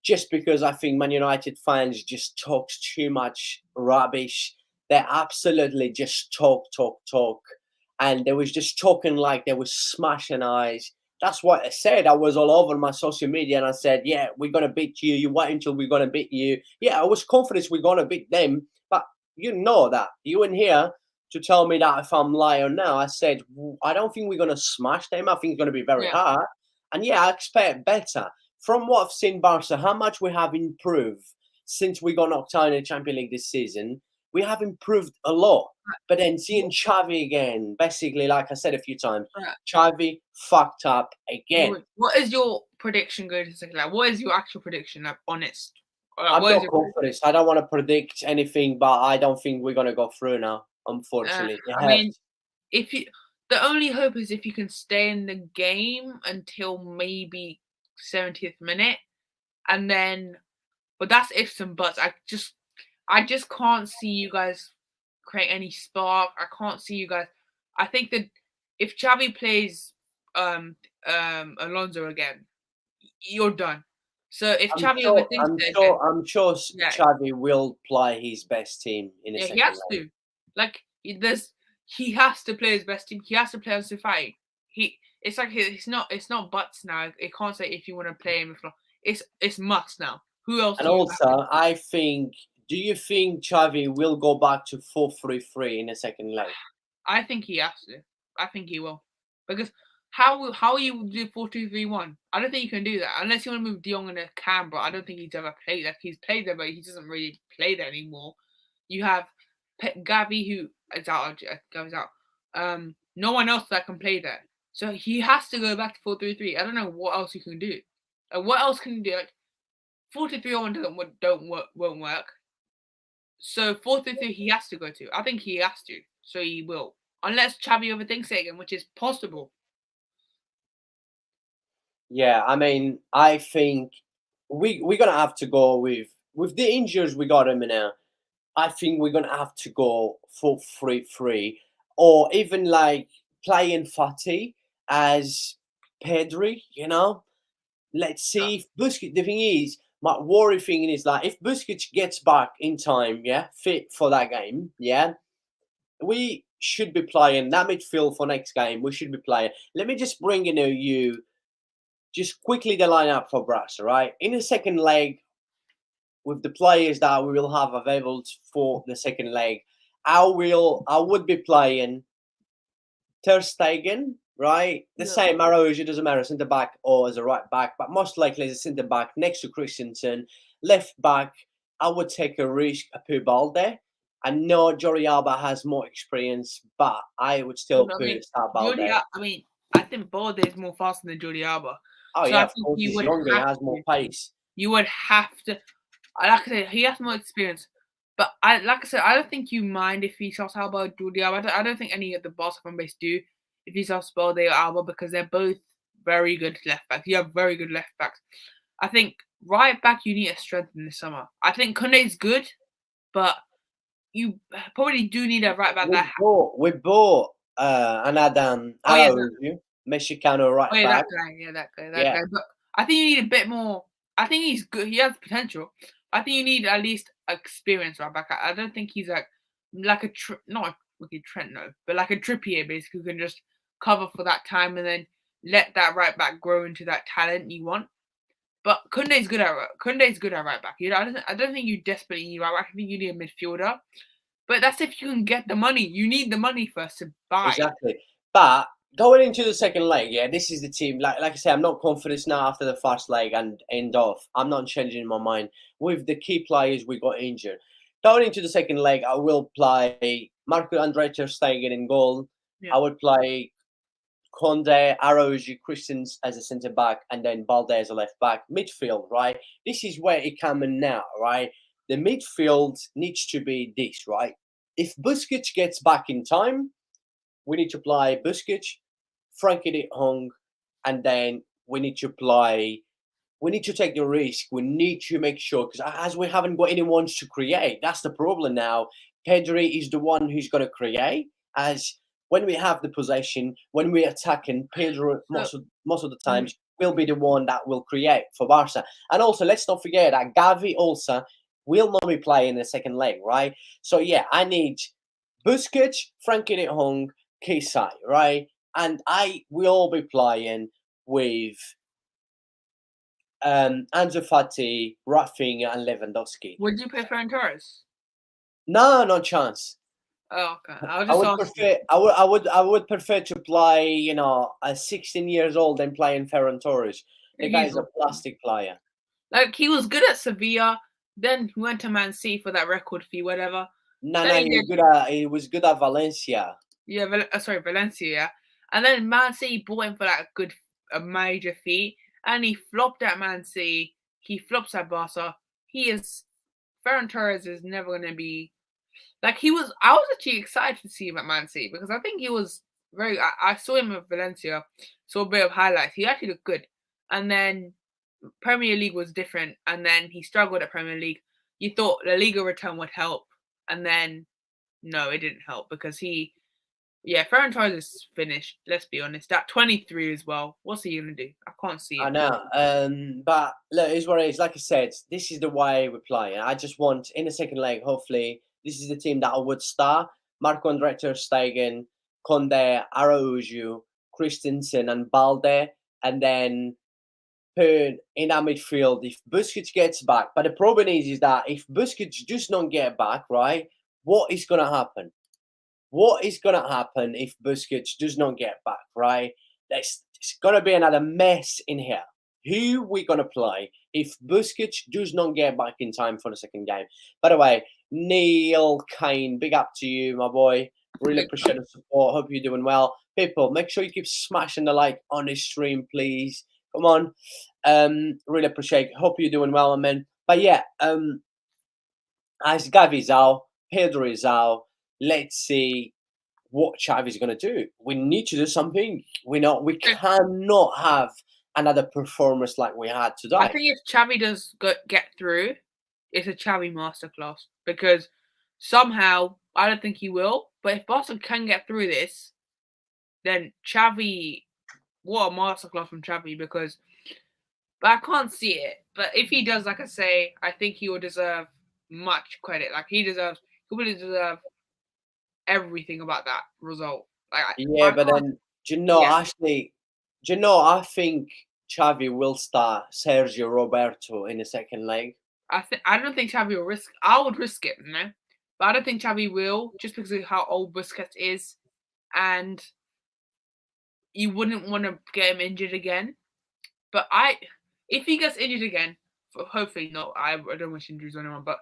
just because I think Man United fans just talk too much rubbish. They absolutely just talk. And they was just talking like they was smashing eyes. That's what I said. I was all over my social media and I said, yeah, we're going to beat you. You wait until we're going to beat you. Yeah, I was confident we're going to beat them. But you know that. You in here to tell me that if I'm lying now. I said, I don't think we're going to smash them. I think it's going to be very Yeah. hard. And yeah, I expect better. From what I've seen, Barca, how much we have improved since we got knocked out in the Champions League this season. We have improved a lot. But then seeing Xavi again, basically, like I said a few times, Right. Xavi fucked up again. What is your prediction going to second leg? What is your actual prediction? Like, honest. I'm not confident. I don't want to predict anything, but I don't think we're gonna go through now. Unfortunately, I mean, if you, the only hope is if you can stay in the game until maybe 70th minute, and then, but that's ifs and buts. I just can't see you guys create any spark. I can't see you guys. I think that if Xavi plays Alonso again, you're done. So if Xavi overthinks it again, I'm sure yeah, Xavi will play his best team in a yeah, second he has leg. to. Like he has to play his best team. He has to play on Sufai. It's like it's not buts now. It can't say if you want to play him. It's must now. Who else? And also, I think. Do you think Xavi will go back to 4-3-3 in the second leg? I think he has to. I think he will, because how you do 4-2-3-1? I don't think you can do that unless you want to move De Jong into Canberra. I don't think he's ever played that. He's played there, but he doesn't really play there anymore. You have Gavi, who is out. Gavi's out. No one else that can play there, so he has to go back to 4-3-3. I don't know what else you can do. What else can you do? Like 4-2-3-1 won't work. So 4-3-3 he has to go to. I think he has to. So he will. Unless Xavi overthinks it again, which is possible. Yeah, I mean, I think we're gonna have to go with the injuries we got him now. I think we're gonna have to go 4-3-3, or even like playing Fati as Pedri. Let's see if Busquets. The thing is, my worry thing is like if Busquets gets back in time, yeah, fit for that game, yeah, we should be playing that midfield for next game. We should be playing. Let me just bring you just quickly the lineup for Brass, right? In the second leg, with the players that we will have available for the second leg, I would be playing Ter Stegen, right? The same Araujo, doesn't matter, centre back or as a right back, but most likely as a centre back next to Christensen. Left back, I would take a risk at Balde. I know Jordi Alba has more experience, but I would still start Balde. I think Balde is more faster than Jordi Alba. Oh so yeah, I of think course, he's younger, he has more pace. You would have to, like I said, he has more experience. But I don't think you mind if he starts Alba or Jordi Alba. I don't think any of the Barca fan base do if he starts Balde or Alba, because they're both very good left backs. You have very good left backs. I think right back you need to strengthen this summer. I think Koundé's good, but you probably do need a right back. We bought another Araujo, Mexicano right back. That guy. But I think you need a bit more. I think he's good. He has potential. I think you need at least experience right back. I don't think he's like not like a Trent, no, but like a Trippier, basically, who can just cover for that time and then let that right back grow into that talent you want. But Koundé's good at right back. I don't think you desperately need right back. I think you need a midfielder. But that's if you can get the money. You need the money first to buy. Exactly. But going into the second leg, yeah, this is the team. Like I say, I'm not confident now after the first leg and end off. I'm not changing my mind with the key players we got injured. Going into the second leg, I will play Marc-Andre ter Stegen in goal. Yeah. I would play Koundé, Araujo, Christens as a centre back, and then Balde as a left back. Midfield, right? This is where it comes in now, right? The midfield needs to be this, right? If Busquets gets back in time, we need to play Busquets, Frankie de Jong, and then we need to take the risk. We need to make sure, because as we haven't got anyone to create, that's the problem now. Pedri is the one who's going to create. As when we have the possession, when we're attacking, Pedro most of the times will be the one that will create for Barca. And also, let's not forget that Gavi also will not be playing the second leg, right? So yeah, I need Busquets, Frankie de Jong, Kisai, right? And I will be playing with Ansu Fati, Rafinha, and Lewandowski. Would you play Ferran Torres? No, no chance. Oh, okay. I was just asking. Prefer. I would prefer to play. A 16 years old and playing Ferran Torres. The guy is a plastic player. Like, he was good at Sevilla. Then he went to Man City for that record fee, whatever. No, he was good at Valencia. Yeah, sorry, Valencia. Yeah. And then Man City bought him for that a major fee, and he flopped at Man City. He flops at Barca. Ferran Torres is never going to be like he was. I was actually excited to see him at Man City because I think he was very. I saw him at Valencia, saw a bit of highlights. He actually looked good, and then Premier League was different, and then he struggled at Premier League. You thought the Liga return would help, and then no, it didn't help because Ferran Torres is finished. Let's be honest. At 23 as well, what's he gonna do? I can't see it. I know, but look, it's what it is. Like I said, this is the way we play. I just want in the second leg. Hopefully, this is the team that I would start: Marc-Andre ter Stegen, Conde, Araujo, Christensen, and Balde, and then put in our midfield if Busquets gets back. But the problem is that if Busquets just don't get back, right? What is gonna happen? What is going to happen if Busquets does not get back, right? It's going to be another mess in here. Who we going to play if Busquets does not get back in time for the second game? By the way, Neil Kane, big up to you, my boy. Really appreciate the support. Hope you're doing well. People, make sure you keep smashing the like on this stream, please. Come on. Really appreciate it. Hope you're doing well, man. But yeah, as Gavi's out, Pedro is out. Let's see what Xavi's going to do. We need to do something. We cannot have another performance like we had today. I think if Xavi does get through, it's a Xavi masterclass because somehow I don't think he will. But if Barca can get through this, then Xavi, what a masterclass from Xavi because. But I can't see it. But if he does, like I say, I think he will deserve much credit. Like he will deserve everything about that result. But then actually, I think Xavi will start Sergio Roberto in the second leg. I don't think Xavi will risk. I would risk it, but I don't think Xavi will, just because of how old Busquets is, and you wouldn't want to get him injured again. But if he gets injured again, hopefully not. I don't wish injuries on anyone, but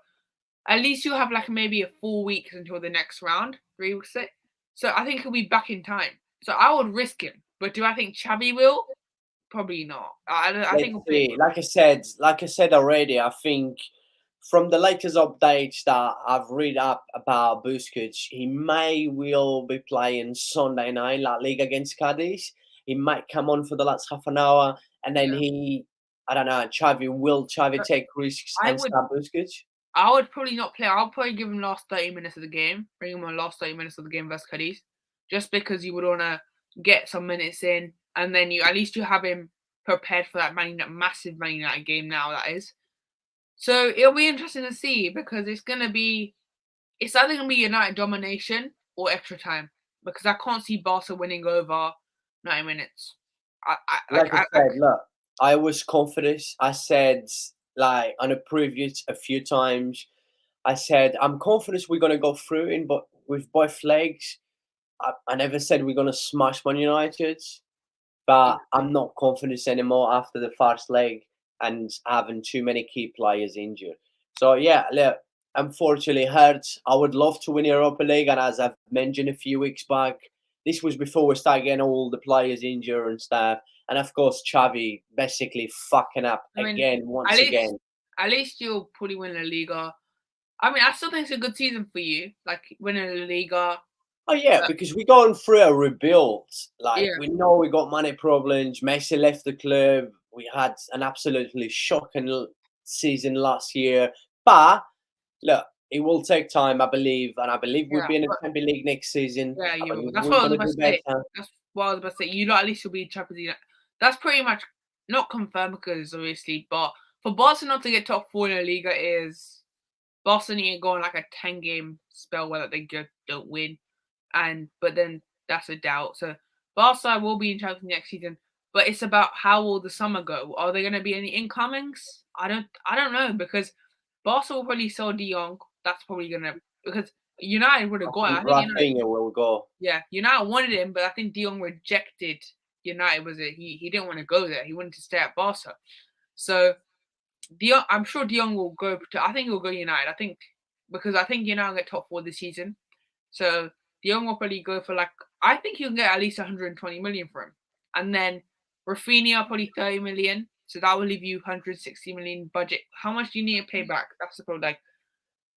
at least you'll have maybe a 4 weeks until the next round, 3 weeks. So I think he'll be back in time. So I would risk him. But do I think Xavi will? Probably not. I think. Like I said already, I think from the latest updates that I've read up about Busquets, he will be playing Sunday night La Liga against Cadiz. He might come on for the last half an hour, and then I don't know. Xavi take risks and start Busquets? I would probably not play. I'll probably give him last 30 minutes of the game. Bring him on last 30 minutes of the game versus Cadiz. Just because you would want to get some minutes in. And then at least you have him prepared for that massive Man United game now, that is. So it'll be interesting to see because it's either going to be United domination or extra time. Because I can't see Barca winning over 90 minutes. I was confident. I said, on a previous a few times, I said I'm confident we're gonna go through with both legs. I never said we're gonna smash Man United, but I'm not confident anymore after the first leg and having too many key players injured. So look, unfortunately hurt. I would love to win Europa League, and as I've mentioned a few weeks back, this was before we started getting all the players injured and stuff. And of course, Xavi basically fucking up once again. At least you'll probably win La Liga. I mean, I still think it's a good season for you, winning La Liga. Oh yeah, because we're going through a rebuild. We know we got money problems. Messi left the club. We had an absolutely shocking season last year. But look, it will take time, I believe, and I believe we'll be in the Champions League next season. Yeah, you will. That's what I was about to say. That's what I was about to say. You at least will be in Champions League. That's pretty much not confirmed because obviously, but for Barcelona to get top 4 in La Liga is Barcelona need to go on a 10-game spell where they don't win, but then that's a doubt. So Barca will be in Champions League next season, but it's about how will the summer go. Are there going to be any incomings? I don't know, because Barca will probably sell De Jong. That's probably gonna, because United would have got it. I think United, will go. yeah, United wanted him, but I think De Jong rejected United. Was it he didn't want to go there. He wanted to stay at Barca. So De Jong, I'm sure De Jong will go to. I think he'll go United. Because I think United will get top 4 this season. So De Jong will probably go for, like, I think you can get at least 120 million for him, and then Rafinha probably 30 million. So that will leave you 160 million budget. How much do you need to pay back? That's the problem. Like,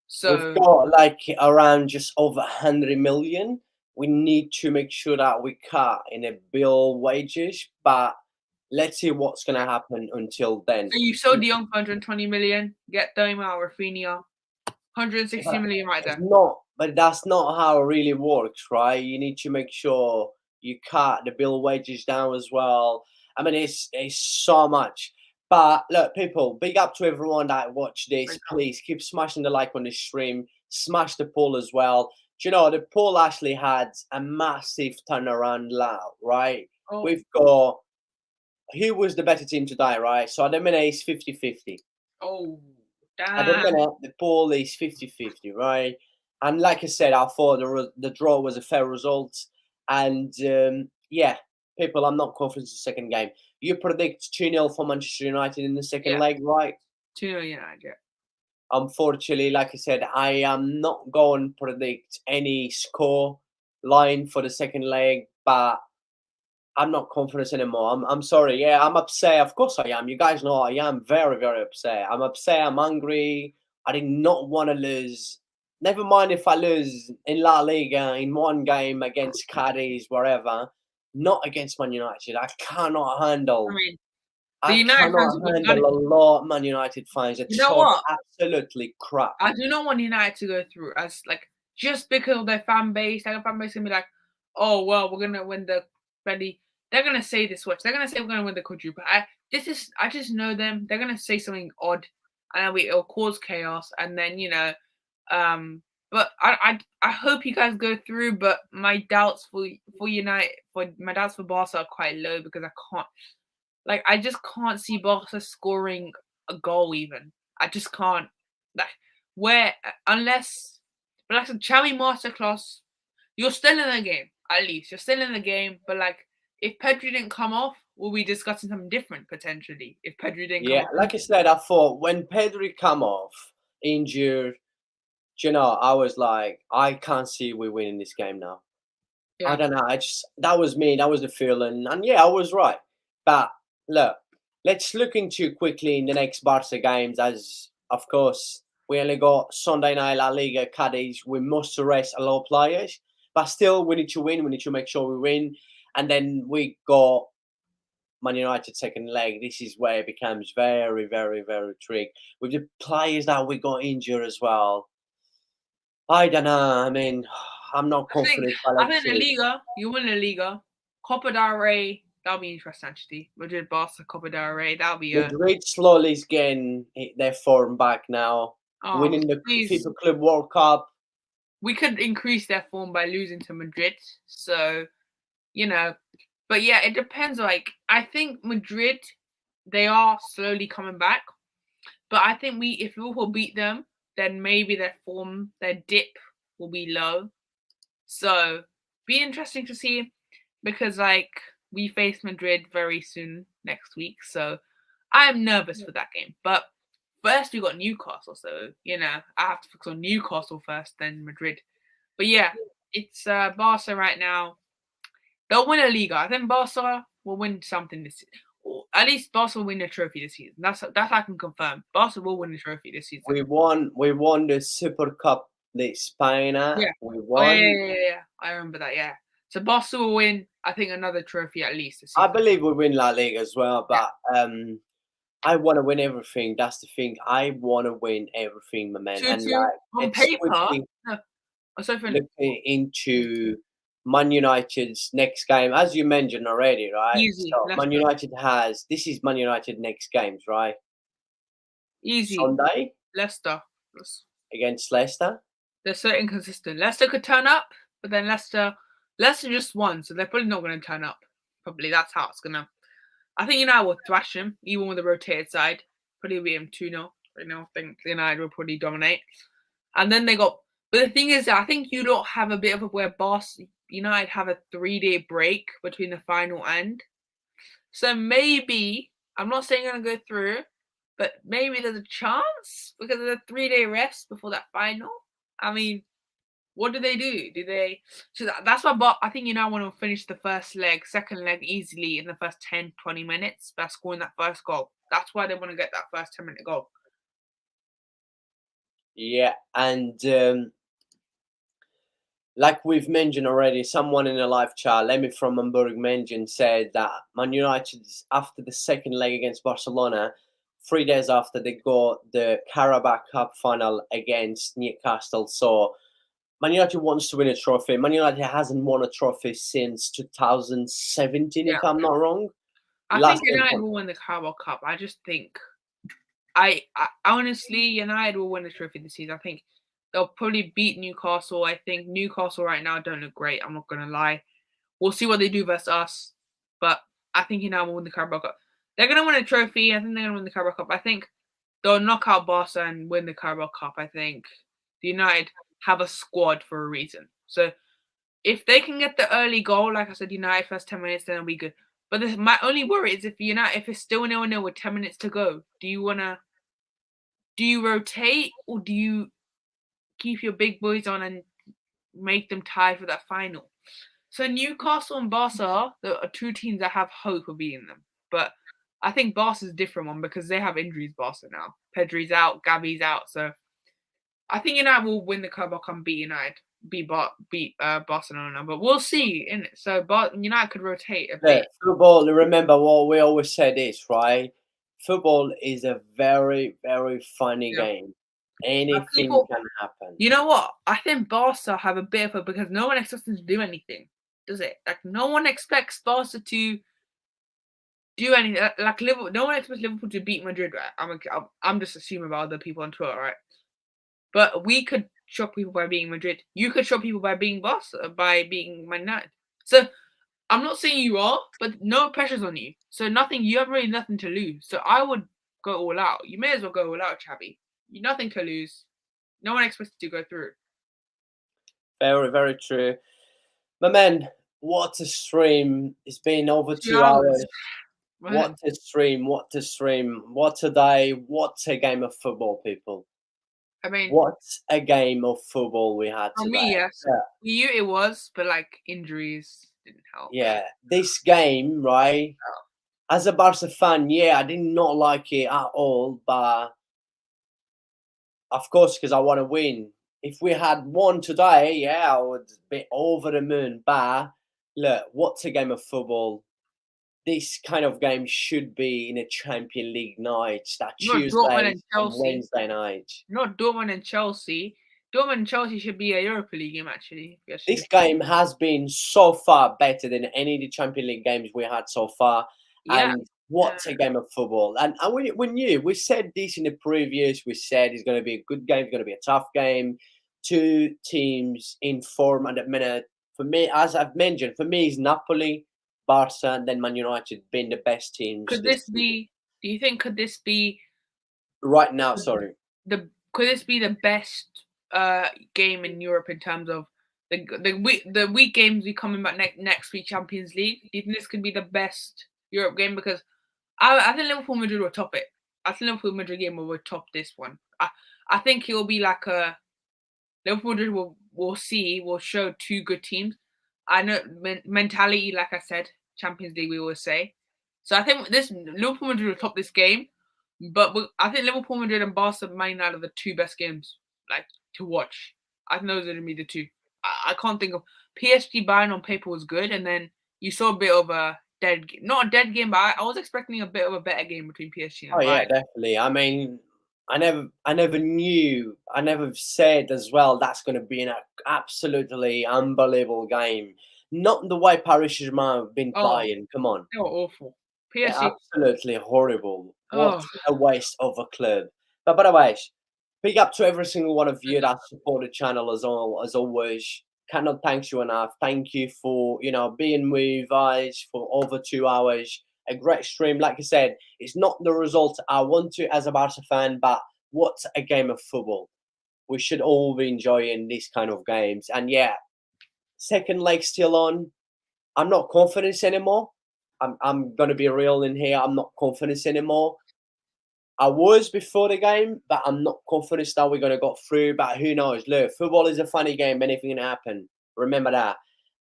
so we've got like around just over 100 million. We need to make sure that we cut in a bill wages, but let's see what's going to happen until then. So you sold De Jong for 120 million, get Doma or Rafinha, 160 million right there. But that's not how it really works, right? You need to make sure you cut the bill wages down as well. I mean, it's so much. But look, people, big up to everyone that watched this. Please keep smashing the like on the stream. Smash the poll as well. Do you know, the poll actually had a massive turnaround now, right? Oh. We've got who was the better team to die, right? So at the minute, it's 50-50. Oh, damn. At the minute, the poll is 50-50, right? And like I said, I thought the draw was a fair result. And yeah, people, I'm not confident in the second game. You predict 2-0 for Manchester United in the second leg, right? 2-0 United, yeah. Unfortunately, like I said, I am not going to predict any score line for the second leg, but I'm not confident anymore. I'm sorry. Yeah, I'm upset. Of course I am. You guys know I am very, very upset. I'm upset. I'm angry. I did not want to lose. Never mind if I lose in La Liga in one game against Cadiz, wherever. Not against Man United. I cannot handle. I cannot handle a lot of Man United fans. It's absolutely crap. I do not want United to go through as, like, just because of their fan base. Their fan base can be like, oh well, we're gonna win the friendly. They're gonna say this much. They're gonna say we're gonna win the quadruple. I just know them. They're gonna say something odd, and then it'll cause chaos. And then but I hope you guys go through. But my doubts for United, my doubts for Barca are quite low, because I just can't see Barca scoring a goal even. I just can't. Unless a Xavi masterclass, you're still in the game. At least you're still in the game. But like, if Pedri didn't come off, we'll be discussing something different potentially. If Pedri didn't come off. Like I said, I thought when Pedri come off injured, you know, I was like, I can't see we winning this game now. Yeah. I don't know. That was me. That was the feeling, and yeah, I was right. But look, let's look into quickly in the next Barca games, as of course we only got Sunday night La Liga, Cadiz. We must rest a lot of players, but still we need to win. We need to make sure we win, and then we got Man United second leg. This is where it becomes very, very, very tricky with the players that we got injured as well. I don't know. I mean, I'm not confident. I think the Liga, you win the Liga, Copa del Rey. That'll be interesting, actually. Madrid, Barca, Copa del Rey. That'll be Madrid slowly is getting their form back now. Winning the FIFA Club World Cup. We could increase their form by losing to Madrid. So, but yeah, it depends. Like, I think Madrid, they are slowly coming back. But I think if Liverpool beat them, then maybe their form, their dip will be low. So, be interesting to see, because like, we face Madrid very soon next week. So, I'm nervous for that game. But first, we got Newcastle. So, I have to focus on Newcastle first, then Madrid. But yeah, it's Barca right now. They'll win a Liga. I think Barca will win something this season. Or at least Barca will win the trophy this season. That's I can confirm. Barca will win the trophy this season. We won the Super Cup de España. Yeah. We won. Oh, yeah. I remember that, yeah. So Barca will win, I think, another trophy at least this season. I believe we win La Liga as well, but I want to win everything. That's the thing. I want to win everything, my man. And on paper, looking into Man United's next game, as you mentioned already, right? Easy. So Man United this is Man United next games, right? Easy. Sunday? Leicester. Against Leicester? They're so inconsistent. Leicester could turn up, but then Leicester just won, so they're probably not going to turn up. Probably that's how it's going to. I think United will thrash him, even with the rotated side. Probably beat him 2-0. I think United will probably dominate. And then they got. But the thing is, I think you don't have a bit of a where United have a 3-day break between the final and. So maybe, I'm not saying going to go through, but maybe there's a chance because of the 3-day rest before that final. I mean, what do they do? Do they? So that's why I think United want to finish the first leg, second leg easily in the first 10, 20 minutes by scoring that first goal. That's why they want to get that first 10-minute goal. Yeah, and like we've mentioned already, someone in the live chat, Lemmy from Hamburg mentioned, said that Man United, after the second leg against Barcelona, 3 days after they got the Carabao Cup final against Newcastle. So Man United wants to win a trophy. Man United hasn't won a trophy since 2017, if I'm not wrong. I think United will win the Carabao Cup. I just think, I honestly, United will win the trophy this season. I think they'll probably beat Newcastle. I think Newcastle right now don't look great. I'm not going to lie. We'll see what they do versus us. But I think United will win the Carabao Cup. They're going to win a trophy. I think they're going to win the Carabao Cup. I think they'll knock out Barca and win the Carabao Cup. I think the United have a squad for a reason. So if they can get the early goal, like I said, United first 10 minutes, then it'll be good. But my only worry is if it's still 0-0 with 10 minutes to go, do you rotate or do you keep your big boys on and make them tied for that final? So Newcastle and Barca are two teams that have hope of beating them. But I think Barca's a different one because they have injuries, Barca now. Pedri's out, Gavi's out. So I think United will win the Carabao Cup and beat United. Beat Barcelona, but we'll see. In it, so United could rotate a bit. Football. Remember what we always said is right. Football is a very, very funny game. Anything can happen. You know what? I think Barca have a bit of a because no one expects them to do anything, does it? Like no one expects Barca to do anything. Like Liverpool, no one expects Liverpool to beat Madrid, right? I'm just assuming about other people on Twitter, right? But we could shock people by being Madrid. You could shock people by being Barca, by being Man United. So I'm not saying you are, but no pressure's on you. So you have really nothing to lose. So I would go all out. You may as well go all out, Xavi. You nothing to lose. No one expects you to go through. Very, very true. But man, what a stream. It's been over 2 hours. What a stream, what a stream. What a day, what a game of football, people. I mean, what a game of football we had today. For me, yes. Yeah. We knew it was, but like injuries didn't help. Yeah, this game, right? Oh. As a Barca fan, yeah, I did not like it at all, but of course, because I want to win. If we had won today, yeah, I would be over the moon. But look, what's a game of football? This kind of game should be in a Champions League night, that Tuesday and Wednesday night. Not Dortmund and Chelsea. Dortmund and Chelsea should be a Europa League game, actually. This game has been so far better than any of the Champions League games we had so far. Yeah. And what a game of football. And we knew, we said this in the previews, we said it's going to be a good game, it's going to be a tough game. Two teams in form at the minute. For me, as I've mentioned, for me, it's Napoli, Barca, and then Man United being the best teams. Could this be? Do you think? Could this be? Right now, sorry. Could this be the best game in Europe in terms of the week games we coming back next week Champions League? Do you think this could be the best Europe game? Because I think Liverpool Madrid will top it. I think Liverpool Madrid game will top this one. I think it will be like a Liverpool Madrid will show two good teams. I know mentality, like I said, Champions League we always say. So I think this Liverpool Madrid will top this game, but I think Liverpool Madrid and Barca Man United are the two best games like to watch. I think those are gonna be the two. I can't think of PSG Bayern on paper was good, and then you saw a bit of a not a dead game, but I was expecting a bit of a better game between PSG and Bayern. Yeah, definitely. I mean, I never said as well that's going to be an absolutely unbelievable game. Not the way Paris Saint-Germain have been playing. Come on. They were awful. PSG. Absolutely horrible. What a waste of a club. But by the way, big up to every single one of you that support the channel as always. Cannot thank you enough. Thank you for, being with us for over 2 hours. a great stream. Like I said, it's not the result I want to as a Barca fan, but what's a game of football? We should all be enjoying these kind of games. And yeah, second leg still on. I'm not confident anymore. I'm gonna be real in here. I'm not confident anymore. I was before the game, but I'm not confident that we're gonna go through. But who knows? Look, football is a funny game. Anything can happen. Remember that.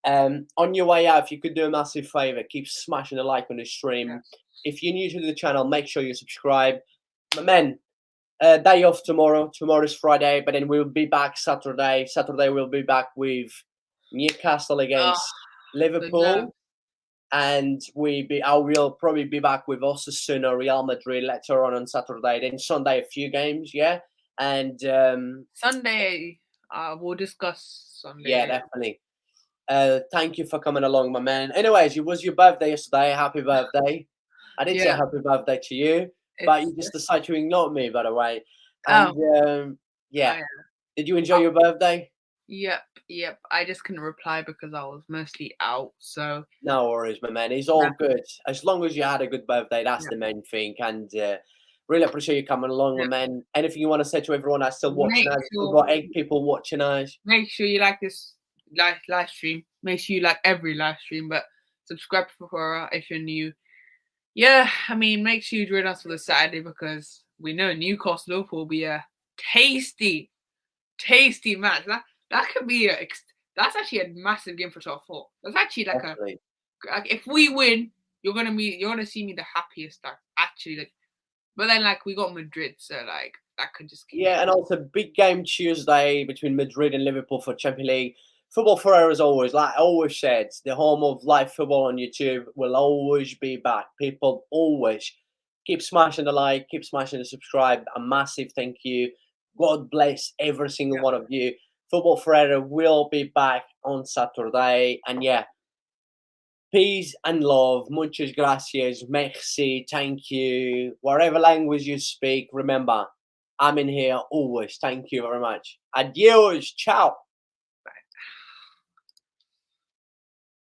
On your way out, if you could do a massive favor, keep smashing the like on the stream. If you're new to the channel, make sure you subscribe. My man, day off tomorrow. Tomorrow's Friday, but then we'll be back Saturday. Saturday we'll be back with Newcastle against Liverpool. And I will probably be back with Osasuna, Real Madrid later on Saturday. Then Sunday, a few games, yeah. And Sunday, we'll discuss Sunday. Yeah, definitely. Thank you for coming along, my man. Anyways, it was your birthday yesterday. Happy birthday. I did say happy birthday to you, but you just decided to ignore me, by the way. And yeah. Did you enjoy your birthday? Yep. I just couldn't reply because I was mostly out. So no worries, my man. It's all good. As long as you had a good birthday, that's the main thing. And really appreciate you coming along, my man. Anything you want to say to everyone that's still watching us? We've got 8 people watching us. Make sure you like this live stream. Make sure you like every live stream, but subscribe for if you're new. Yeah, I mean, make sure you join us for the Saturday because we know Newcastle Liverpool will be a tasty match. That could be that's actually a massive game for top 4. That's actually like if we win, you're gonna see me the happiest actually. But then we got Madrid, so that could just keep and also big game Tuesday between Madrid and Liverpool for Champions League. Football Ferreira, as always, like I always said, the home of live football on YouTube will always be back. People always keep smashing the like, keep smashing the subscribe. A massive thank you. God bless every single one of you. Football Ferreira will be back on Saturday. And yeah, peace and love. Muchas gracias. Merci. Thank you. Whatever language you speak, remember, I'm in here always. Thank you very much. Adios. Ciao.